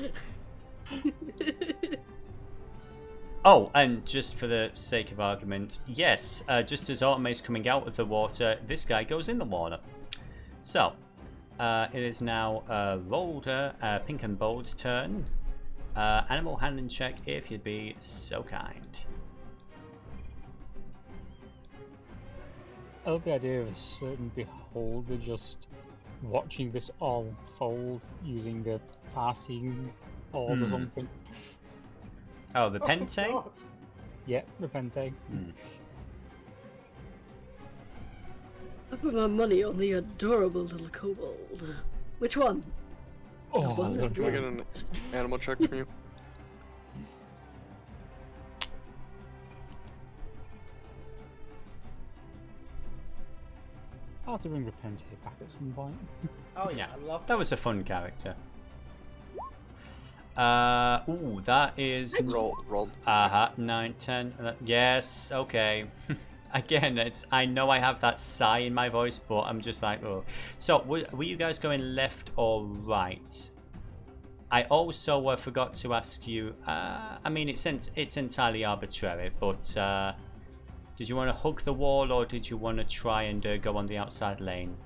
Oh, and just for the sake of argument, yes, just as Autumn is coming out of the water, this guy goes in the water. So, it is now Pink and Bold's turn. Animal handling check, if you'd be so kind. I love the idea of a certain beholder just watching this all unfold using the far-seeing orb or something. Oh, the Pente? Oh, God. Yeah, Repente. I put my money on the adorable little kobold. Which one? Oh, The one that Can we get an animal check from you? I'll have to bring Repente back at some point. Oh yeah, Yeah, I love that was a fun character. Ooh, that is... Roll. 9, 10. Yes, okay. Again, I know I have that sigh in my voice, but I'm just like, oh. So, were you guys going left or right? I also forgot to ask you. I mean, it's entirely arbitrary, but did you want to hug the wall or did you want to try and go on the outside lane?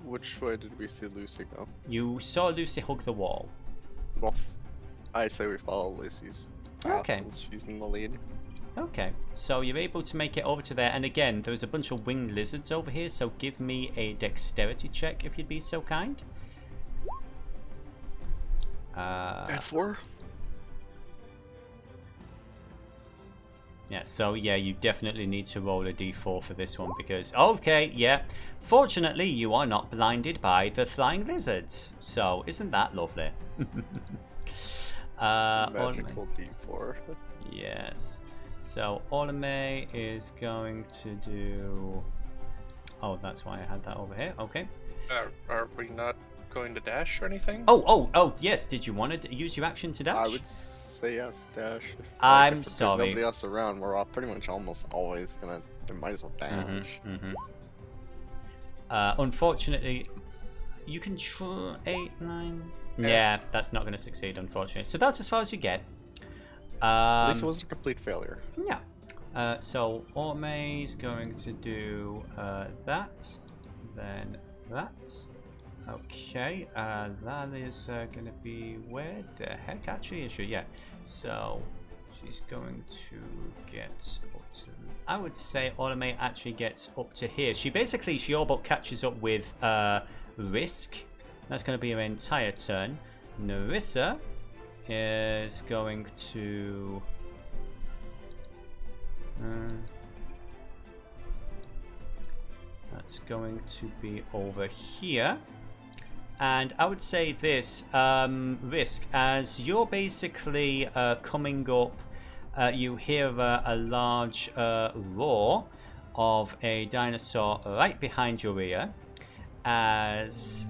Which way did we see Lucy go? You saw Lucy hug the wall. Well, I say we follow Lucy's path Okay. since she's in the lead. Okay, so you're able to make it over to there, and again, there's a bunch of winged lizards over here, so give me a dexterity check if you'd be so kind. At 4? Yeah, so yeah, you definitely need to roll a d4 for this one because, okay, yeah, fortunately you are not blinded by the flying lizards, so isn't that lovely? Magical D4. Yes. So Orlame is going to do... Oh, that's why I had that over here. Okay. Are we not going to dash or anything? Oh, yes. Did you want to use your action to dash? I would say yes, dash. I'm if sorry. There's nobody else around. We're all pretty much almost always gonna. We might as well dash. Unfortunately, you can try 8, 9. Yeah, that's not going to succeed, unfortunately. So that's as far as you get. At least it wasn't a complete failure. Yeah. So Orme is going to do that, then that. Okay, that is going to be where the heck actually is she? Yeah. So she's going to get up to. I would say Orme actually gets up to here. She all but catches up with Risk. That's going to be her entire turn. Narissa is going to that's going to be over here, and I would say this Risk, as you're basically coming up, you hear a large roar of a dinosaur right behind your ear as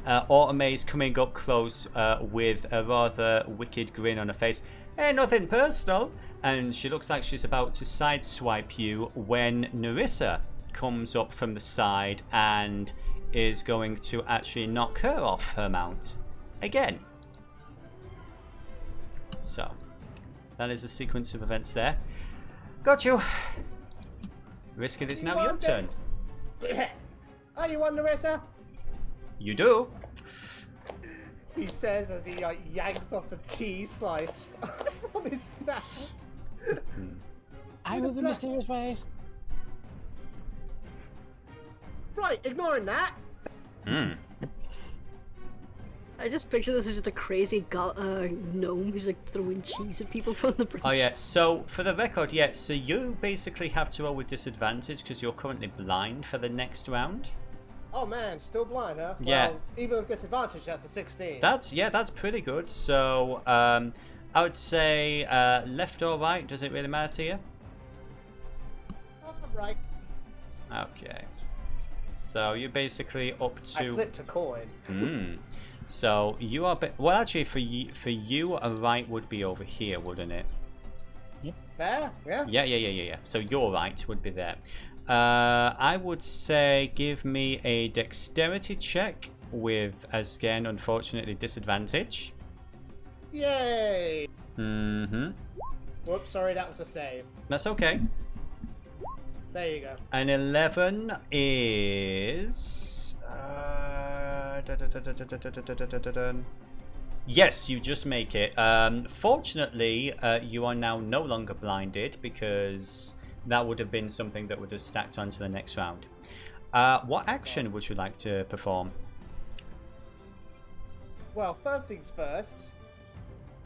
Autumn is coming up close with a rather wicked grin on her face. Hey, nothing personal. And she looks like she's about to sideswipe you when Narissa comes up from the side and is going to actually knock her off her mount again. So, that is a sequence of events there. Got you. Risk, it is now your turn. Are you on, Narissa? You do. He says as he yanks off a cheese slice from his snout. I move in mysterious ways. Right, ignoring that. I just picture this as just a crazy gnome who's like throwing cheese at people from the bridge. Oh yeah, so for the record, yeah, so you basically have to roll with disadvantage because you're currently blind for the next round. Oh man, still blind, huh? Yeah. Well, even with disadvantage, that's a 16. That's pretty good. So I would say left or right, does it really matter to you? Oh, right. Okay. So you're basically up I to. flipped a coin. So you are. Well, actually, for you, a right would be over here, wouldn't it? There? Yeah. Yeah. So your right would be there. I would say give me a dexterity check with, as again, unfortunately, disadvantage. Yay! Whoops, sorry, that was a save. That's okay. There you go. An 11 is. Yes, you just make it. Fortunately, you are now no longer blinded because that would have been something that would have stacked onto the next round. What action would you like to perform? Well, first things first.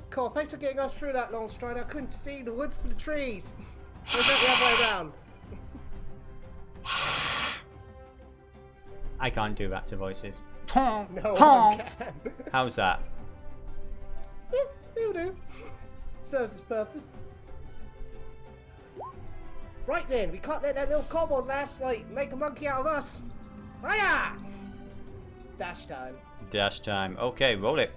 Cool, thanks for getting us through that long stride. I couldn't see the woods for the trees. Or is that the other way around? I can't do that to voices. No one can. How's that? It'll do. Serves its purpose. Right then, we can't let that little kobold lass, make a monkey out of us. Hiya! Dash time. Dash time. Okay, roll it.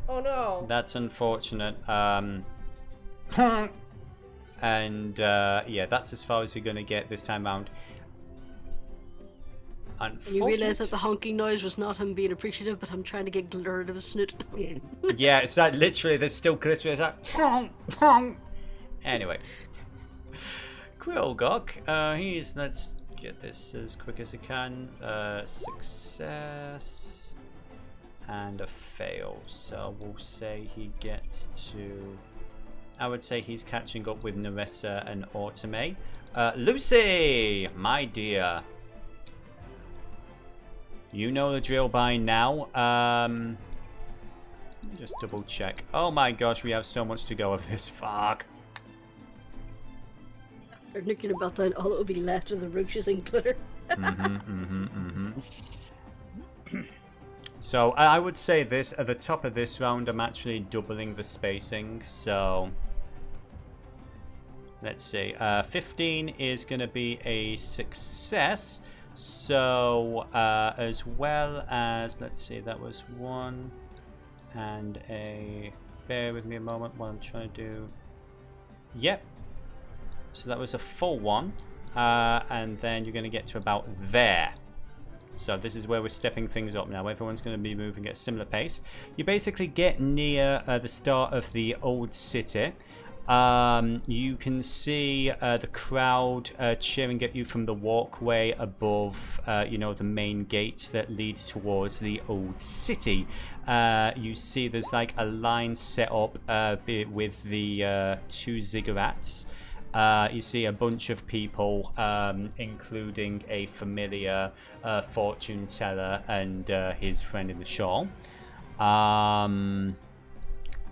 Oh no. That's unfortunate. And yeah, that's as far as you're going to get this time round. You realise that the honking noise was not him being appreciative, but I'm trying to get glitter out of his snoot. Yeah, it's that literally, there's still glitter. It's like, anyway. Quillgok, let's get this as quick as I can. Success and a fail. So we'll say he gets to. I would say he's catching up with Nerissa and Automate. Lucy, my dear. You know the drill by now. Just double check. Oh my gosh, we have so much to go of this. Fuck. Or looking about down, all that will be left of the roaches and glitter. So I would say this at the top of this round. I'm actually doubling the spacing. So let's see. 15 is going to be a success. So as well as, let's see, that was 1 and a. Bear with me a moment while I'm trying to do. Yep. So that was a full one, and then you're going to get to about there. So this is where we're stepping things up now. Everyone's going to be moving at a similar pace. You basically get near the start of the old city. You can see the crowd cheering at you from the walkway above, the main gates that lead towards the old city. You see there's like a line set up with the 2 ziggurats. You see a bunch of people, including a familiar fortune teller and his friend in the shawl.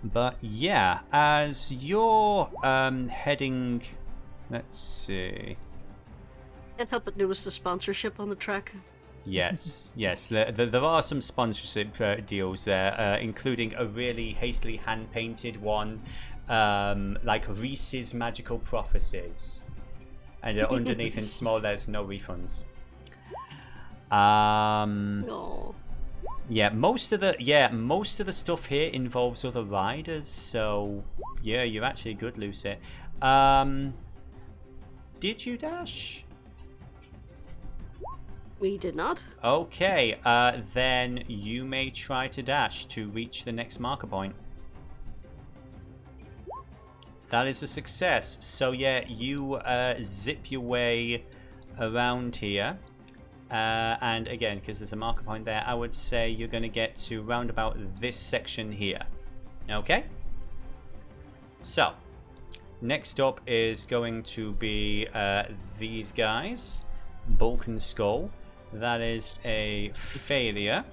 But yeah, as you're heading, let's see. Can't help but notice the sponsorship on the track. Yes, there are some sponsorship deals there, including a really hastily hand-painted one, like Reese's Magical Prophecies, and underneath in small letters, no refunds. No. Yeah, most of the stuff here involves other riders, so yeah, you're actually good, Lucy. Did you dash? We did not. Okay, then you may try to dash to reach the next marker point. That is a success. So yeah, you zip your way around here. And again, because there's a marker point there, I would say you're going to get to round about this section here. Okay? So, next up is going to be these guys. Bulk and Skull. That is a failure.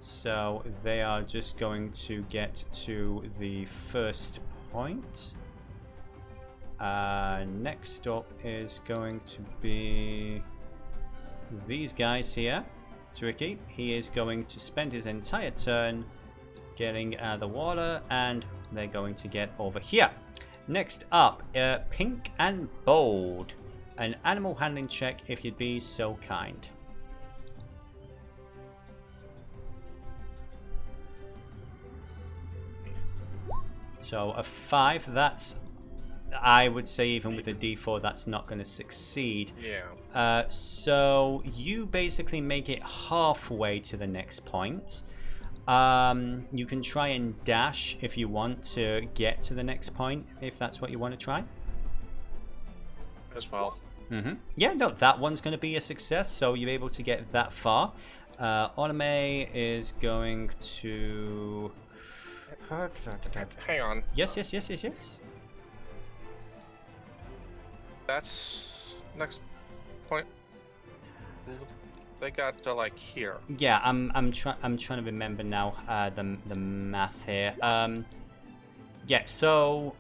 So, they are just going to get to the first point. Next up is going to be these guys here. Tricky. He is going to spend his entire turn getting out of the water, and they're going to get over here. Next up, Pink and Bold. an animal handling check if you'd be so kind. So a 5, that's, I would say even with a D4, that's not going to succeed. Yeah. So you basically make it halfway to the next point. You can try and dash if you want to get to the next point, if that's what you want to try. As well. Yeah, no, that one's going to be a success, so you're able to get that far. Onome is going to... Hang on. Yes. That's next point. They got to like here. Yeah, I'm trying to remember now the math here. Yeah, so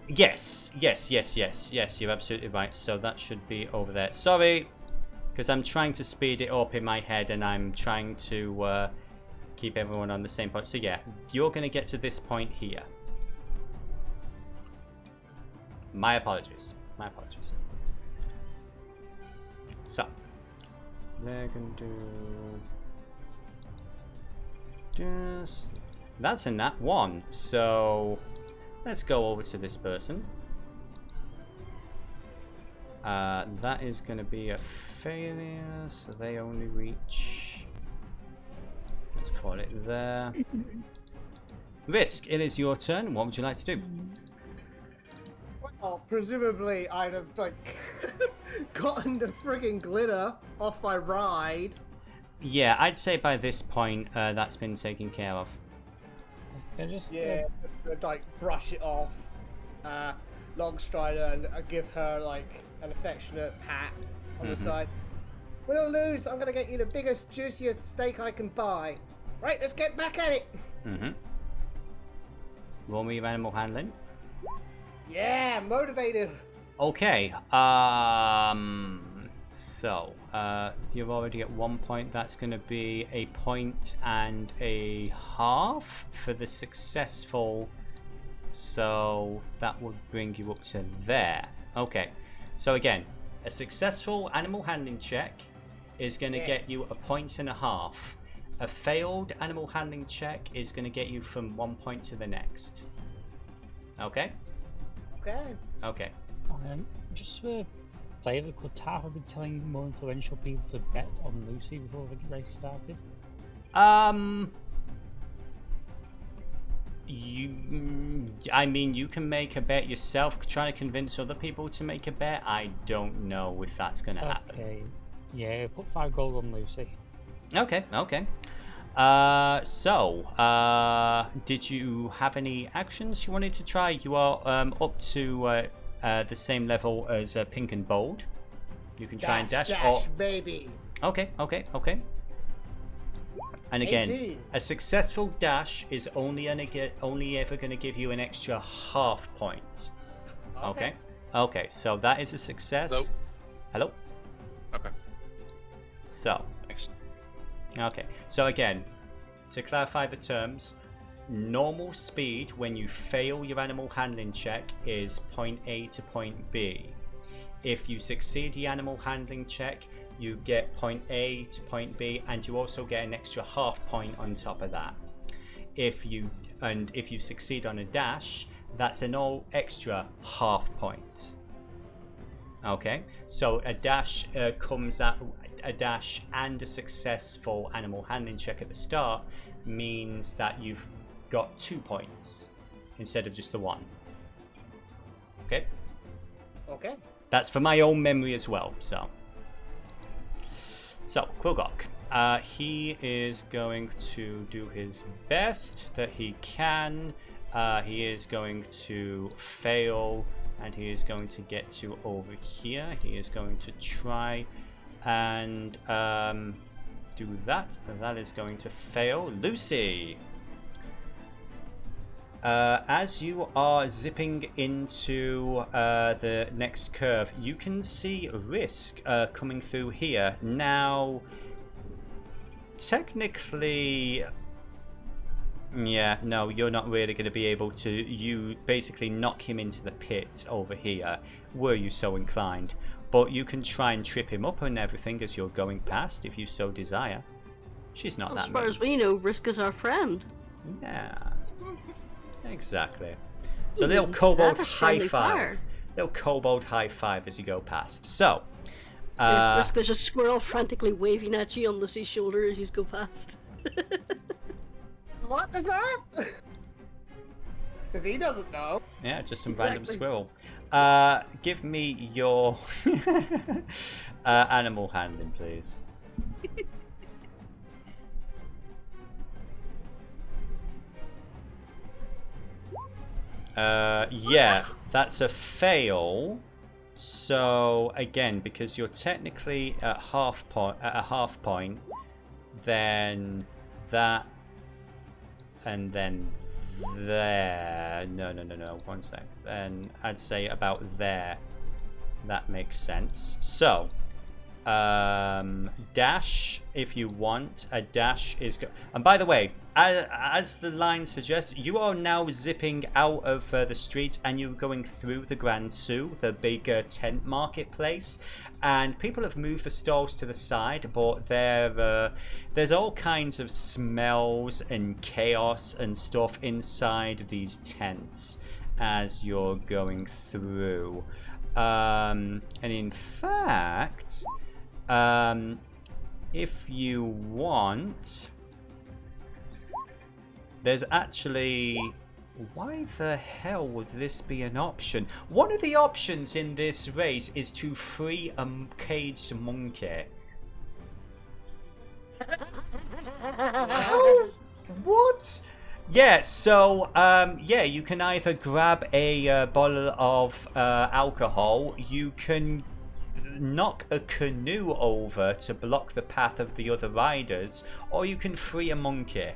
yes, you're absolutely right. So that should be over there. Sorry, because I'm trying to speed it up in my head and I'm trying to keep everyone on the same point. So yeah, you're going to get to this point here. My apologies. So they're going to do just... That's a nat 1. So let's go over to this person. That is going to be a failure, so they only reach... Let's call it there. Risk, it is your turn. What would you like to do? Well, presumably I'd have, like, gotten the frigging glitter off my ride. Yeah, I'd say by this point, that's been taken care of. Yeah, like, brush it off, Longstrider, and give her, like, an affectionate pat on the side. Win or lose, I'm gonna get you the biggest, juiciest steak I can buy. Right, let's get back at it. Roll me your animal handling. Yeah, motivated. Okay. So you're already at 1 point. That's going to be a point and a half for the successful. So that would bring you up to there. Okay. So again, a successful animal handling check is going to get you a point and a half. A failed animal handling check is going to get you from 1 point to the next. Okay? Okay. Just for flavor, could Tara be telling more influential people to bet on Lucy before the race started? I mean, you can make a bet yourself. Trying to convince other people to make a bet, I don't know if that's going to happen. Okay. Yeah, put 5 gold on Lucy. Okay. Did you have any actions you wanted to try? You are up to the same level as Pink and Bold. You can try and dash. Dash, baby. Okay. And again, 18. a successful dash is only ever going to give you an extra half point. Okay. So that is a success. Hello. Okay. So. Thanks. Okay, so again, to clarify the terms, normal speed when you fail your animal handling check is point A to point B. If you succeed the animal handling check, you get point A to point B, and you also get an extra half point on top of that. If you succeed on a dash, that's an all extra half point. Okay, so a dash comes at a dash and a successful animal handling check at the start means that you've got 2 points instead of just the 1. Okay? That's for my own memory as well, so Quilgok, he is going to do his best that he can. He is going to fail, and he is going to get to over here. He is going to try and do that. That is going to fail. Lucy, as you are zipping into the next curve, you can see Risk coming through here. Now, technically, Yeah, no, you're not really going to be able to. You basically knock him into the pit over here, were you so inclined. But you can try and trip him up and everything as you're going past, if you so desire. She's not that As far mean. as we know, Risk is our friend. Yeah, exactly. So little kobold that's a high friendly five. fire. Little kobold high five as you go past. So, Risk is a squirrel frantically waving at you on Lucy's shoulder as you go past. What is that? Because he doesn't know. yeah, just some Exactly. random squirrel. Give me your animal handling, please. Yeah, that's a fail. So again, because you're technically at a half point, then that, and then there. No. 1 sec. Then I'd say about there. That makes sense. So, dash if you want. A dash is and by the way, as the line suggests, you are now zipping out of the street and you're going through the Grand Sue, the big tent marketplace, and people have moved the stalls to the side, but there's all kinds of smells and chaos and stuff inside these tents as you're going through. And in fact, if you want, there's actually, why the hell would this be an option? One of the options in this race is to free a caged monkey. What? Yeah, so, yeah, you can either grab a bottle of alcohol, you can knock a canoe over to block the path of the other riders, or you can free a monkey.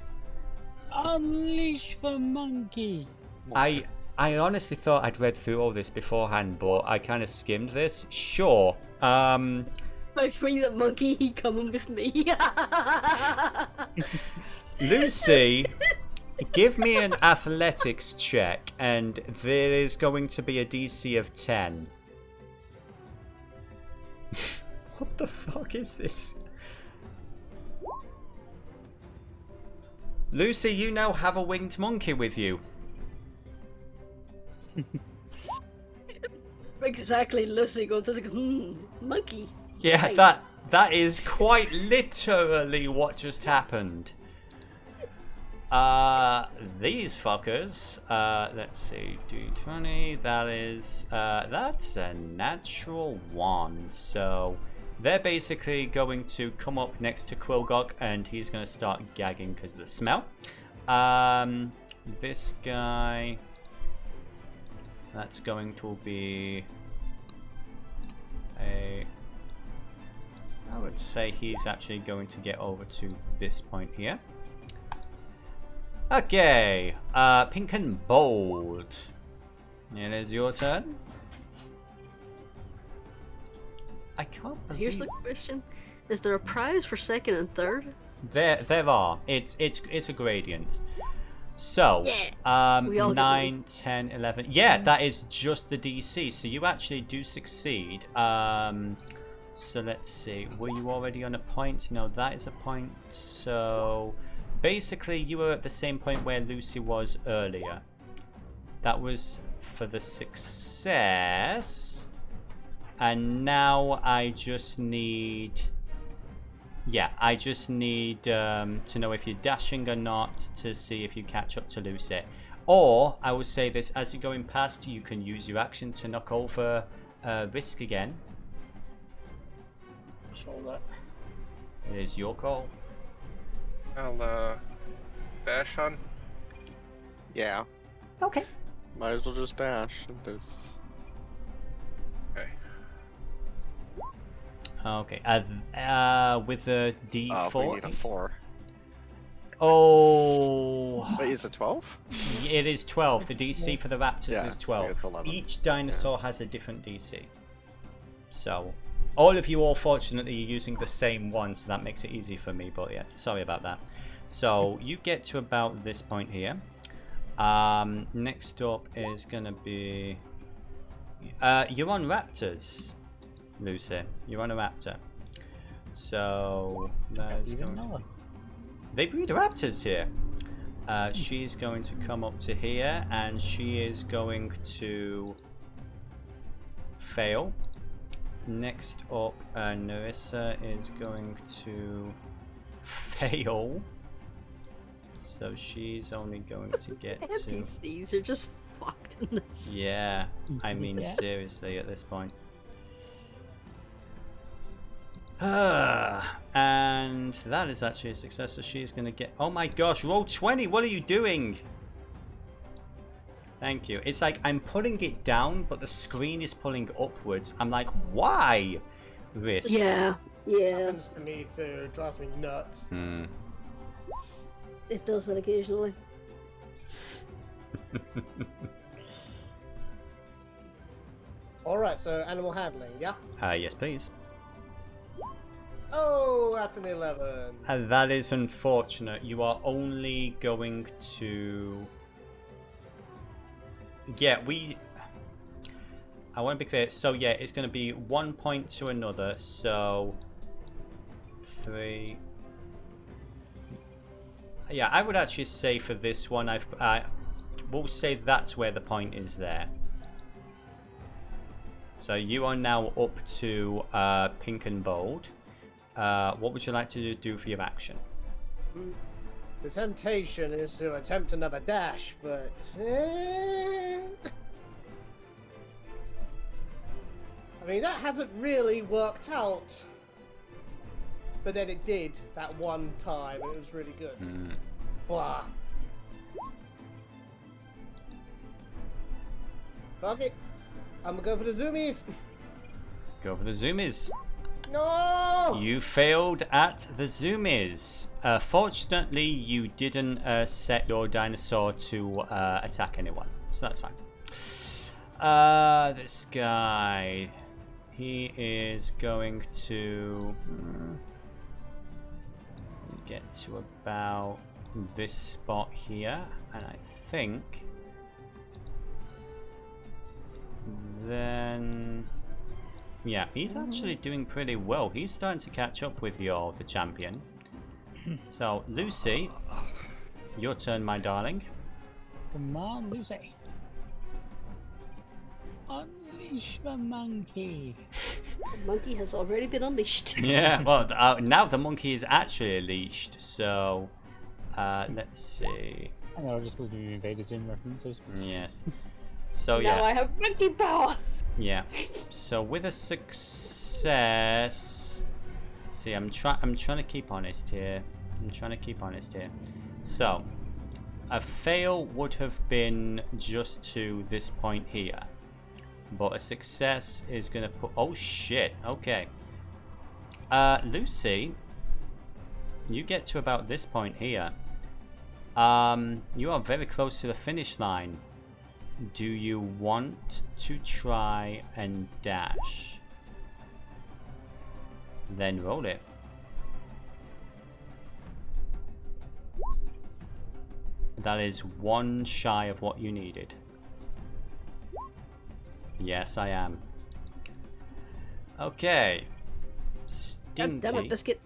Unleash the monkey! I honestly thought I'd read through all this beforehand, but I kind of skimmed this. Sure. If I free that monkey, he coming with me. Lucy, give me an athletics check, and there is going to be a DC of 10. What the fuck is this? Lucy, you now have a winged monkey with you. Exactly, Lucy goes, monkey. Yeah, Right. that is quite literally what just happened. These fuckers, let's see, D20, that's a natural 1, so they're basically going to come up next to Quilgok and he's going to start gagging because of the smell. This guy, that's going to be I would say he's actually going to get over to this point here. Okay, pink and bold. It is your turn. I can't believe... Here's the question: is there a prize for second and third? There are. It's a gradient. So, Yeah. We all get 9, 10, 11. Yeah, that is just the DC. So you actually do succeed. So let's see. Were you already on a point? No, that is a point. So basically, you were at the same point where Lucy was earlier. That was for the success. And now I just need... Yeah, I just need to know if you're dashing or not to see if you catch up to Lucy. Or, I would say this, as you're going past, you can use your action to knock over Risk again. Saw that. It is your call. I'll dash on. Yeah, Okay. might as well just dash. There's... Okay. Okay, with a D4? we need a 4. Oh, Wait, is it 12? it is 12. The DC for the Raptors Yeah, is so 12. it's 11. Each dinosaur has a different DC. So, all of you, all fortunately, are using the same one, so that makes it easy for me, but yeah, sorry about that. So you get to about this point here. Next up is gonna be you're on raptors, Lucy. You're on a raptor. So there's Even going to... know. They breed raptors here. She's going to come up to here, and she is going to fail. Next up, Narissa is going to fail. So she's only going to get to... NPCs are just fucked in this. Yeah, I mean, Yeah. seriously, at this point. And that is actually a success, so she's going to get... Oh my gosh, roll 20! What are you doing? Thank you. It's like I'm putting it down, but the screen is pulling upwards. I'm like, why? Risk. Yeah, yeah, Happens to me too. It drives me nuts. Hmm. it does that occasionally. Alright, so animal handling, yeah? Yes, please. Oh, that's an 11. And that is unfortunate. You are only going to... Yeah, I want to be clear. So yeah, it's going to be 1 point to another. So 3. Yeah, I would actually say for this one, we'll say that's where the point is there. So you are now up to pink and bold. What would you like to do for your action? The temptation is to attempt another dash, but... I mean, that hasn't really worked out. But then it did, that one time, and it was really good. Blah. Fuck it. I'm gonna go for the zoomies. Go for the zoomies. No! You failed at the zoomies. Fortunately, you didn't set your dinosaur to attack anyone, so that's fine. This guy, he is going to get to about this spot here, and I think then... Yeah, he's actually doing pretty well. He's starting to catch up with the champion. So, Lucy, your turn, my darling. Come on, Lucy. Unleash the monkey. The monkey has already been unleashed. Yeah, well, now the monkey is actually leashed, so let's see. I know, just looking at Invaders in references. Yes. So, Now yeah. I have monkey power. Yeah. So with a success, see, I'm trying to keep honest here. So, a fail would have been just to this point here, but a success is gonna put. Oh shit! Okay. Lucy, you get to about this point here. You are very close to the finish line. Do you want to try and dash? Then roll it. That is 1 shy of what you needed. Yes, I am. Okay. Damn it, Stinky. biscuit.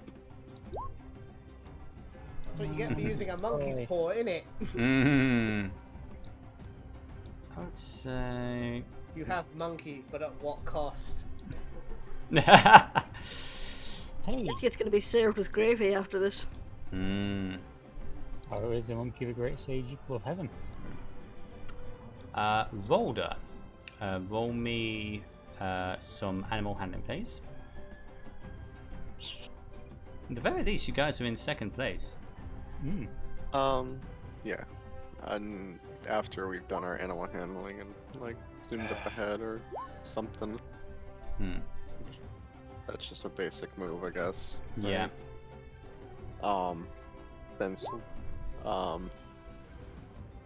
That's what you get for using a monkey's paw, innit? I would say... You have monkey, but at what cost? Hey, Biscuit's gonna be served with gravy after this. how is the monkey the great sage equal of heaven? Rolder, roll me some animal handling, please. At the very least, you guys are in second place. Yeah. And after we've done our animal handling and like zoomed up ahead or something. That's just a basic move, I guess. Yeah. Right? Then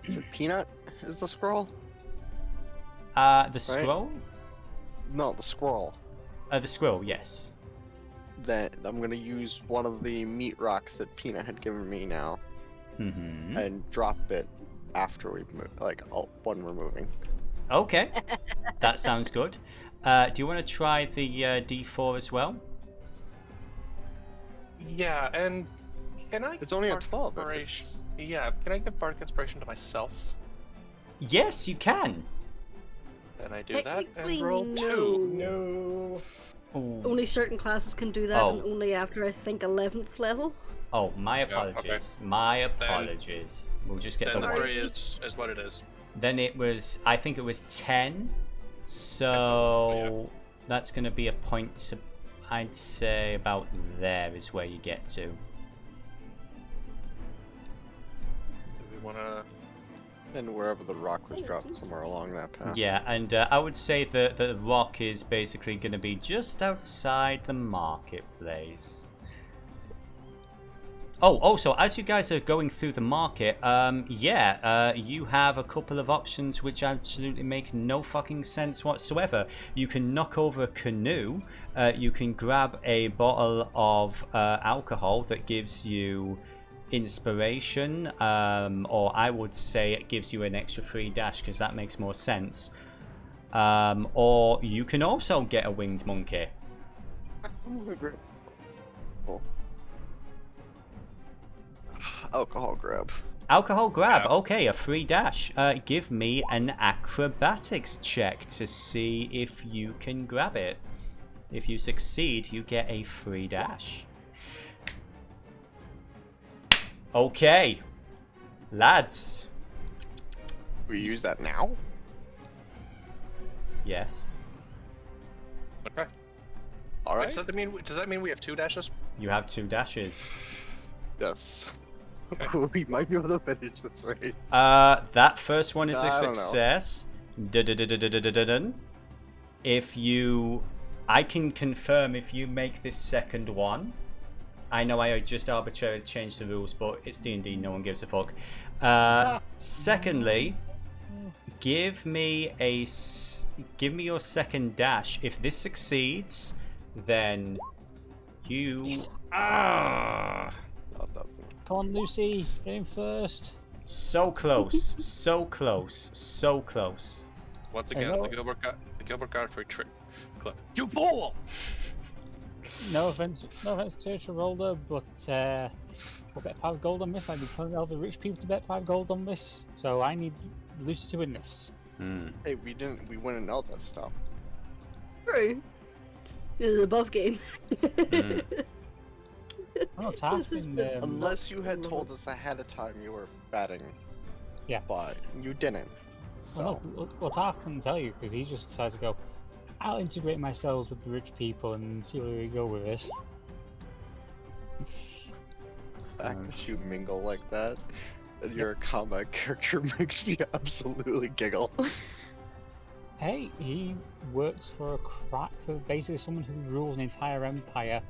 is it Peanut? Is the scroll? The scroll? No, the squirrel. The squirrel, yes. Then I'm gonna use one of the meat rocks that Peanut had given me now. and drop it after we move, like when we're moving. Okay, that sounds good. Do you want to try the D4 as well? Yeah, and can I? It's only a Bardic 12. Inspiration? Yeah, can I give Bardic Inspiration to myself? Yes, you can. Then I do that Technically, and roll no. 2. No. Ooh. Only certain classes can do that, and Oh. only after I think 11th level. Oh, my apologies. okay. My apologies. We'll just get Then the the word. 3 is what it is. Then it was, I think it was 10. So that's going to be a point to, I'd say about there is where you get to. Do we want to? And wherever the rock was dropped, somewhere along that path. Yeah, and I would say that the rock is basically going to be just outside the marketplace. Oh, also, as you guys are going through the market, you have a couple of options which absolutely make no fucking sense whatsoever. You can knock over a canoe, you can grab a bottle of alcohol that gives you inspiration, or I would say it gives you an extra free dash because that makes more sense. Or you can also get a winged monkey. Alcohol grab. Alcohol grab, Yeah. okay, a free dash. Give me an acrobatics check to see if you can grab it. If you succeed, you get a free dash. Okay, lads. We use that now? Yes, Okay. All right. Wait, does that mean we have 2 dashes? you have 2 dashes. Yes. Okay. We might be able to finish this race. That first one is a I don't know. success. Dun-dun-dun-dun-dun-dun-dun. If you, I can confirm if you make this second one. I know I just arbitrarily changed the rules, but it's D&D, no one gives a fuck. Secondly, give me your second dash. If this succeeds, then you No, it doesn't. Come on, Lucy, get in first. so close, so close, so close. Once I again, know. the Gilbert Godfrey trick clip. You fool! No offense to Rolder, but we'll bet 5 gold on this. I've been telling all the rich people to bet 5 gold on this, so I need Lucy to win this. Hey, we wouldn't know this stuff. True. This is a buff game. I'm not This is tasking. the- Unless you had told us ahead of time you were betting. Yeah. But you didn't. So. Well, Tark couldn't tell you because he just decided to go. I'll integrate myself with the rich people and see where we go with this. The fact that you mingle like that and you're a combat character makes me absolutely giggle. Hey, he works for basically someone who rules an entire empire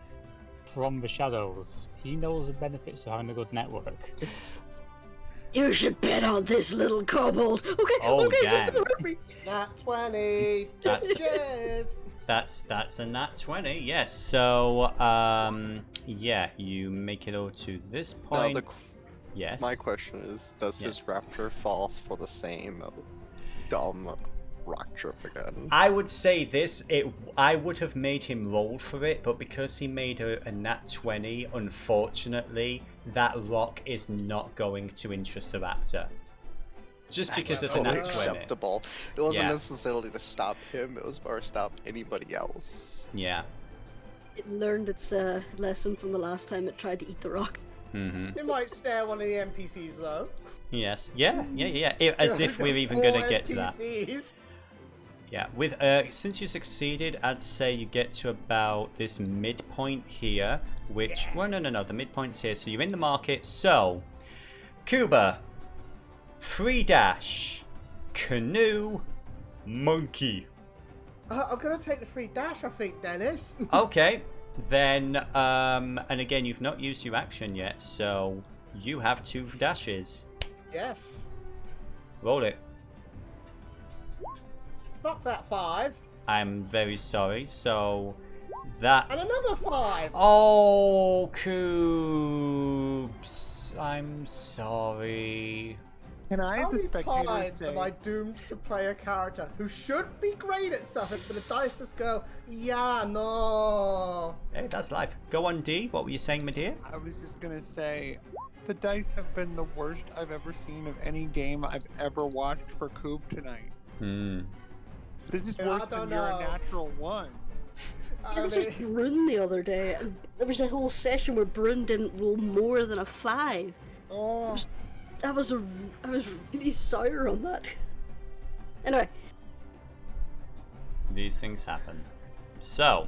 from the shadows. He knows the benefits of having a good network. You should bet on this little kobold. Okay, Oh, okay, damn. just don't hurt me. Nat 20. That's- Cheers. That's a nat 20, yes. So, yeah, you make it over to this Now, point. Yes. my question is, does his Yes. raptor fall for the same dumb rock trip again? I would say this, I would have made him roll for it, but because he made a nat 20, unfortunately, that rock is not going to interest the raptor. Just because of the Totally nat 20. acceptable. It wasn't Yeah. necessarily to stop him, it was more to stop anybody else. Yeah. It learned its lesson from the last time it tried to eat the rock. Mm-hmm. You might snare one of the NPCs though. Yes. Yeah. As if we're even More gonna get to that. NPCs. Yeah, with since you succeeded, I'd say you get to about this midpoint here, which well, no, the midpoint's here, so you're in the market. So, Cuba, free dash, canoe, monkey. I'm gonna take the free dash, I think, Dennis. Okay, then, and again, you've not used your action yet, so you have 2 dashes. Yes. Roll it. Fuck that 5. I'm very sorry. So that. And another 5. Oh, Coops. I'm sorry. Can I, How as a many spectator, times say... am I doomed to play a character who should be great at something, but the dice just go, yeah, no. Hey, that's life. Go on, D. What were you saying, my dear? I was just gonna say, the dice have been the worst I've ever seen of any game I've ever watched for Coop tonight. This is Yeah, worse I don't than you're a know. natural one. It was just Brune the other day, and there was a whole session where Brune didn't roll more than a 5. Oh, I was really sour on that. Anyway, These things happen. So,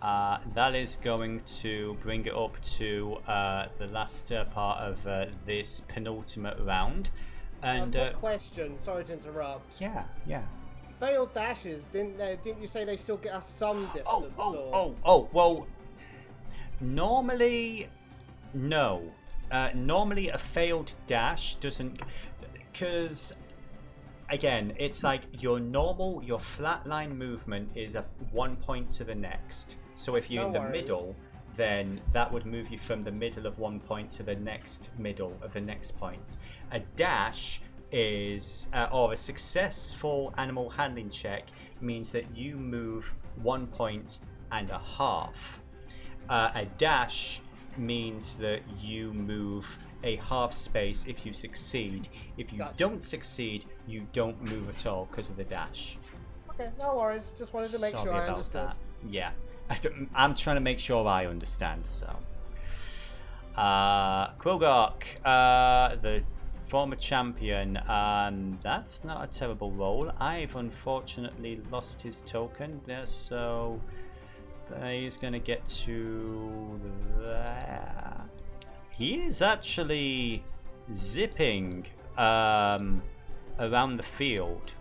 that is going to bring it up to the last part of this penultimate round. And quick question. Sorry to interrupt. yeah. Failed dashes, didn't you say they still get us some distance? Well, normally, no. Normally a failed dash doesn't, because again, it's like your flatline movement is 1 point to the next. So if you're No in the worries. middle, then that would move you from the middle of 1 point to the next middle of the next point. A dash is, or a successful animal handling check means that you move 1.5 points. A dash means that you move a half space if you succeed. If you don't succeed, you don't move at all because of the dash. Okay, no worries. Just wanted to make Sorry sure I about understood. that. Yeah. I'm trying to make sure I understand, so. Quilgok, the former champion, that's not a terrible roll. I've unfortunately lost his token there, so he's gonna get to there. He is actually zipping around the field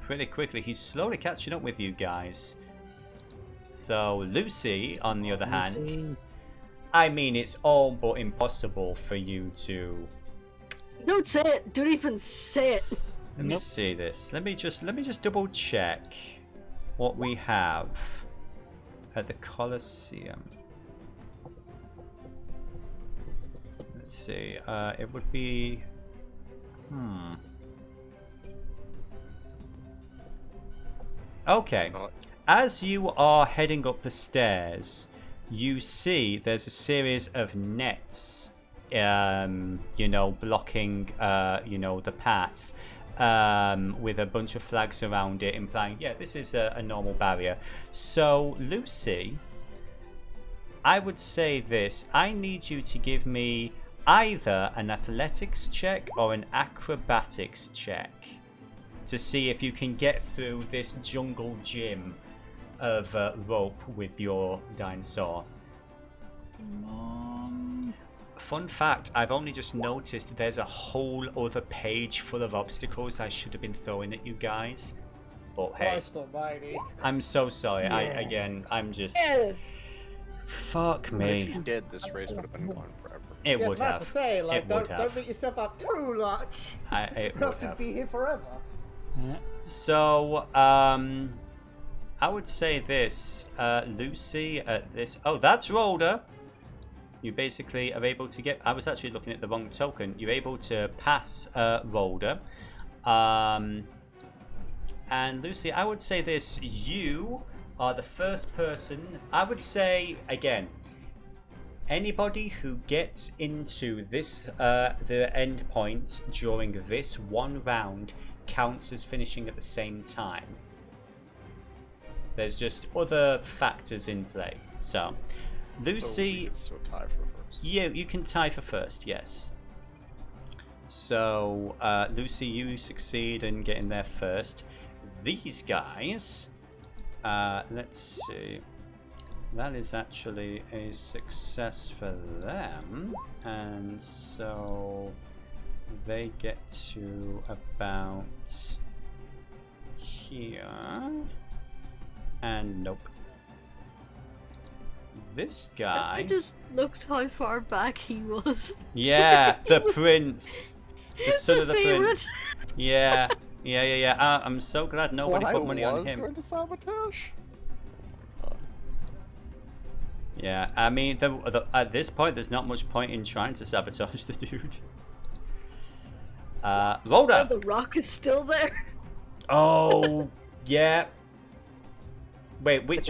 pretty quickly. He's slowly catching up with you guys. So Lucy, on the other hand, I mean, it's all but impossible for you to. don't say it. Don't even say it. Let me see this. Let me just double check what we have at the Colosseum. Let's see. It would be. Okay. As you are heading up the stairs, you see there's a series of nets, blocking, the path, with a bunch of flags around it, implying, yeah, this is a normal barrier. So, Lucy, I would say this. I need you to give me either an athletics check or an acrobatics check to see if you can get through this jungle gym of rope with your dinosaur. Fun fact, I've only just noticed there's a whole other page full of obstacles I should have been throwing at you guys. But hey, Christ almighty. I'm so sorry. Yeah. I'm just... Yeah. Fuck If me. you did, this race would have been gone forever. It Yes, would about have. to say, like, It would don't have. beat yourself up too much. It Or would else you'd have. be here forever. So, I would say this, Lucy, at this... Oh, that's Rolder. You basically are able to get... I was actually looking at the wrong token. You're able to pass Rolder. And Lucy, I would say this. You are the first person... I would say, again, anybody who gets into this, the end point during this one round counts as finishing at the same time. There's just other factors in play. So, Lucy, So tie for first. you can tie for first, yes. So, Lucy, you succeed in getting there first. These guys, let's see. That is actually a success for them, and so they get to about here. And nope. This guy. I just looked how far back he was. Yeah, the was- prince. The son of the favourite. prince. Yeah. I'm so glad nobody I put money on was him. going to sabotage. Yeah, I mean, at this point, there's not much point in trying to sabotage the dude. Rhoda! Oh, the rock is still there. Oh, yeah. Wait, which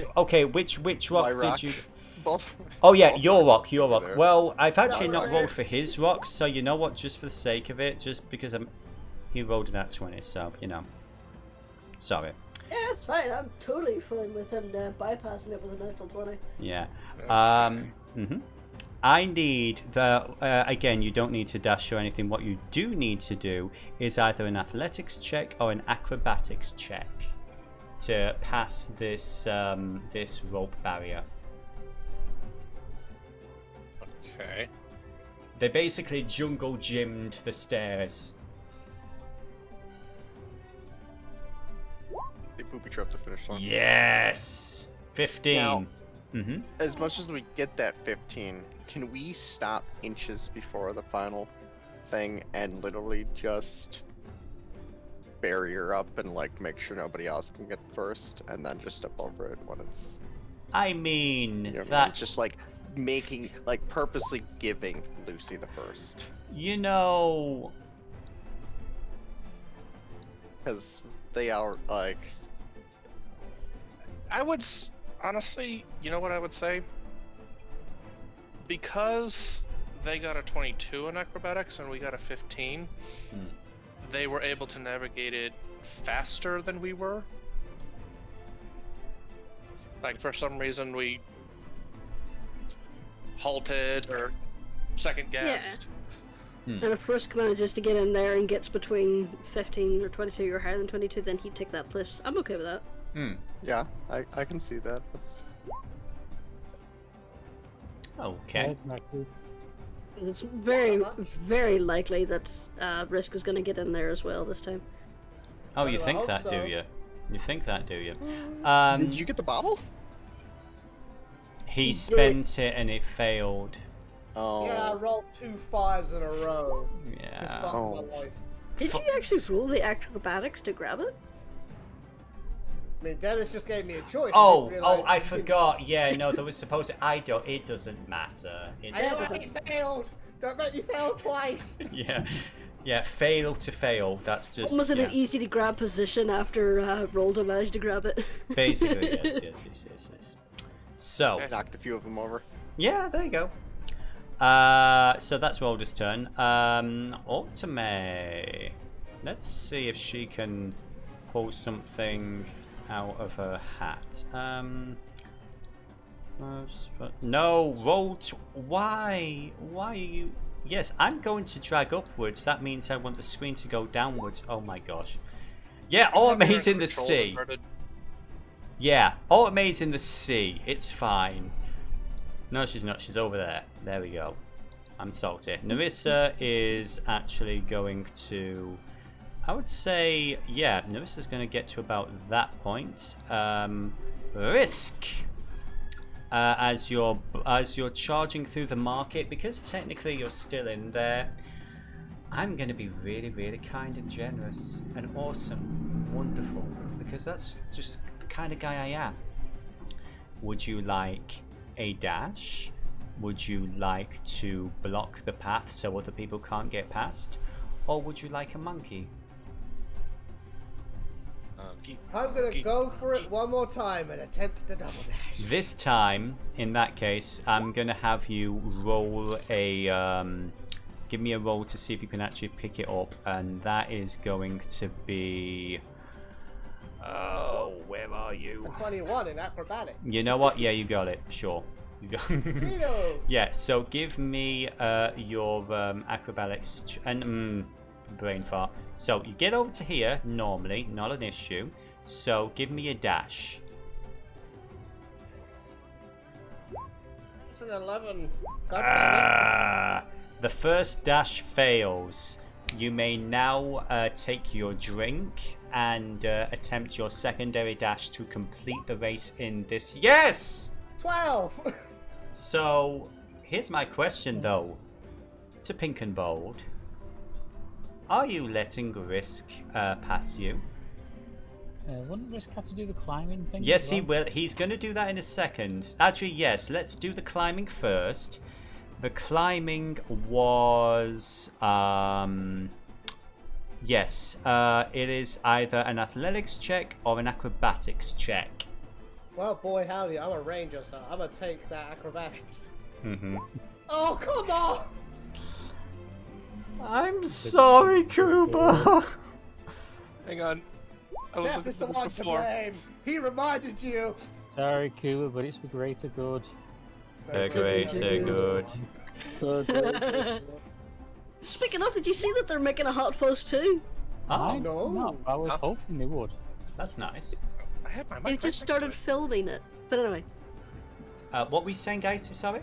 rock My did you... Both. Oh yeah, both your rock, rocks your over rock. there. Well, I've actually Yeah, not right. rolled for his rocks, so you know what, just for the sake of it, just because he rolled an at 20, so, you know. Sorry. Yeah, it's fine. I'm totally fine with him bypassing it with a natural 20. Yeah. I need the... again, you don't need to dash or anything. What you do need to do is either an athletics check or an acrobatics check to pass this this rope barrier. Okay. They basically jungle gymmed the stairs. They booby trapped the finish line. Yes! 15. Now- Mm-hmm. As much as we get that 15, can we stop inches before the final thing and literally just barrier up and like make sure nobody else can get first, and then just step over it when it's I mean, you know, that... just like making like purposely giving Lucy the first, You know... because they are like I would honestly, you know what I would say? Because they got a 22 in acrobatics and we got a 15, they were able to navigate it faster than we were. Like, for some reason, we halted or second guessed. And if Risk manages to get in there and gets between 15 or 22 or higher than 22, then he'd take that place. I'm okay with that. yeah, I can see that. That's Okay. It's very, very likely that Risk is going to get in there as well this time. Oh, you Well, I think hope that, so. do you? You think that, do you? did you get the bottle? He spent it and it failed. Oh, Yeah, I rolled 2 5s in a row. Just Yeah. fucked Oh. my life. Did you actually roll the acrobatics to grab it? I mean, Dennis just gave me a choice. Oh, I didn't oh, realise I he didn't- forgot. Yeah, no, there was supposed to... It doesn't matter. I know I failed. Don't make me fail twice. Yeah. Yeah, fail to fail. That's just... Was it yeah. an easy to grab position after Roldo managed to grab it? Basically, yes. So, knocked a few of them over. yeah, there you go. So that's Rolder's turn. Automate. Let's see if she can pull something out of her hat. No, why? Why are you... Yes, I'm going to drag upwards. That means I want the screen to go downwards. Oh my gosh. Yeah, Automate's in the Controls sea. started- Yeah, Automate's in the sea. It's fine. No, she's not. She's over there. There we go. I'm salty. Narissa is actually going to... I would say, yeah, Narissa's going to get to about that point. Risk. As you're charging through the market, because technically you're still in there, I'm going to be really, really kind and generous and awesome, wonderful, because that's just the kind of guy I am. Would you like a dash? Would you like to block the path so other people can't get past? Or would you like a monkey? I'm gonna go for it one more time and attempt the double dash. This time, in that case, I'm going to have you roll a... give me a roll to see if you can actually pick it up, and that is going to be... Oh, where are you? A 21 in acrobatics. You know what? Yeah, you got it. Sure. You got Vito! Yeah, so give me your acrobatics and brain fart. So you get over to here normally, not an issue. So give me a dash. It's an 11. God damn The first dash fails. You may now take your drink and attempt your secondary dash to complete the race in this. Yes! it. 12! So here's my question though, to Pink and Bold. Are you letting Risk pass you? Wouldn't Risk have to do the climbing thing? Yes, as he well? will. He's going to do that in a second. Actually, yes. Let's do the climbing first. The climbing was... yes. It is either an athletics check or an acrobatics check. Well, boy, howdy, I'm a ranger, so I'm gonna take that acrobatics. Mm-hmm. Oh, come on! I'm sorry, Kuba. Hang on. I was Jeff looking is the at this one to before. blame. He reminded you. Sorry, Kuba, but it's for greater good. The greater good. Speaking of, did you see that they're making a hot fuzz too? Oh, No. I was Huh? hoping they would. that's nice. I had my mic They right just next to started it. filming it. But anyway, What were you saying, guys? Sorry?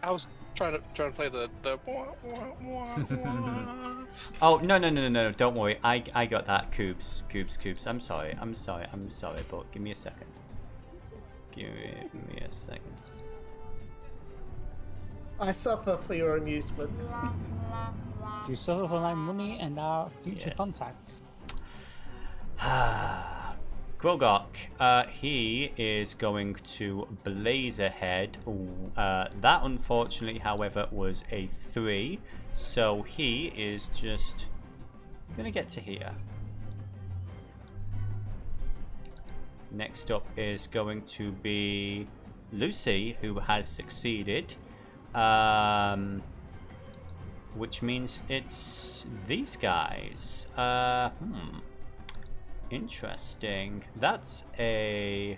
I was trying to play the wah, wah, wah, wah. Oh, no. Don't worry. I got that. Coops. I'm sorry. But give me a second. Give me a second. I suffer for your amusement. You suffer for my money and our future Yes. contacts. Grogok, he is going to blaze ahead. That unfortunately, however, was a 3. So he is just going to get to here. Next up is going to be Lucy, who has succeeded. Which means it's these guys. Interesting. That's a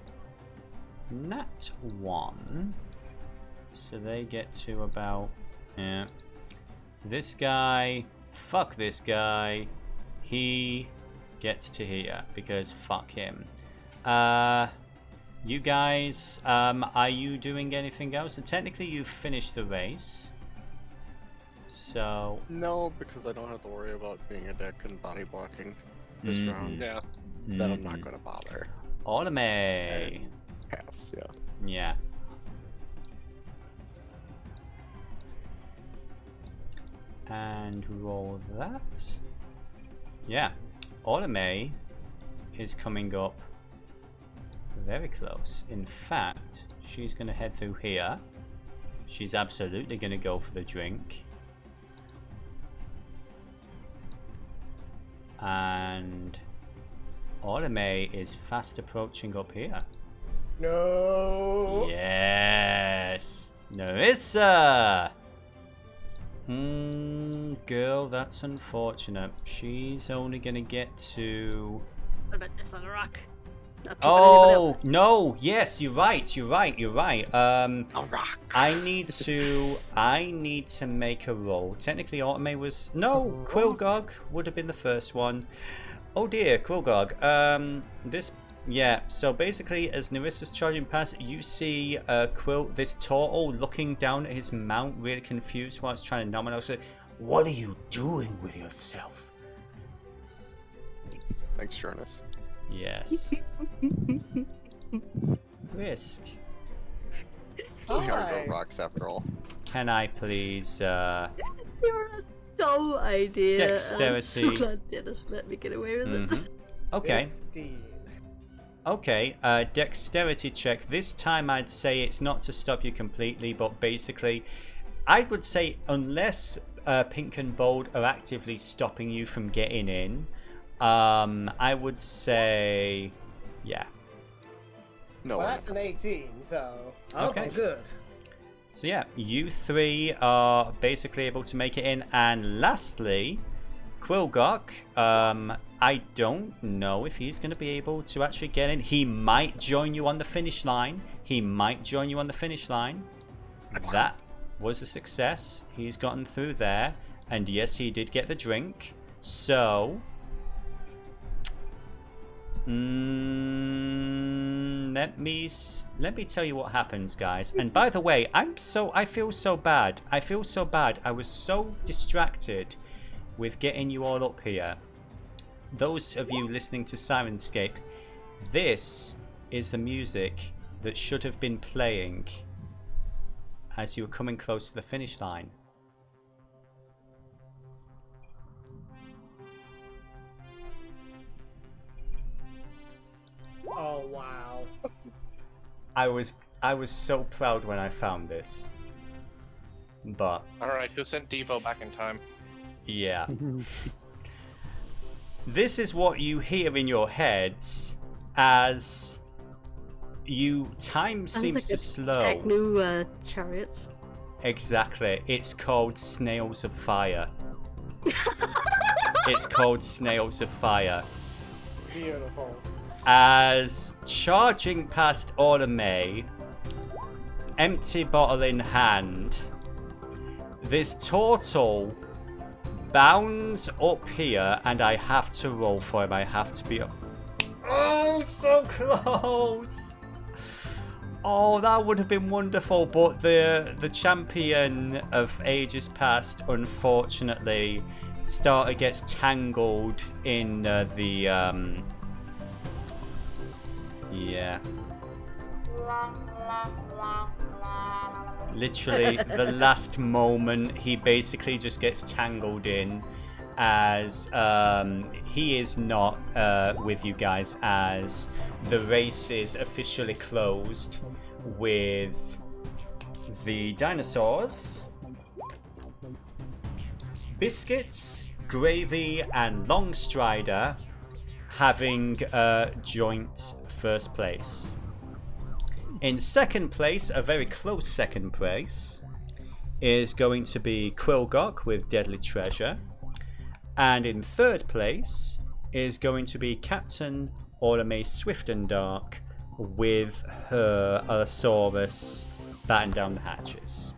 nat 1. So they get to about... Yeah. This guy... Fuck this guy. He gets to here because fuck him. You guys, are you doing anything else? And technically you've finished the race. So... No, because I don't have to worry about being a dick and body blocking this round. Yeah. Then I'm not gonna bother. Automate. Pass, yeah. Yeah. And roll that. Yeah. Automate is coming up very close. In fact, she's going to head through here. She's absolutely going to go for the drink. And Automate is fast approaching up here. No. Yes! Narissa! Girl, that's unfortunate. She's only gonna get to... what about this on the rock? Not too bad, anybody Oh, else. no! Yes, you're right. A rock. I need to make a roll. Technically, Automate was... No! Quillgog would have been the first one. Oh dear, Quillgog. Yeah, so basically, as Narissa's charging past, you see this turtle looking down at his mount, really confused while it's trying to nom it. I was like, what are you doing with yourself? Thanks, Jonas. Yes. Risk. We are Hi. no rocks after all. Can I please, You're a dumb idea. Dexterity. I'm so glad Dennis let me get away with it. Mhm. Okay. 15. Okay, dexterity check. This time I'd say it's not to stop you completely, but basically, I would say unless Pink and Bold are actively stopping you from getting in, I would say, yeah. No, Well, I'm that's an 18, so I'm Okay. good. So yeah, you three are basically able to make it in. And lastly, Quillgok, I don't know if he's going to be able to actually get in. He might join you on the finish line. That was a success. He's gotten through there. And yes, he did get the drink. So... let me tell you what happens, guys. And by the way, I feel so bad. I was so distracted with getting you all up here. Those of you listening to Sirenscape, this is the music that should have been playing as you were coming close to the finish line. Wow. I was so proud when I found this. But Alright, who sent Devo back in time? yeah. This is what you hear in your heads as time seems to slow. Techno chariots. Exactly. It's called Snails of Fire. It's called Snails of Fire. Beautiful. As charging past Autumn, empty bottle in hand, this turtle bounds up here, and I have to roll for him. I have to be up. Oh, so close! Oh, that would have been wonderful, but the champion of ages past, unfortunately, Starter gets tangled in yeah. Literally, the last moment, he basically just gets tangled in as he is not with you guys as the race is officially closed with the dinosaurs, Biscuits, Gravy, and Longstrider having joint first place. In second place, a very close second place, is going to be Quillgok with Deadly Treasure. And in third place is going to be Captain Autumn Swift and Dark with her Allosaurus batten down the hatches.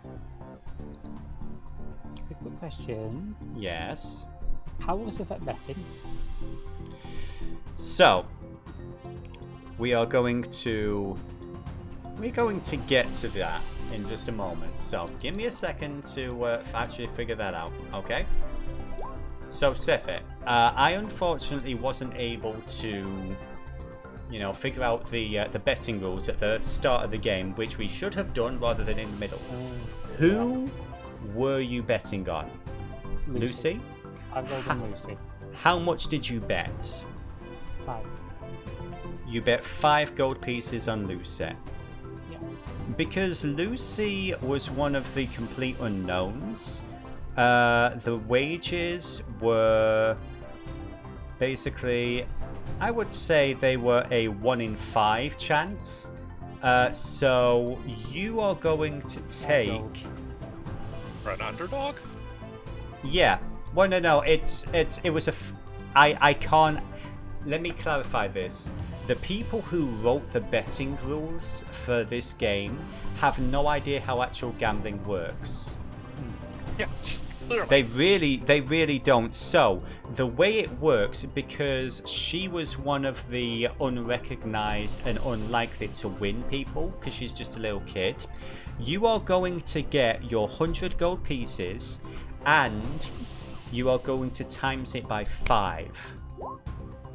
It's a quick question. Yes. How was the vet betting? So, we're going to get to that in just a moment. So, give me a second to actually figure that out, okay? So, Sifit, I unfortunately wasn't able to, figure out the betting rules at the start of the game, which we should have done rather than in the middle. Who were you betting on? Lucy? I rolled on Lucy. How much did you bet? 5. You bet 5 gold pieces on Lucy. Yeah. Because Lucy was one of the complete unknowns, the wages were basically, I would say they were a 1 in 5 chance. So you are going to take... For an underdog? Yeah. Well, no. It was a... I can't... Let me clarify this. The people who wrote the betting rules for this game have no idea how actual gambling works. Yes. Clearly. They really don't. So the way it works, because she was one of the unrecognized and unlikely to win people, because she's just a little kid, you are going to get your 100 gold pieces, and you are going to times it by 5.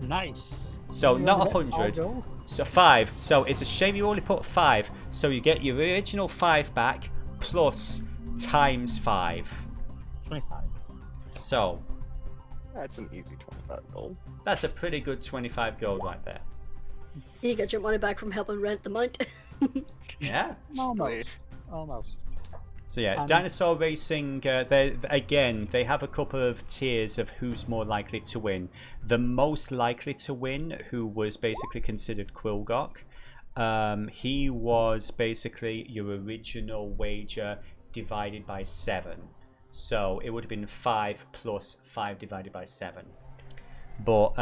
Nice. So You not only get 100. 5 gold? So 5. So it's a shame you only put 5. So you get your original 5 back plus times 5. 25. So That's an easy 25 gold. that's a pretty good 25 gold right there. You get your money back from helping rent the mount. Yeah. Almost. So yeah, And- Dinosaur Racing, they have a couple of tiers of who's more likely to win. The most likely to win, who was basically considered Quillgok, he was basically your original wager divided by 7. So it would have been 5 plus 5 divided by 7. But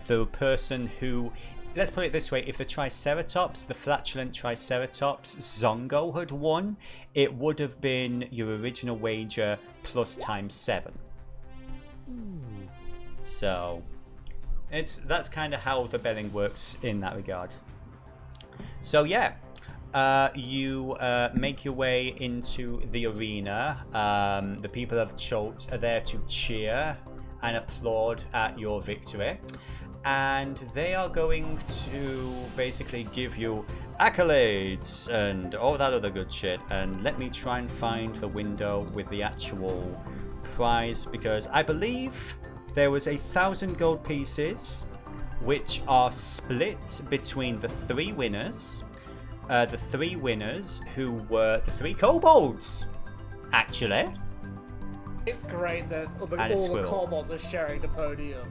the person who... Let's put it this way, if the Triceratops, the flatulent Triceratops, Zongo had won, it would have been your original wager plus times 7. So, that's kind of how the betting works in that regard. So yeah, you make your way into the arena. The people of Cholt are there to cheer and applaud at your victory. And they are going to basically give you accolades and all that other good shit. And let me try and find the window with the actual prize, because I believe there was 1,000 gold pieces which are split between the 3 winners. The 3 winners who were the 3 kobolds, actually. It's great that all the squirrel. kobolds are sharing the podium.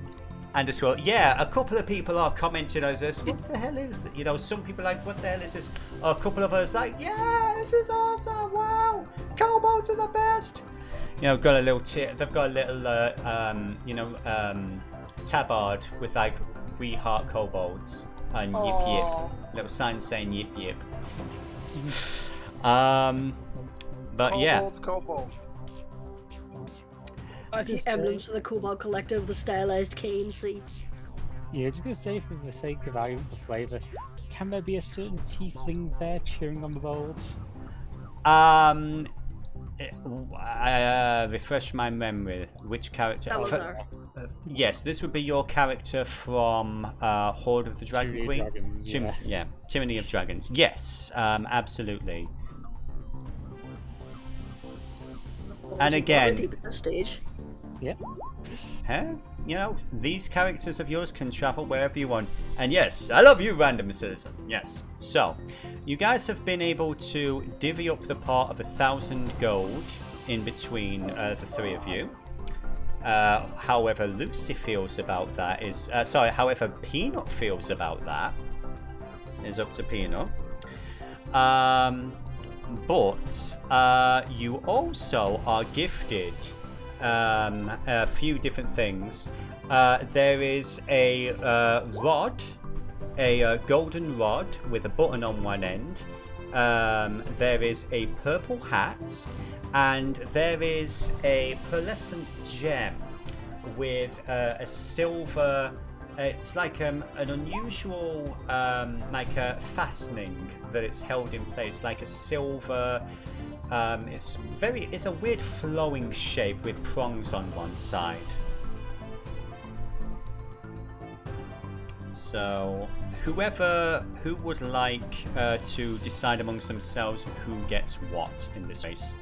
And as well, yeah, a couple of people are commenting on this. What the hell is this? You know, some people are like, what the hell is this? A couple of us like, yeah, this is awesome, wow, kobolds are the best. You know, got a little they've got a little, tabard with like, we heart kobolds and yip yip, little sign saying yip yip. But yeah. Kobold. The emblems of the Kobold Collective, the stylized cane, see. Yeah, just gonna say for the sake of argument for flavour, can there be a certain tiefling there cheering on the bolds? Refresh my memory. Which character? Salazar. Yes, this would be your character from Horde of the Dragon Tyranny Queen. of Dragons, yeah. Tyranny of Dragons. Yes, absolutely. And again, Deep at this stage. Yep. you know, these characters of yours can travel wherever you want. And yes, I love you, random citizen. Yes. So, you guys have been able to divvy up the part of 1,000 gold in between the 3 of you. However Lucy feels about that is... however Peanut feels about that is up to Peanut. But you also are gifted a few different things. There is a rod, a golden rod with a button on one end. There is a purple hat, and there is a pearlescent gem with a silver. It's like an unusual, like a fastening that it's held in place, like a silver. It's a weird flowing shape with prongs on one side. So, who would like to decide amongst themselves who gets what in this race?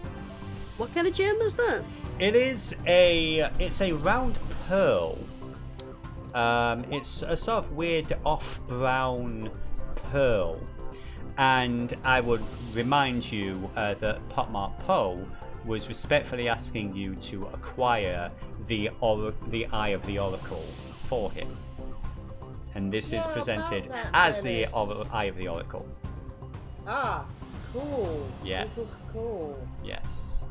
What kind of gem is that? It's a round pearl. It's a sort of weird off-brown pearl. And I would remind you that Pockmarked Po was respectfully asking you to acquire the Eye of the Oracle for him. And this is presented as the Eye of the Oracle. Ah, cool. Yes. Cool. Yes.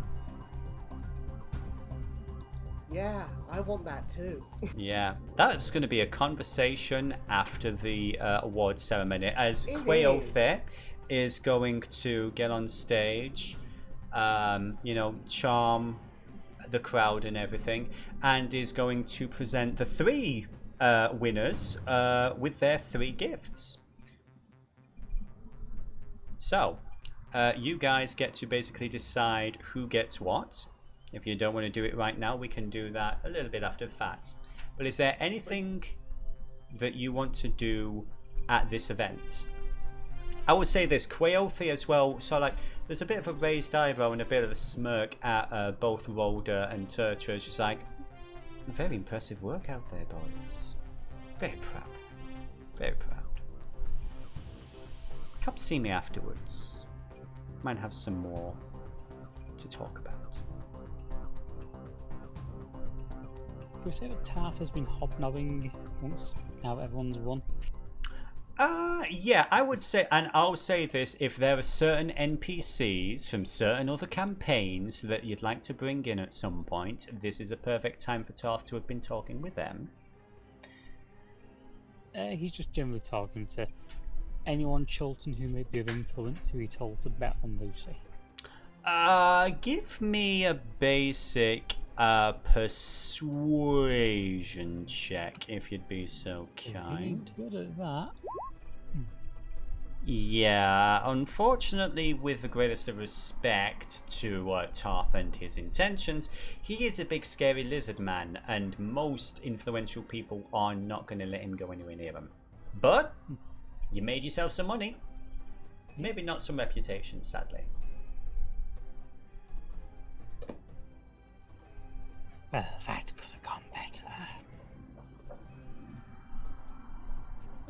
Yeah, I want that too. Yeah, that's going to be a conversation after the award ceremony, as Quaothe is going to get on stage, charm the crowd and everything, and is going to present the 3 winners with their 3 gifts. So, you guys get to basically decide who gets what. If you don't want to do it right now, we can do that a little bit after the fact. But is there anything that you want to do at this event? I would say this, Quaothe as well, so like, there's a bit of a raised eyebrow and a bit of a smirk at both Rolder and Turtra. She's like, very impressive work out there, boys. Very proud. Very proud. Come see me afterwards. Might have some more to talk about. Can we say that Taff has been hobnobbing once now that everyone's won? Yeah, I would say, and I'll say this, if there are certain NPCs from certain other campaigns that you'd like to bring in at some point, this is a perfect time for Taff to have been talking with them. He's just generally talking to anyone Chilton who may be of influence who he told to bet on Lucy. Give me a basic persuasion check, if you'd be so kind. He's good at that. Yeah, unfortunately, with the greatest of respect to Taff and his intentions, he is a big scary lizard man, and most influential people are not going to let him go anywhere near him. But you made yourself some money. Maybe not some reputation, sadly. Well, that could have gone better.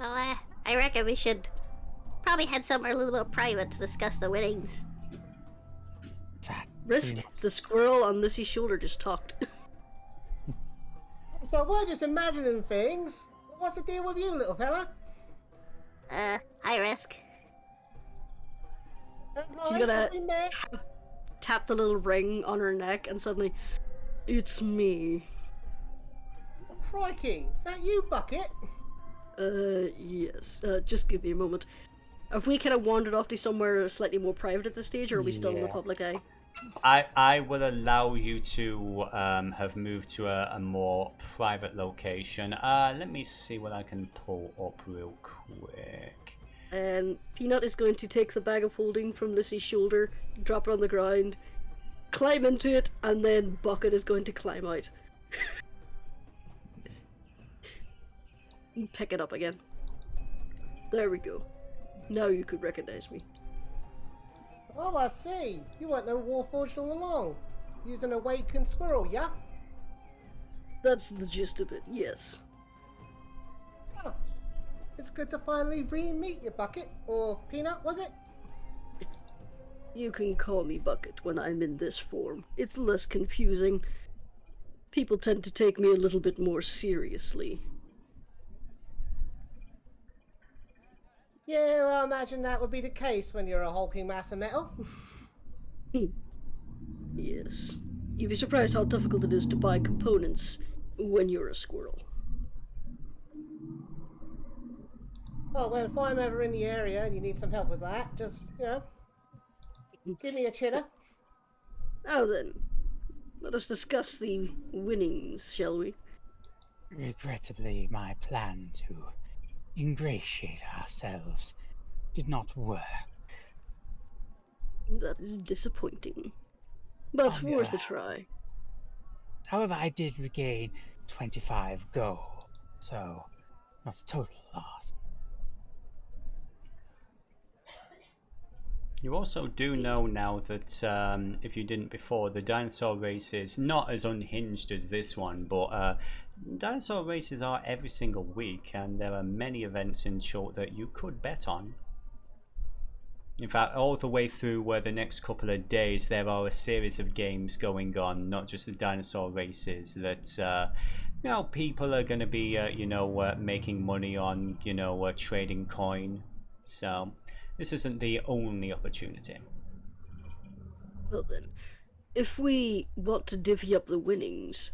Well, I reckon we should probably head somewhere a little more private to discuss the winnings. Risk, the squirrel on Missy's shoulder just talked. So we're just imagining things. What's the deal with you, little fella? High risk. She's gonna tap the little ring on her neck and suddenly, it's me. Crikey, is that you, Bucket? Yes. Just give me a moment. Have we kind of wandered off to somewhere slightly more private at this stage, or are we still in the public eye? I will allow you to have moved to a more private location. Let me see what I can pull up real quick. And Peanut is going to take the bag of holding from Lissy's shoulder, drop it on the ground, climb into it, and then Bucket is going to climb out. And pick it up again. There we go. Now you could recognize me. Oh, I see. You weren't no Warforged all along. Using a awakened squirrel, yeah? That's the gist of it, yes. Oh, it's good to finally re-meet you, Bucket. Or Peanut, was it? You can call me Bucket when I'm in this form. It's less confusing. People tend to take me a little bit more seriously. Yeah, well, I imagine that would be the case when you're a hulking mass of metal. Yes. You'd be surprised how difficult it is to buy components when you're a squirrel. Oh, well, if I'm ever in the area and you need some help with that, just, give me a chitter. Now then, let us discuss the winnings, shall we? Regrettably, my plan to ingratiate ourselves did not work. That is disappointing. But worth a try. However, I did regain 25 gold, so not a total loss. You also do know now that, if you didn't before, the dinosaur race is not as unhinged as this one, but dinosaur races are every single week, and there are many events in short that you could bet on. In fact, all the way through the next couple of days, there are a series of games going on, not just the dinosaur races, that people are going to be making money on, trading coin. So this isn't the only opportunity. Well then, if we want to divvy up the winnings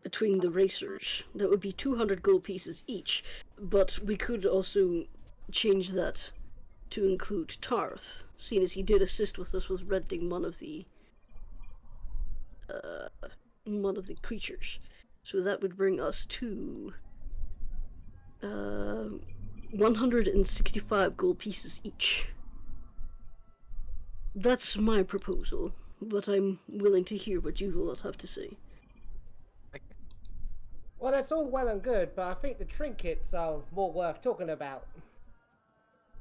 between the racers, that would be 200 gold pieces each, but we could also change that to include Tarth, seeing as he did assist with us with renting one of the creatures. So that would bring us to 165 gold pieces each. That's my proposal, but I'm willing to hear what you will have to say. Well, that's all well and good, but I think the trinkets are more worth talking about.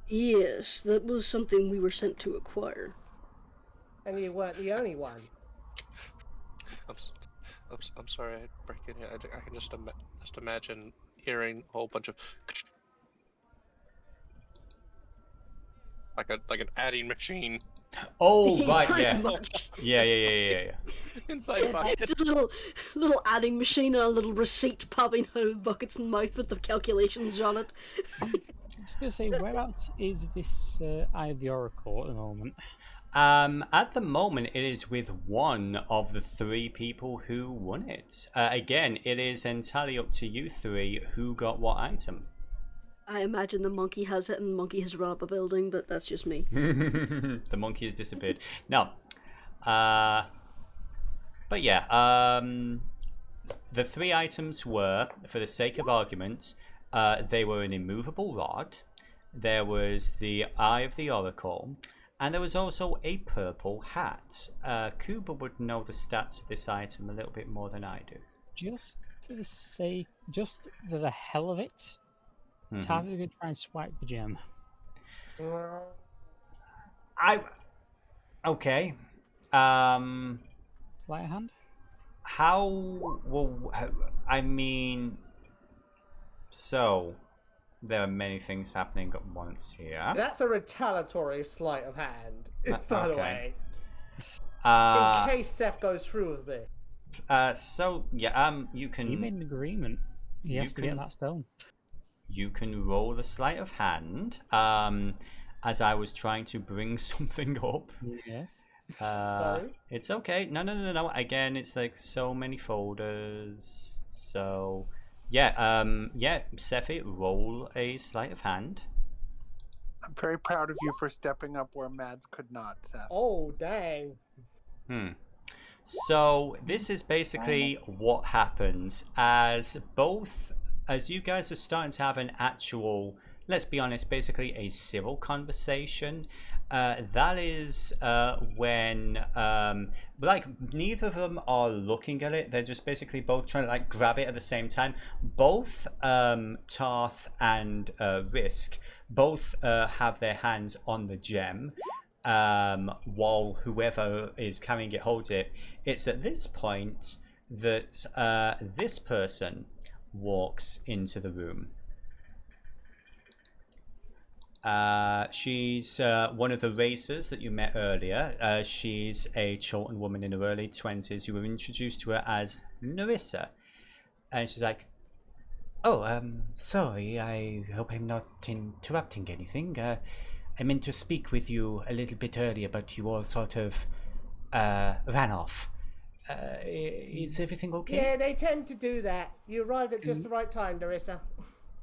Yes, that was something we were sent to acquire. And you weren't the only one. I'm sorry, I break in here. I can just imagine hearing a whole bunch of like an adding machine. Oh right, yeah. Much. Yeah. Just a little adding machine and a little receipt popping out of Bucket's mouth with the calculations on it. I was going to say, whereabouts is this Eye of the Oracle at the moment? At the moment, it is with one of the three people who won it. Again, it is entirely up to you three who got what item. I imagine the monkey has it and the monkey has run up a building, but that's just me. The monkey has disappeared. No. But yeah, the three items were, for the sake of argument, they were an immovable rod, there was the Eye of the Oracle, and there was also a purple hat. Kuba would know the stats of this item a little bit more than I do. Just for the hell of it, Tav is going to try and swipe the gem. Okay. Sleight of hand? I mean, So, there are many things happening at once here. That's a retaliatory sleight of hand, by the okay. way. Uh, In case Seth goes through with this. so yeah, you can. You made an agreement. He You has to get can- that stone. You can roll the sleight of hand. As I was trying to bring something up. Yes. Sorry? It's okay. No. Again, it's like so many folders. So, yeah. Sephi, roll a sleight of hand. I'm very proud of you for stepping up where Mads could not, Seth. Oh, dang. So this is basically what happens as you guys are starting to have an actual, let's be honest, basically a civil conversation. That is when like neither of them are looking at it. They're just basically both trying to like grab it at the same time. Both Tarth and Risk both have their hands on the gem. While whoever is carrying it holds it. It's at this point that this person walks into the room. She's one of the racers that you met earlier. She's a Chorlton woman in her early 20s. You were introduced to her as Narissa. And she's like, oh, sorry, I hope I'm not interrupting anything. I meant to speak with you a little bit earlier, but you all sort of ran off. Is everything okay? Yeah, they tend to do that. You arrived at just the right time, Narissa.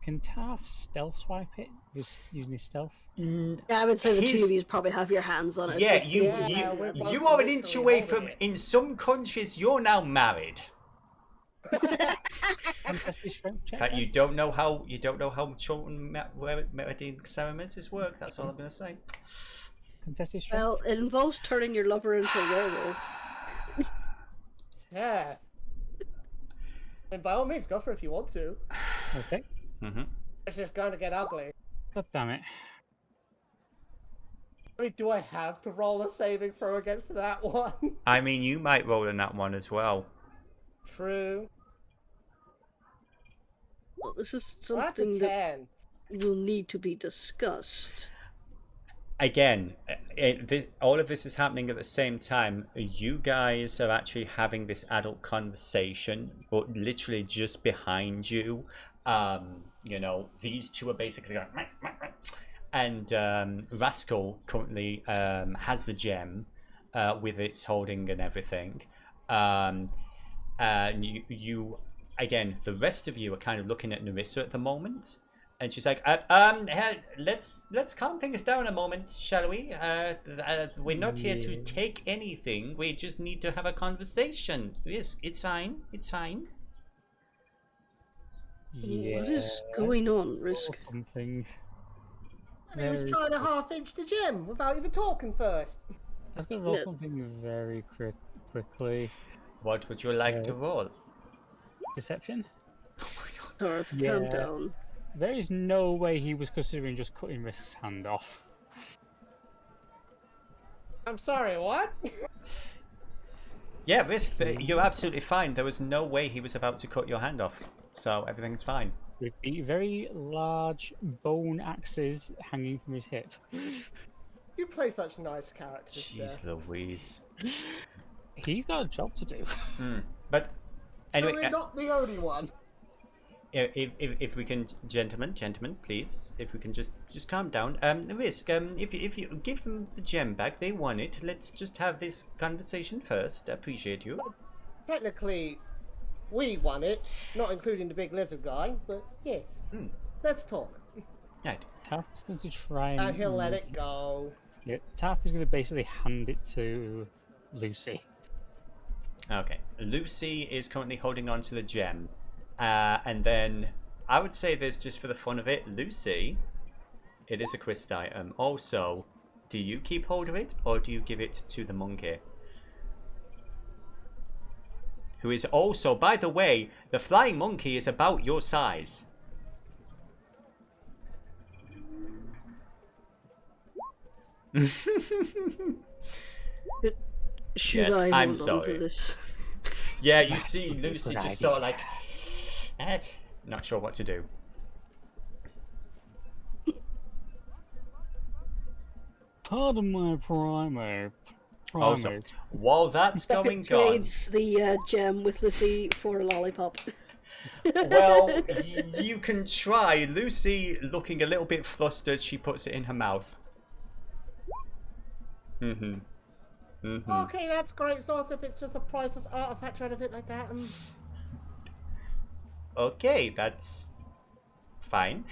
Can Taff stealth swipe it just using his stealth? Yeah, I would say the two of you probably have your hands on it. Yeah, we're both you are an literally inch away from. holding it. In some countries, you're now married. Contested strength check. In fact, you don't know how Chorlton wedding ceremonies work. That's all I'm going to say. Contested strength. Well, it involves turning your lover into a werewolf. Yeah. And by all means, go for it if you want to. Okay. It's just going to get ugly. God damn it. I mean, do I have to roll a saving throw against that one? I mean, you might roll in that one as well. True. Well, this is Well, that's a something that 10. will need to be discussed. Again, all of this is happening at the same time. You guys are actually having this adult conversation, but literally just behind you, these two are basically going, and Rascal currently has the gem with its holding and everything. And you again, the rest of you are kind of looking at Narissa at the moment. And she's like, let's calm things down a moment, shall we? We're not here to take anything. We just need to have a conversation. Yes, it's fine. It's fine. Yeah. What is going on, Risk? Something. And he was trying to half-inch the gem without even talking first. I was going to roll No. something very quickly. What would you like to roll? Deception? Tarth, Yeah. calm down. There is no way he was considering just cutting Risk's hand off. I'm sorry, what? Yeah, Risk, you're absolutely fine. There was no way he was about to cut your hand off. So everything's fine. With the very large bone axes hanging from his hip. You play such nice characters. Jeez Seth. Louise. He's got a job to do. But anyway, Well, you're not the only one. if we can, gentlemen, please, if we can just calm down. Risk, if you give them the gem back, they want it. Let's just have this conversation first. I appreciate you. Technically, we won it, not including the big lizard guy, but yes. Let's talk. Right. Taff is going to try and... And he'll let it go. Yeah, Taff is going to basically hand it to Lucy. Okay. Lucy is currently holding on to the gem. And then I would say this just for the fun of it. Lucy, it is a quest item. Also, do you keep hold of it or do you give it to the monkey? Who is also, by the way, the flying monkey is about your size. Should Yes, I I'm hold on sorry. to this? Yeah, you see Lucy good just idea. sort of like, not sure what to do. Pardon my primate. Also, while that's going on, trades the gem with Lucy for a lollipop. well, you can try. Lucy, looking a little bit flustered, she puts it in her mouth. Okay, that's great. So if it's just a priceless artifact or anything like that, Okay, that's fine.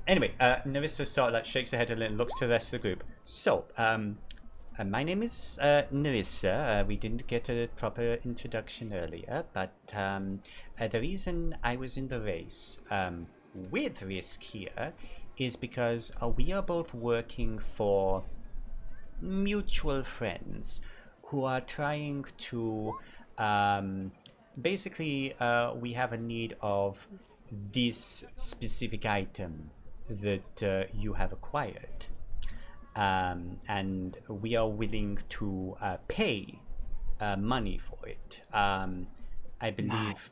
Anyway, Narissa sort of like shakes her head a little and looks to the rest of the group. So, my name is Narissa. We didn't get a proper introduction earlier, but the reason I was in the race with Risk here is because we are both working for mutual friends who are trying to basically we have a need of this specific item that you have acquired, and we are willing to pay money for it. I believe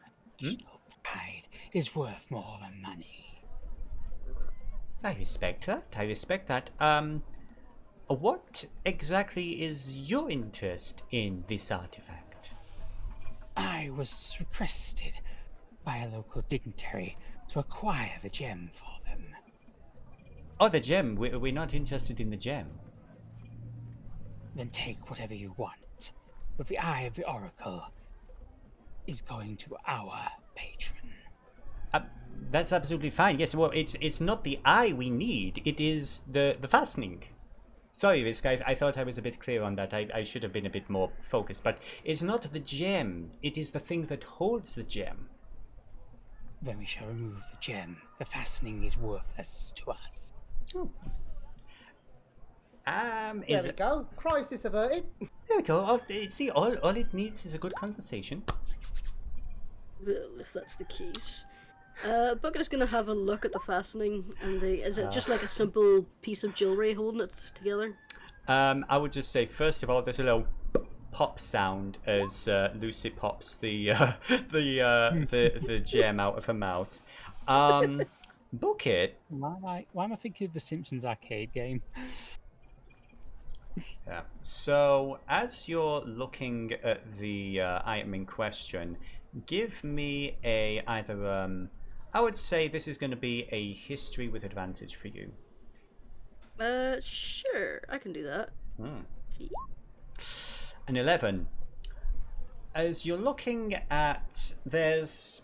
pride is worth more than money. I respect that. What exactly is your interest in this artifact? I was requested by a local dignitary to acquire the gem for them. Oh, the gem. We're not interested in the gem. Then take whatever you want. But the Eye of the Oracle is going to our patron. That's absolutely fine. Yes, well, it's not the eye we need. It is the fastening. Sorry, Risk, I thought I was a bit clear on that. I should have been a bit more focused. But it's not the gem. It is the thing that holds the gem. Then we shall remove the gem. The fastening is worthless to us. Oh. there we go. Crisis averted. There we go. See, all it needs is a good conversation. Well, if that's the case. Bucket is gonna have a look at the fastening, and is it just like a simple piece of jewelry holding it together? I would just say, first of all, there's a little pop sound as Lucy pops the gem out of her mouth. Bucket. Why am I thinking of the Simpsons arcade game? Yeah. So as you're looking at the item in question, give me either I would say this is going to be a history with advantage for you. Sure, I can do that. An 11. As you're looking at, there's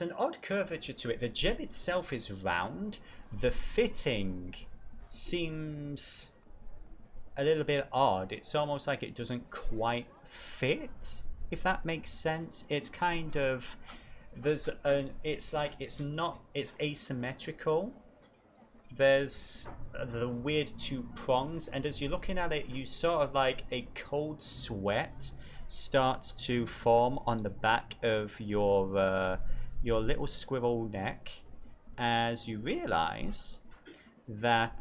an odd curvature to it. The gem itself is round. The fitting seems a little bit odd. It's almost like it doesn't quite fit, if that makes sense. It's kind of it's asymmetrical. There's the weird two prongs, and as you're looking at it, you sort of like a cold sweat starts to form on the back of your little squirrel neck as you realize that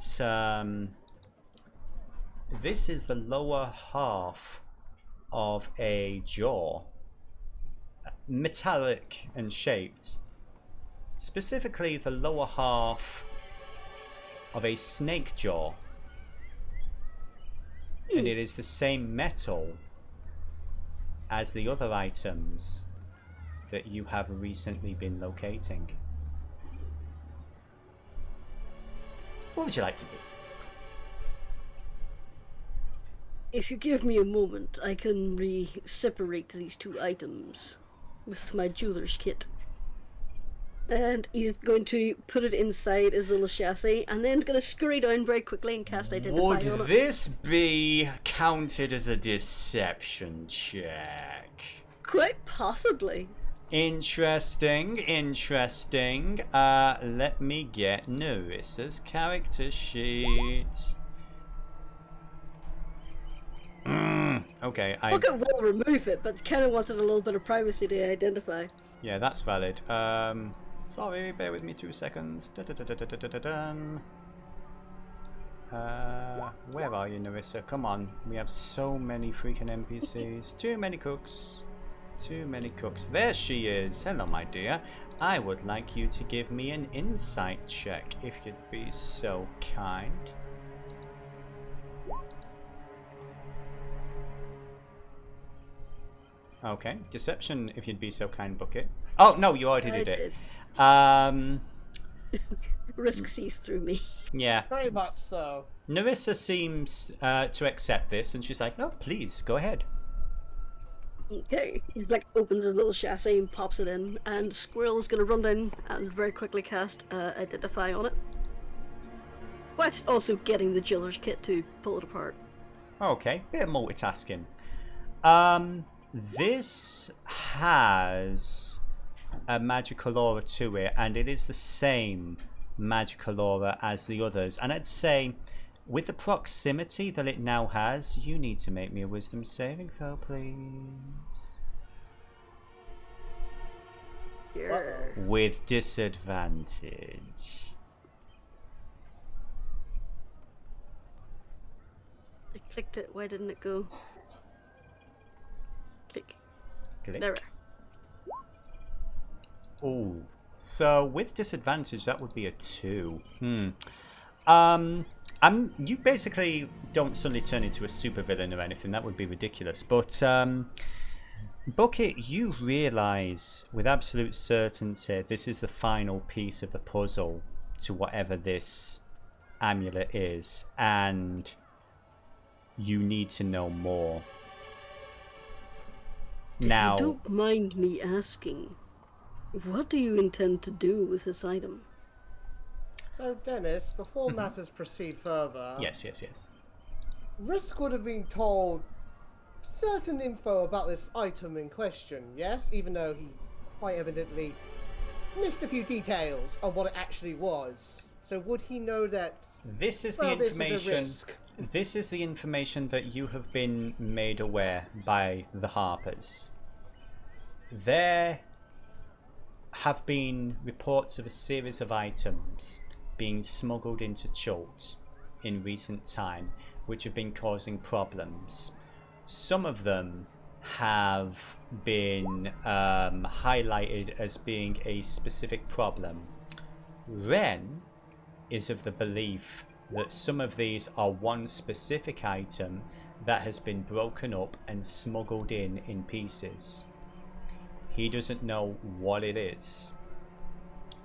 this is the lower half of a jaw, metallic and shaped, specifically the lower half of a snake jaw, and it is the same metal as the other items that you have recently been locating. What would you like to do? If you give me a moment, I can separate these two items with my jeweler's kit. And he's going to put it inside his little chassis, and then going to scurry down very quickly and cast Identify Would on it. this be counted as a deception check? Quite possibly. Interesting. Let me get Narissa's character sheet. Okay, Bucket will remove it, but kind of wanted a little bit of privacy to identify. Yeah, that's valid. Sorry, bear with me 2 seconds. Where are you, Narissa? Come on. We have so many freaking NPCs. Too many cooks. There she is. Hello, my dear. I would like you to give me an insight check, if you'd be so kind. Okay. Deception, if you'd be so kind, book it. Oh, no, you already did it. Risk sees through me. Yeah. Very much so. Narissa seems to accept this, and she's like, "Oh, please, go ahead." Okay. He like opens his little chassis and pops it in, and Squirrel is gonna run down and very quickly cast Identify on it. Whilst also getting the Jiller's kit to pull it apart. Okay, bit of multitasking. This has a magical aura to it, and it is the same magical aura as the others. And I'd say, with the proximity that it now has, you need to make me a wisdom saving throw, please. Yeah. With disadvantage. I clicked it. Why didn't it go? Click. Click. There. Oh, so with disadvantage, that would be a 2. You basically don't suddenly turn into a supervillain or anything. That would be ridiculous. But Bucket, you realise with absolute certainty this is the final piece of the puzzle to whatever this amulet is, and you need to know more. Now, if you don't mind me asking, what do you intend to do with this item? So, Dennis, before matters proceed further, yes. Risk would have been told certain info about this item in question, yes? Even though he quite evidently missed a few details on what it actually was. So would he know that this is the information. This is the information that you have been made aware by the Harpers. There have been reports of a series of items being smuggled into Chult in recent time, which have been causing problems. Some of them have been highlighted as being a specific problem. Ren is of the belief that some of these are one specific item that has been broken up and smuggled in pieces. He doesn't know what it is,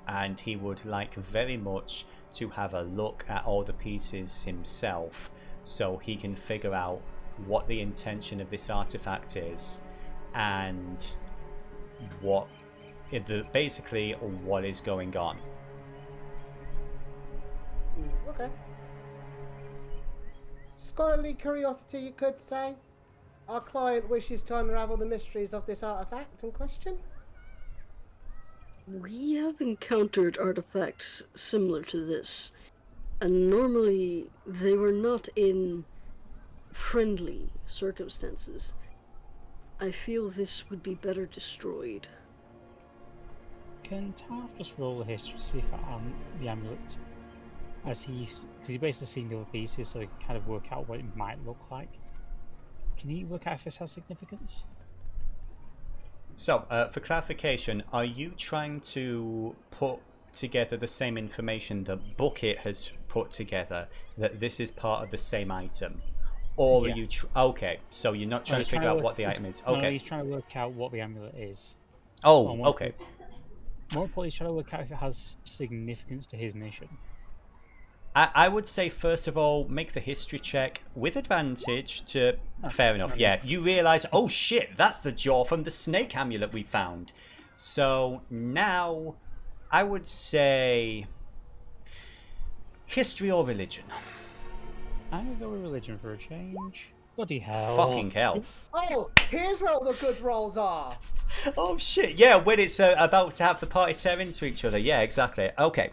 and he would like very much to have a look at all the pieces himself so he can figure out what the intention of this artifact is and basically what is going on. Okay. Scholarly curiosity, you could say. Our client wishes to unravel the mysteries of this artifact in question. We have encountered artifacts similar to this, and normally they were not in friendly circumstances. I feel this would be better destroyed. Can Tav just roll a history to see if the amulet, because he's basically seen the other pieces, so he can kind of work out what it might look like. Can he work out if this has significance? So, for clarification, are you trying to put together the same information that Bucket has put together, that this is part of the same item? Or Yeah. are you... okay, so you're not trying to figure out what the item is. Okay. No, he's trying to work out what the amulet is. Oh, okay. More importantly, he's trying to work out if it has significance to his mission. I would say, first of all, make the history check with advantage to... fair enough, yeah. You realise, oh shit, that's the jaw from the snake amulet we found. So now, I would say... history or religion? I'm gonna go with religion for a change. Bloody hell. Fucking hell. Oh, here's where all the good rolls are. Oh shit, yeah, when it's about to have the party tear into each other. Yeah, exactly. Okay.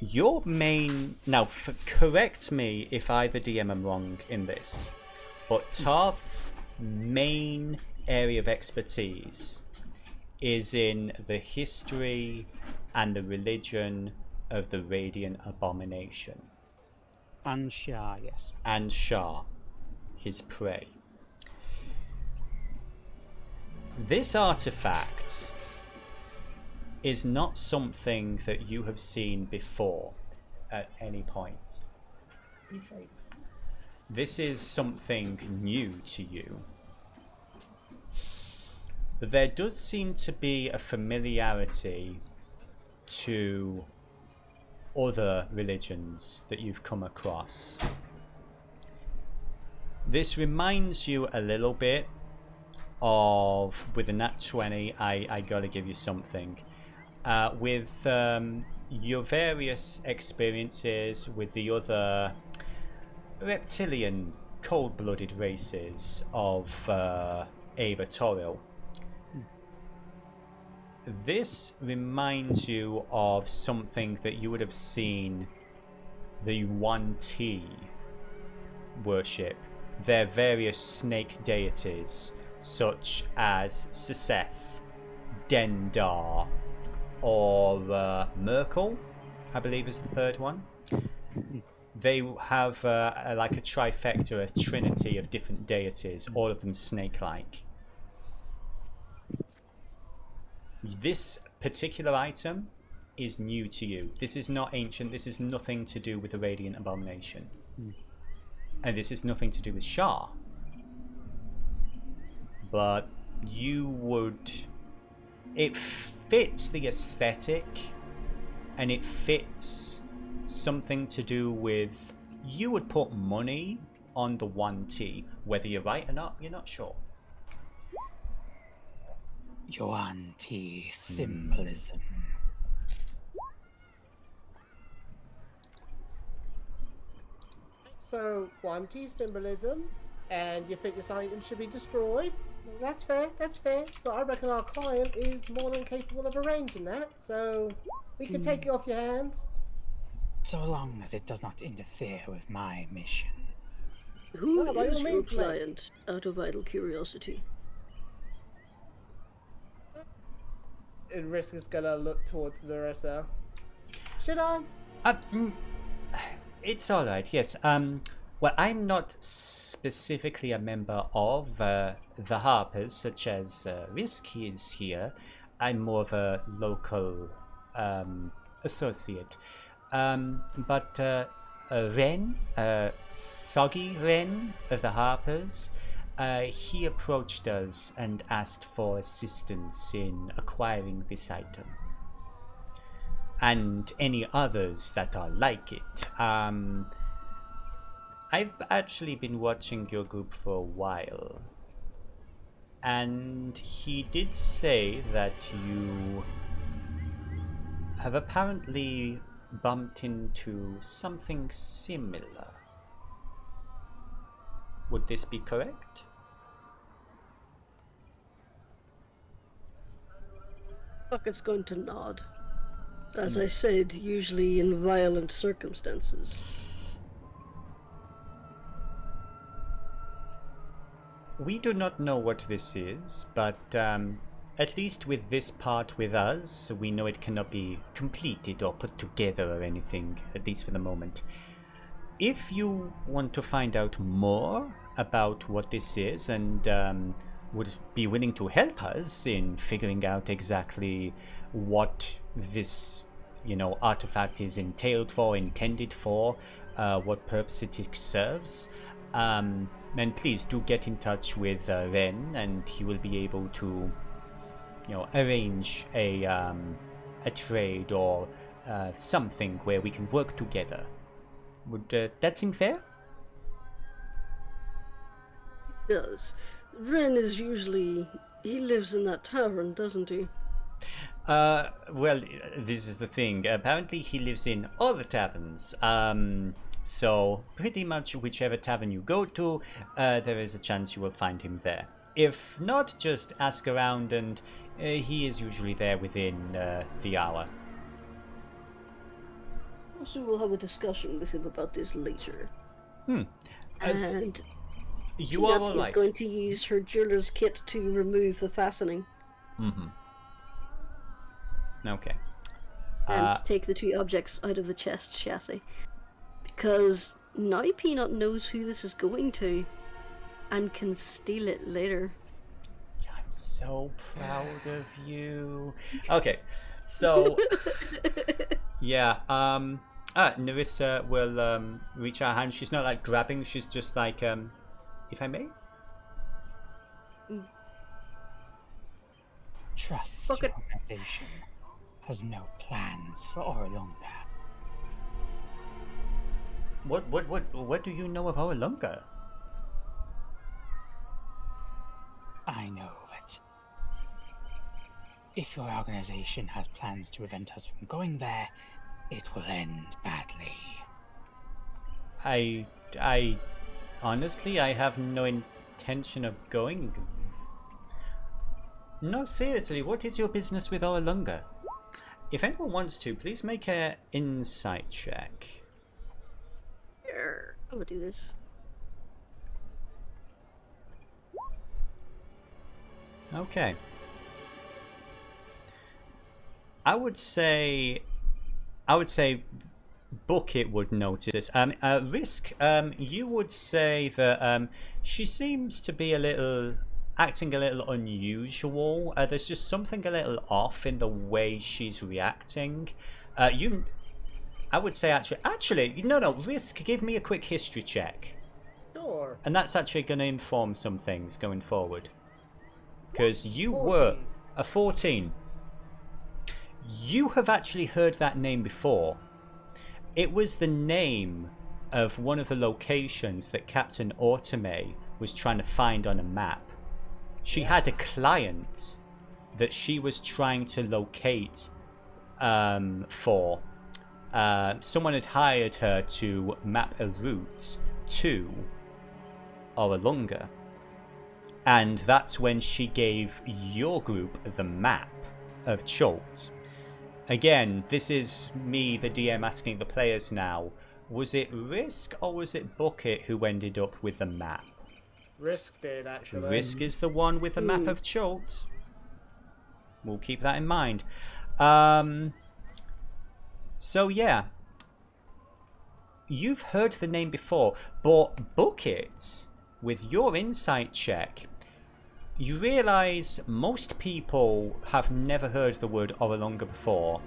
Your main... now, correct me if I, the DM, am wrong in this, but Tarth's main area of expertise is in the history and the religion of the Radiant Abomination. And Shah, yes. And Shah, his prey. This artifact is not something that you have seen before at any point. This is something new to you. there does seem to be a familiarity to other religions that you've come across. This reminds you a little bit of, with a nat 20, I gotta give you something. With your various experiences with the other reptilian, cold-blooded races of Toril, this reminds you of something that you would have seen the 1T worship. Their various snake deities, such as Siseth, Dendar, or Merkel, I believe is the third one. They have like a trifecta, a trinity of different deities, all of them snake-like. This particular item is new to you. This is not ancient. This is nothing to do with the Radiant Abomination. And this is nothing to do with Shah. But you would... It fits the aesthetic, and it fits something to do with... You would put money on the 1T. Whether you're right or not, you're not sure. Your anti-symbolism. So, 1T symbolism, and you think this item should be destroyed? That's fair, but I reckon our client is more than capable of arranging that, so we can take it off your hands. So long as it does not interfere with my mission. Who by is all your means, mate. client, out of idle curiosity? And Risk is gonna look towards Larissa. Should I? It's alright, yes. Well, I'm not specifically a member of the Harpers, such as Risk is here. I'm more of a local associate. But Ren, Soggy Ren of the Harpers, he approached us and asked for assistance in acquiring this item. And any others that are like it. I've actually been watching your group for a while. And he did say that you have apparently bumped into something similar. Would this be correct? Bucket's going to nod. As I said, usually in violent circumstances. We do not know what this is, but at least with this part with us, we know it cannot be completed or put together or anything, at least for the moment. If you want to find out more about what this is and would be willing to help us in figuring out exactly what this, artifact is intended for, what purpose it serves, then please do get in touch with Ren, and he will be able to, arrange a trade or something where we can work together. Would that seem fair? It does. Ren is usually... He lives in that tavern, doesn't he? Well, this is the thing. Apparently he lives in all the taverns. So pretty much whichever tavern you go to, there is a chance you will find him there. If not, just ask around, and he is usually there within the hour. Also, we'll have a discussion with him about this later. And you are all is right. going to use her jeweler's kit to remove the fastening. Okay. And take the two objects out of the chest chassis. Because now Peanut knows who this is going to and can steal it later. I'm so proud of you. Okay, so yeah, Nerissa will reach her hand. She's not like grabbing, she's just like, if I may? Trust Fuck your it. organization has no plans for Orlunga. What do you know of Orlunga? I know that if your organization has plans to prevent us from going there, it will end badly. I honestly, I have no intention of going. No, seriously, what is your business with Orlunga? If anyone wants to, please make an insight check. Here, I'm gonna do this. Okay. I would say Bucket would notice this. Risk, you would say that she seems to be acting a little unusual. There's just something a little off in the way she's reacting. I would say actually, no, Risk, give me a quick history check. Sure. And that's actually going to inform some things going forward. Because you 14. were a 14. You have actually heard that name before. It was the name of one of the locations that Captain Automay was trying to find on a map. She had a client that she was trying to locate for. Someone had hired her to map a route to Orlunga. And that's when she gave your group the map of Cholt. Again, this is me, the DM, asking the players now. Was it Risk or was it Bucket who ended up with the map? Risk did, actually. Risk is the one with the map of Cholt. We'll keep that in mind. So yeah. You've heard the name before, but Bucket, with your insight check, you realise most people have never heard the word Orlunga before.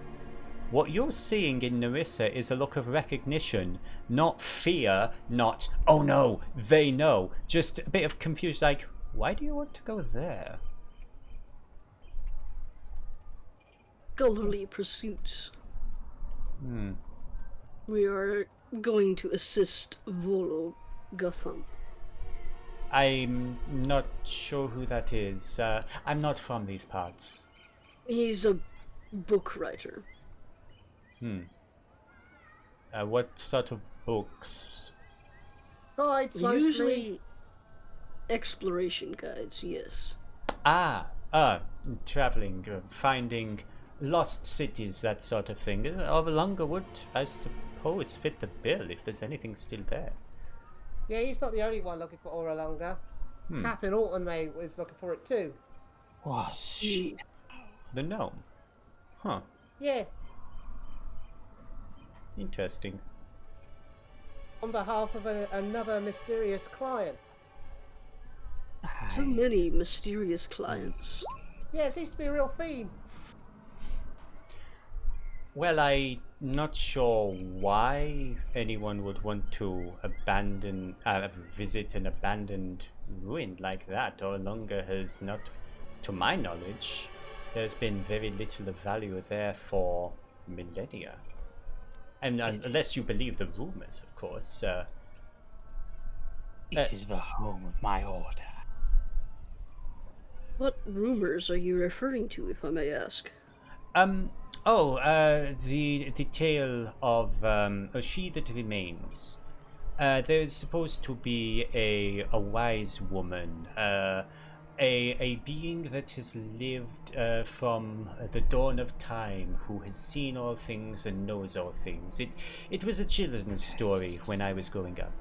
What you're seeing in Narissa is a look of recognition, not fear, not, oh no, they know. Just a bit of confusion, like, why do you want to go there? Scholarly pursuits. We are going to assist Volo Gotham. I'm not sure who that is. I'm not from these parts. He's a book writer. What sort of books? Guides, mostly. Usually exploration guides, yes. Traveling, finding lost cities, that sort of thing. Orlunga would, I suppose, fit the bill if there's anything still there. Yeah, he's not the only one looking for Orlunga. Captain Automay was looking for it too. Was she? The gnome? Huh. Yeah, Interesting. on behalf of another mysterious client. So many mysterious clients. Yeah, it seems to be a real theme. Well, I'm not sure why anyone would want to visit an abandoned ruin like that. Orlunga has not, to my knowledge, there's been very little of value there for millennia. And unless you believe the rumors, of course. It is the home of my order. What rumors are you referring to, if I may ask? The tale of She That Remains. There's supposed to be a wise woman, a being that has lived from the dawn of time, who has seen all things and knows all things. It was a children's story when I was growing up.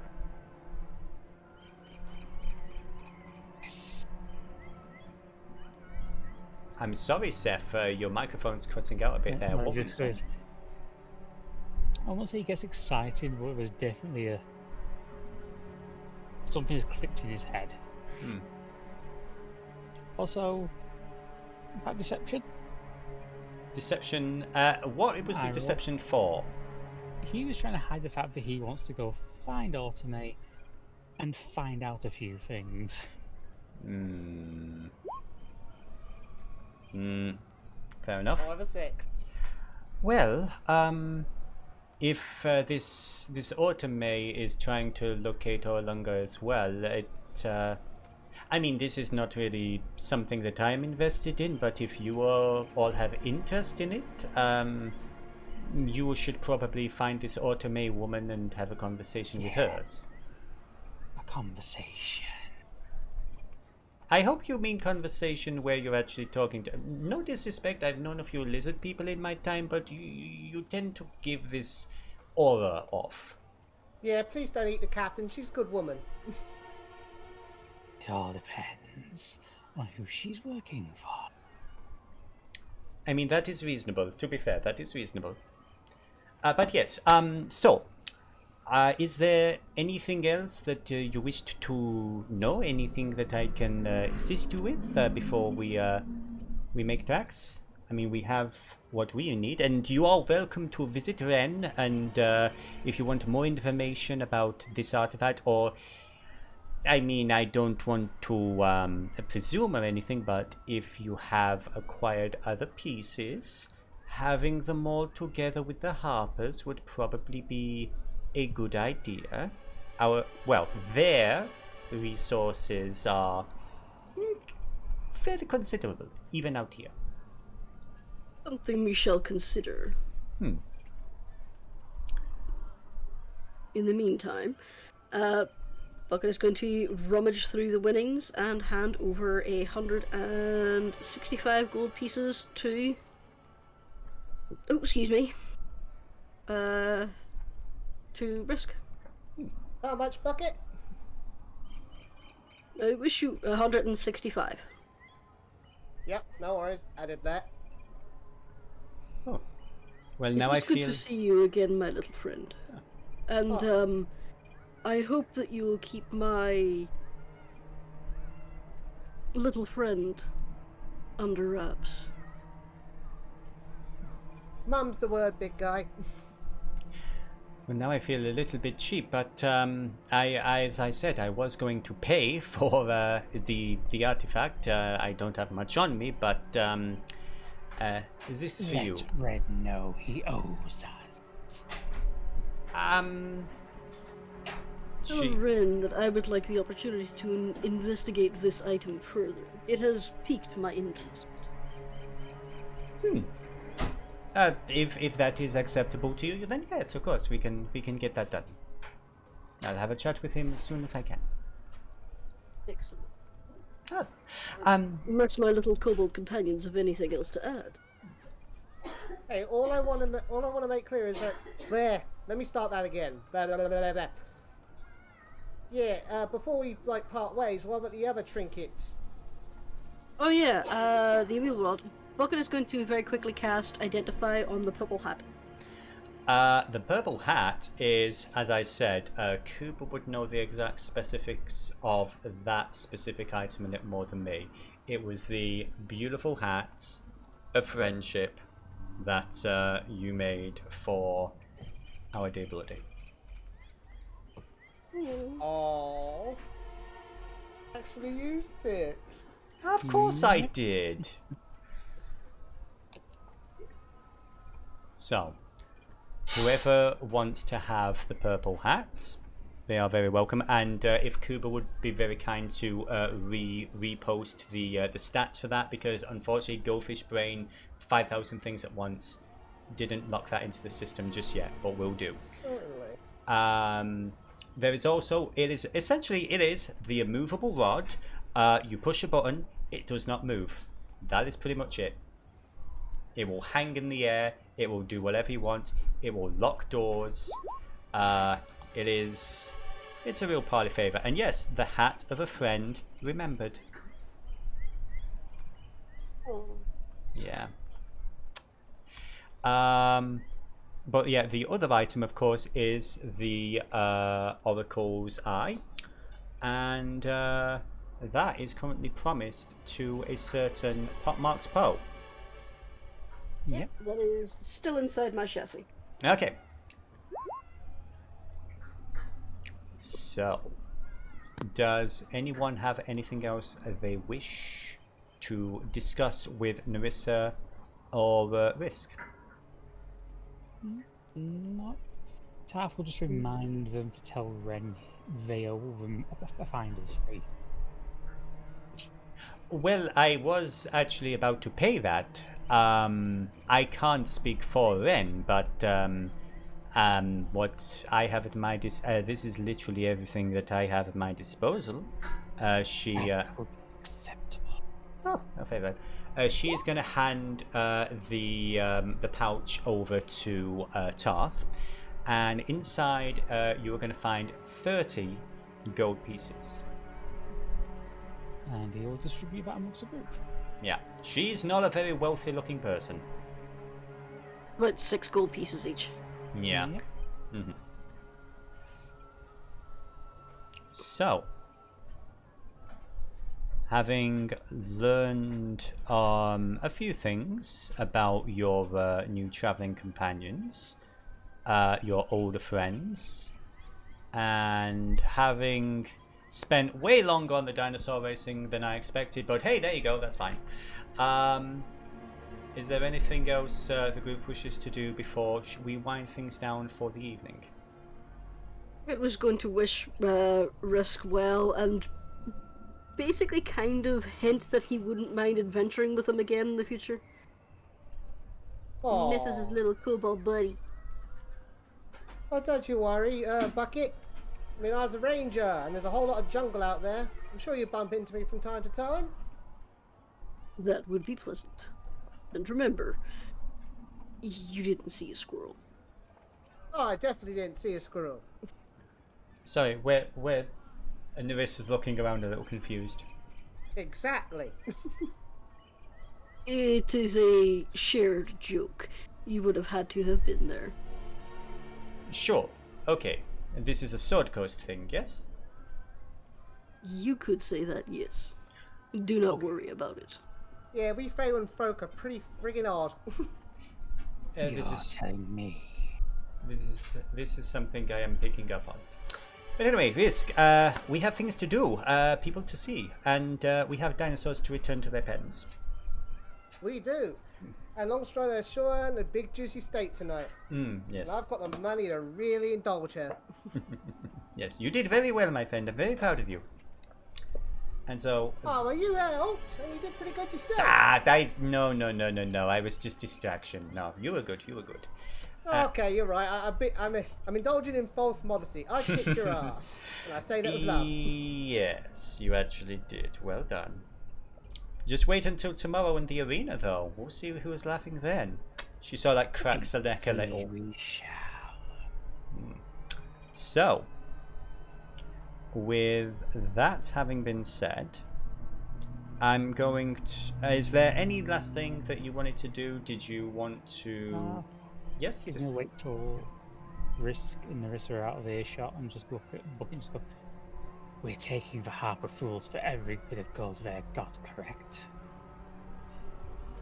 Yes. I'm sorry, Seth, your microphone's cutting out a bit there. No, What just was goes, I won't say he gets excited, but there's definitely something has clicked in his head. Also, about deception. Deception. What was the deception for? He was trying to hide the fact that he wants to go find Automay and find out a few things. Fair enough. 5 or 6. Well, if this Autumn is trying to locate Orlunga as well, I mean, this is not really something that I'm invested in, but if you all have interest in it, you should probably find this Autumn woman and have a conversation with her. A conversation. I hope you mean conversation where you're actually talking to... No disrespect, I've known a few lizard people in my time, but you tend to give this aura off. Yeah, please don't eat the captain. She's a good woman. It all depends on who she's working for. I mean, that is reasonable. To be fair, that is reasonable. But yes, so... is there anything else that you wished to know? Anything that I can assist you with before we make tracks? I mean, we have what we need, and you are welcome to visit Ren. And if you want more information about this artifact, or I mean, I don't want to presume or anything, but if you have acquired other pieces, having them all together with the Harpers would probably be a good idea. Their resources are fairly considerable, even out here. Something we shall consider. In the meantime, Bucket is going to rummage through the winnings and hand over 165 gold pieces to... Oh, excuse me. To Risk. How much, Bucket? I wish you 165. Yep, no worries. Added that. Oh. Well, now It's I good feel... to see you again, my little friend. And, I hope that you will keep my little friend under wraps. Mum's the word, big guy. Well, now I feel a little bit cheap, but as I said, I was going to pay for the artifact. I don't have much on me, but this is for you. Let Red know he owes us. Tell Rin that I would like the opportunity to investigate this item further. It has piqued my interest. If that is acceptable to you, then yes, of course, we can get that done. I'll have a chat with him as soon as I can. Excellent. Unless my little kobold companions have anything else to add. Hey, all I want to make clear is that let me start that again. Yeah, before we part ways, what about the other trinkets? Oh yeah, the immune world. Bucket is going to very quickly cast Identify on the purple hat. The purple hat is, as I said, Cooper would know the exact specifics of that specific item in it more than me. It was the beautiful hat of friendship that you made for our dear Bloody. Oh, actually used it. Of course I did. So, whoever wants to have the purple hat, they are very welcome. And if Kuba would be very kind to repost the stats for that, because unfortunately, Goldfish Brain 5,000 things at once didn't lock that into the system just yet, but will do. Certainly. There is also it is the immovable rod. You push a button, it does not move. That is pretty much it. It will hang in the air. It will do whatever you want. It will lock doors. It's a real party favor. And yes, the hat of a friend remembered. Oh. Yeah. But yeah, the other item, of course, is the Oracle's Eye. And that is currently promised to a certain Pockmarked Po. Yep, that is still inside my chassis. Okay. So, does anyone have anything else they wish to discuss with Narissa or Risk? Not. Taff will just remind them to tell Ren they owe them a finder's fee. Well, I was actually about to pay that. I can't speak for Ren, but what I have at my this is literally everything that I have at my disposal. She acceptable. Oh, okay then. She is going to hand the pouch over to Tarth, and inside you are going to find 30 gold pieces. And he'll distribute that amongst the group. Yeah, she's not a very wealthy-looking person. About 6 gold pieces each. Yeah. Yep. Mm-hmm. So, having learned a few things about your new traveling companions, your older friends, and having spent way longer on the dinosaur racing than I expected, but hey, there you go, that's fine. Is there anything else the group wishes to do before we wind things down for the evening? I was going to wish Risk well and basically kind of hint that he wouldn't mind adventuring with him again in the future. Aw. Misses his little kobold buddy. Oh, don't you worry, Bucket. I mean, I was a ranger, and there's a whole lot of jungle out there. I'm sure you bump into me from time to time. That would be pleasant. And remember, you didn't see a squirrel. Oh, I definitely didn't see a squirrel. Sorry, where? And Narissa's looking around a little confused. Exactly. It is a shared joke. You would have had to have been there. Sure, okay. And this is a Sword Coast thing, yes? You could say that, yes. Do not worry about it. Yeah, we Freywind folk are pretty friggin' odd. This is telling me. This is something I am picking up on. But anyway, Risk, we have things to do, people to see, and we have dinosaurs to return to their pens. We do. And Longstrider is sure in a big juicy steak tonight. Yes. And I've got the money to really indulge her. Yes, you did very well, my friend. I'm very proud of you. And so... Oh, well, you helped, and you did pretty good yourself. No. I was just distraction. No, you were good. Okay, you're right. I'm indulging in false modesty. I kicked your ass, and I say that with love. Yes, you actually did. Well done. Just wait until tomorrow in the arena, though. We'll see who's laughing then. She sort of like cracks her neck a little. We shall. So, with that having been said, I'm going to... is there any last thing that you wanted to do? Did you want to... Yes? He's going to wait till Risk and Narissa are out of earshot and just look at the book and just go, we're taking the Harper Fools for every bit of gold they got, correct?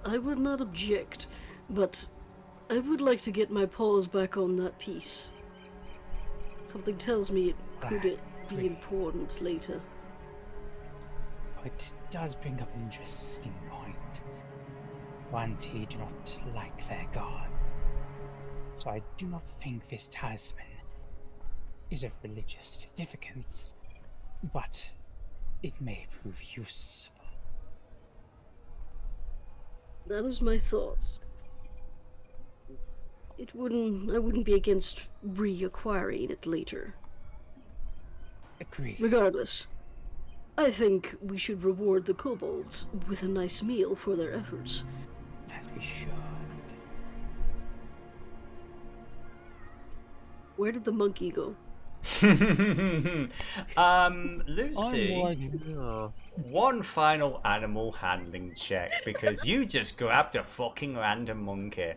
I would not object, but I would like to get my paws back on that piece. Something tells me it could be important later. It does bring up an interesting point. Wanti do not like their god. So I do not think this talisman is of religious significance, but it may prove useful. That is my thoughts. I wouldn't be against reacquiring it later. Agree. Regardless, I think we should reward the kobolds with a nice meal for their efforts. That we should. Where did the monkey go? Lucy, one final animal handling check, because you just grabbed a fucking random monkey.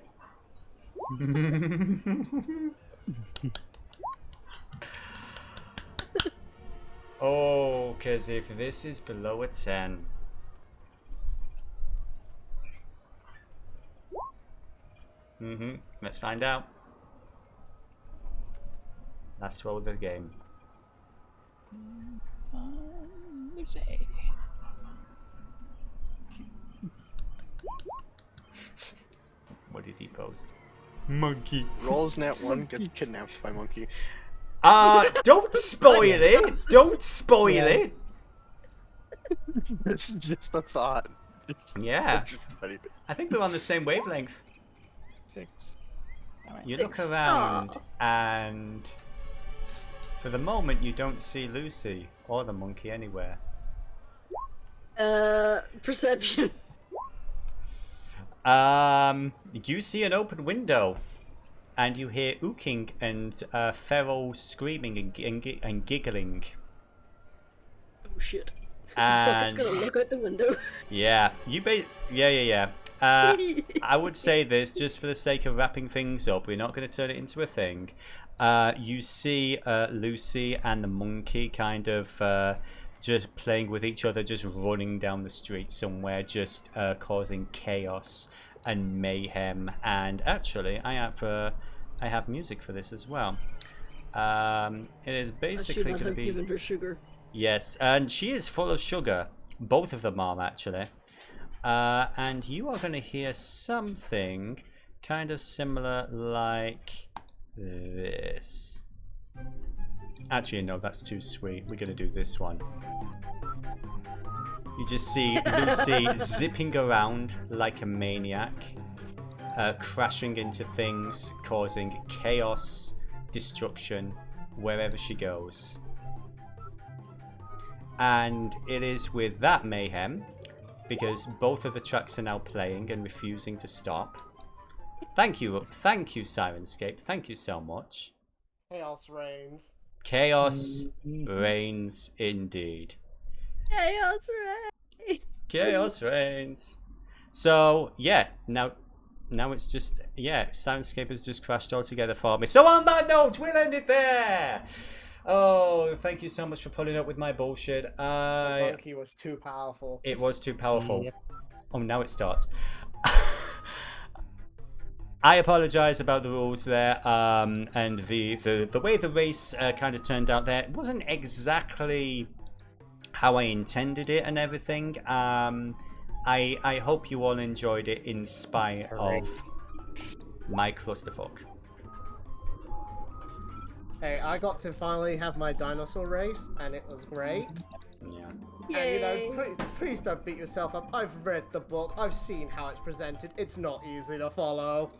Oh, because if this is below a 10... let's find out. Last roll of the game. Lucy. What did he post? Monkey. Rolls net 1 gets kidnapped by monkey. Don't spoil it! Don't spoil it! It's just a thought. Yeah. I think we're on the same wavelength. 6. You look around, and for the moment, you don't see Lucy or the monkey anywhere. Perception. You see an open window, and you hear ooking and feral screaming and giggling. Oh shit. And Bucket's gonna look out the window. yeah, yeah. I would say this just for the sake of wrapping things up. We're not going to turn it into a thing. You see Lucy and the monkey kind of just playing with each other, just running down the street somewhere, just causing chaos and mayhem. And actually, I have music for this as well. It is basically going to be. Given her sugar. Yes, and she is full of sugar. Both of them are actually. And you are going to hear something kind of similar like this. Actually, no, that's too sweet. We're going to do this one. You just see Lucy zipping around like a maniac, crashing into things, causing chaos, destruction, wherever she goes. And it is with that mayhem, because both of the tracks are now playing and refusing to stop. Thank you, Sirenscape. Thank you so much. Chaos reigns. Chaos reigns indeed. Chaos reigns. Chaos reigns. So yeah, now it's just Sirenscape has just crashed altogether for me. So on that note, we'll end it there. Oh, thank you so much for putting up with my bullshit. The monkey was too powerful. It was too powerful. Yep. Oh, now it starts. I apologise about the rules there, and the way the race kind of turned out there. It wasn't exactly how I intended it and everything. I hope you all enjoyed it in spite of my clusterfuck. Hey, I got to finally have my dinosaur race, and it was great. Yeah. And, you know, please don't beat yourself up. I've read the book. I've seen how it's presented. It's not easy to follow.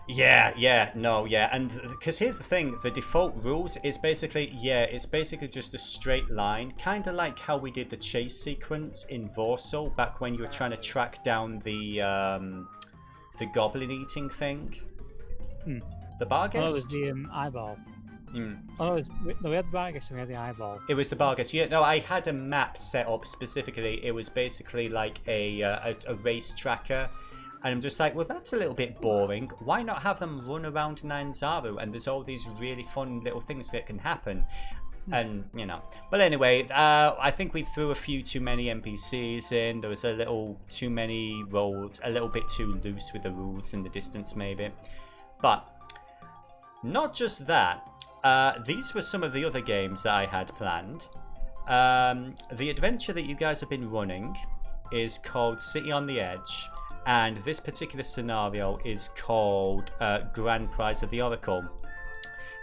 And because here's the thing, the default rules is basically, it's basically just a straight line, kind of like how we did the chase sequence in Vorso back when you were trying to track down the goblin eating thing. The Barghest? Oh, it was the eyeball. Oh, we had the Barghest and we had the eyeball. It was the Barghest. Yeah, no, I had a map set up specifically. It was basically like a race tracker. And I'm just like, well, that's a little bit boring. Why not have them run around Nyanzaru? And there's all these really fun little things that can happen. And, you know. But anyway, I think we threw a few too many NPCs in. There was a little too many roles. A little bit too loose with the rules and the distance, maybe. But not just that. These were some of the other games that I had planned. The adventure that you guys have been running is called City on the Edge. And this particular scenario is called Grand Prize of the Oracle.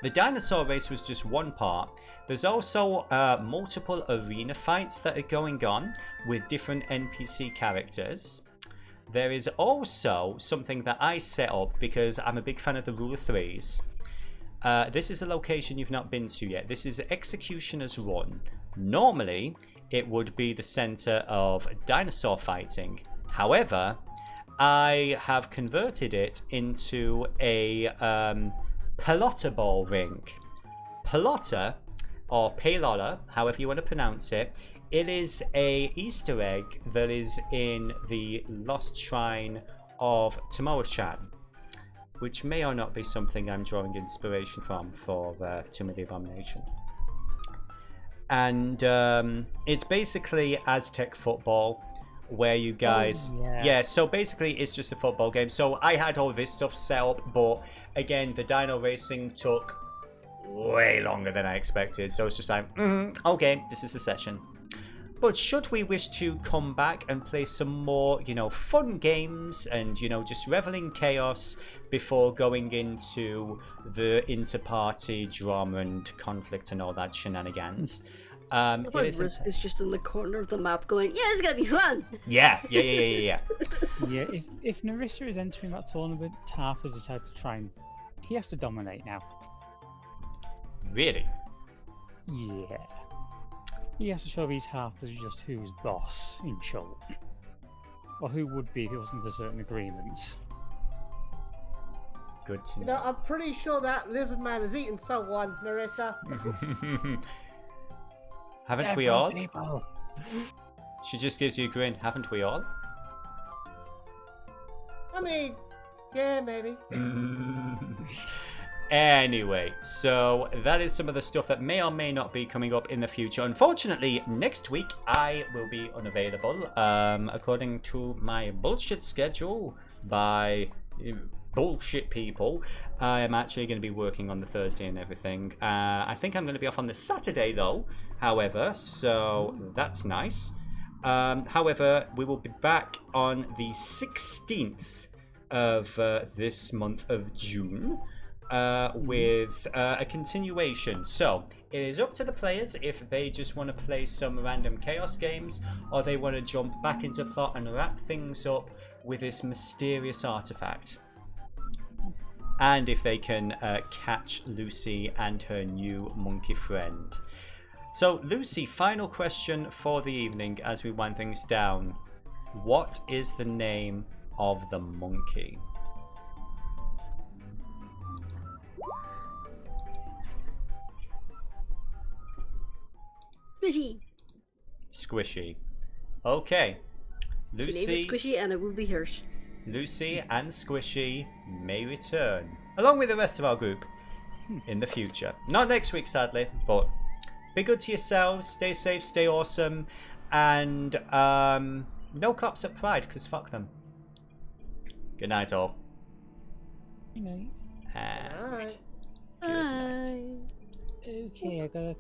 The Dinosaur Race was just one part. There's also multiple arena fights that are going on with different NPC characters. There is also something that I set up because I'm a big fan of the Rule of Threes. This is a location you've not been to yet. This is Executioner's Run. Normally, it would be the center of dinosaur fighting. However, I have converted it into a pelota ball ring. Pelota, or pelola, however you want to pronounce it, it is a Easter egg that is in the Lost Shrine of Tomoa-chan, which may or not be something I'm drawing inspiration from for Tomb of the Abomination. And it's basically Aztec football, where you guys... so basically it's just a football game. So I had all this stuff set up, but again, the dino racing took way longer than I expected. So it's just like, okay, this is the session. But should we wish to come back and play some more, fun games and, just revel in chaos before going into the inter-party drama and conflict and all that shenanigans, Risk is just in the corner of the map going, yeah, it's gonna be fun! Yeah. Yeah, if Narissa is entering that tournament, Tarf has decided to try and... He has to dominate now. Really? Yeah. He has to show these halfers just who's boss, in short. Or who would be if it wasn't for certain agreements. Good to You know. know, I'm pretty sure that lizard man has eaten someone, Narissa. Haven't we all? People. She just gives you a grin. Haven't we all? I mean, yeah, maybe. Anyway, so that is some of the stuff that may or may not be coming up in the future. Unfortunately, next week I will be unavailable, according to my bullshit schedule by bullshit people. I am actually going to be working on the Thursday and everything. I think I'm going to be off on the Saturday though, however, so that's nice. However, we will be back on the 16th of this month of June. With a continuation. So it is up to the players if they just want to play some random chaos games or they want to jump back into plot and wrap things up with this mysterious artifact. And if they can catch Lucy and her new monkey friend. So Lucy, final question for the evening as we wind things down. What is the name of the monkey? Squishy. Squishy. Okay. She named it Lucy, Squishy and it will be hers. Lucy and Squishy may return, along with the rest of our group, in the future. Not next week, sadly, but be good to yourselves, stay safe, stay awesome, and no cops at Pride, because fuck them. Good night, all. You know. And Alright. good night. Bye. Okay, I gotta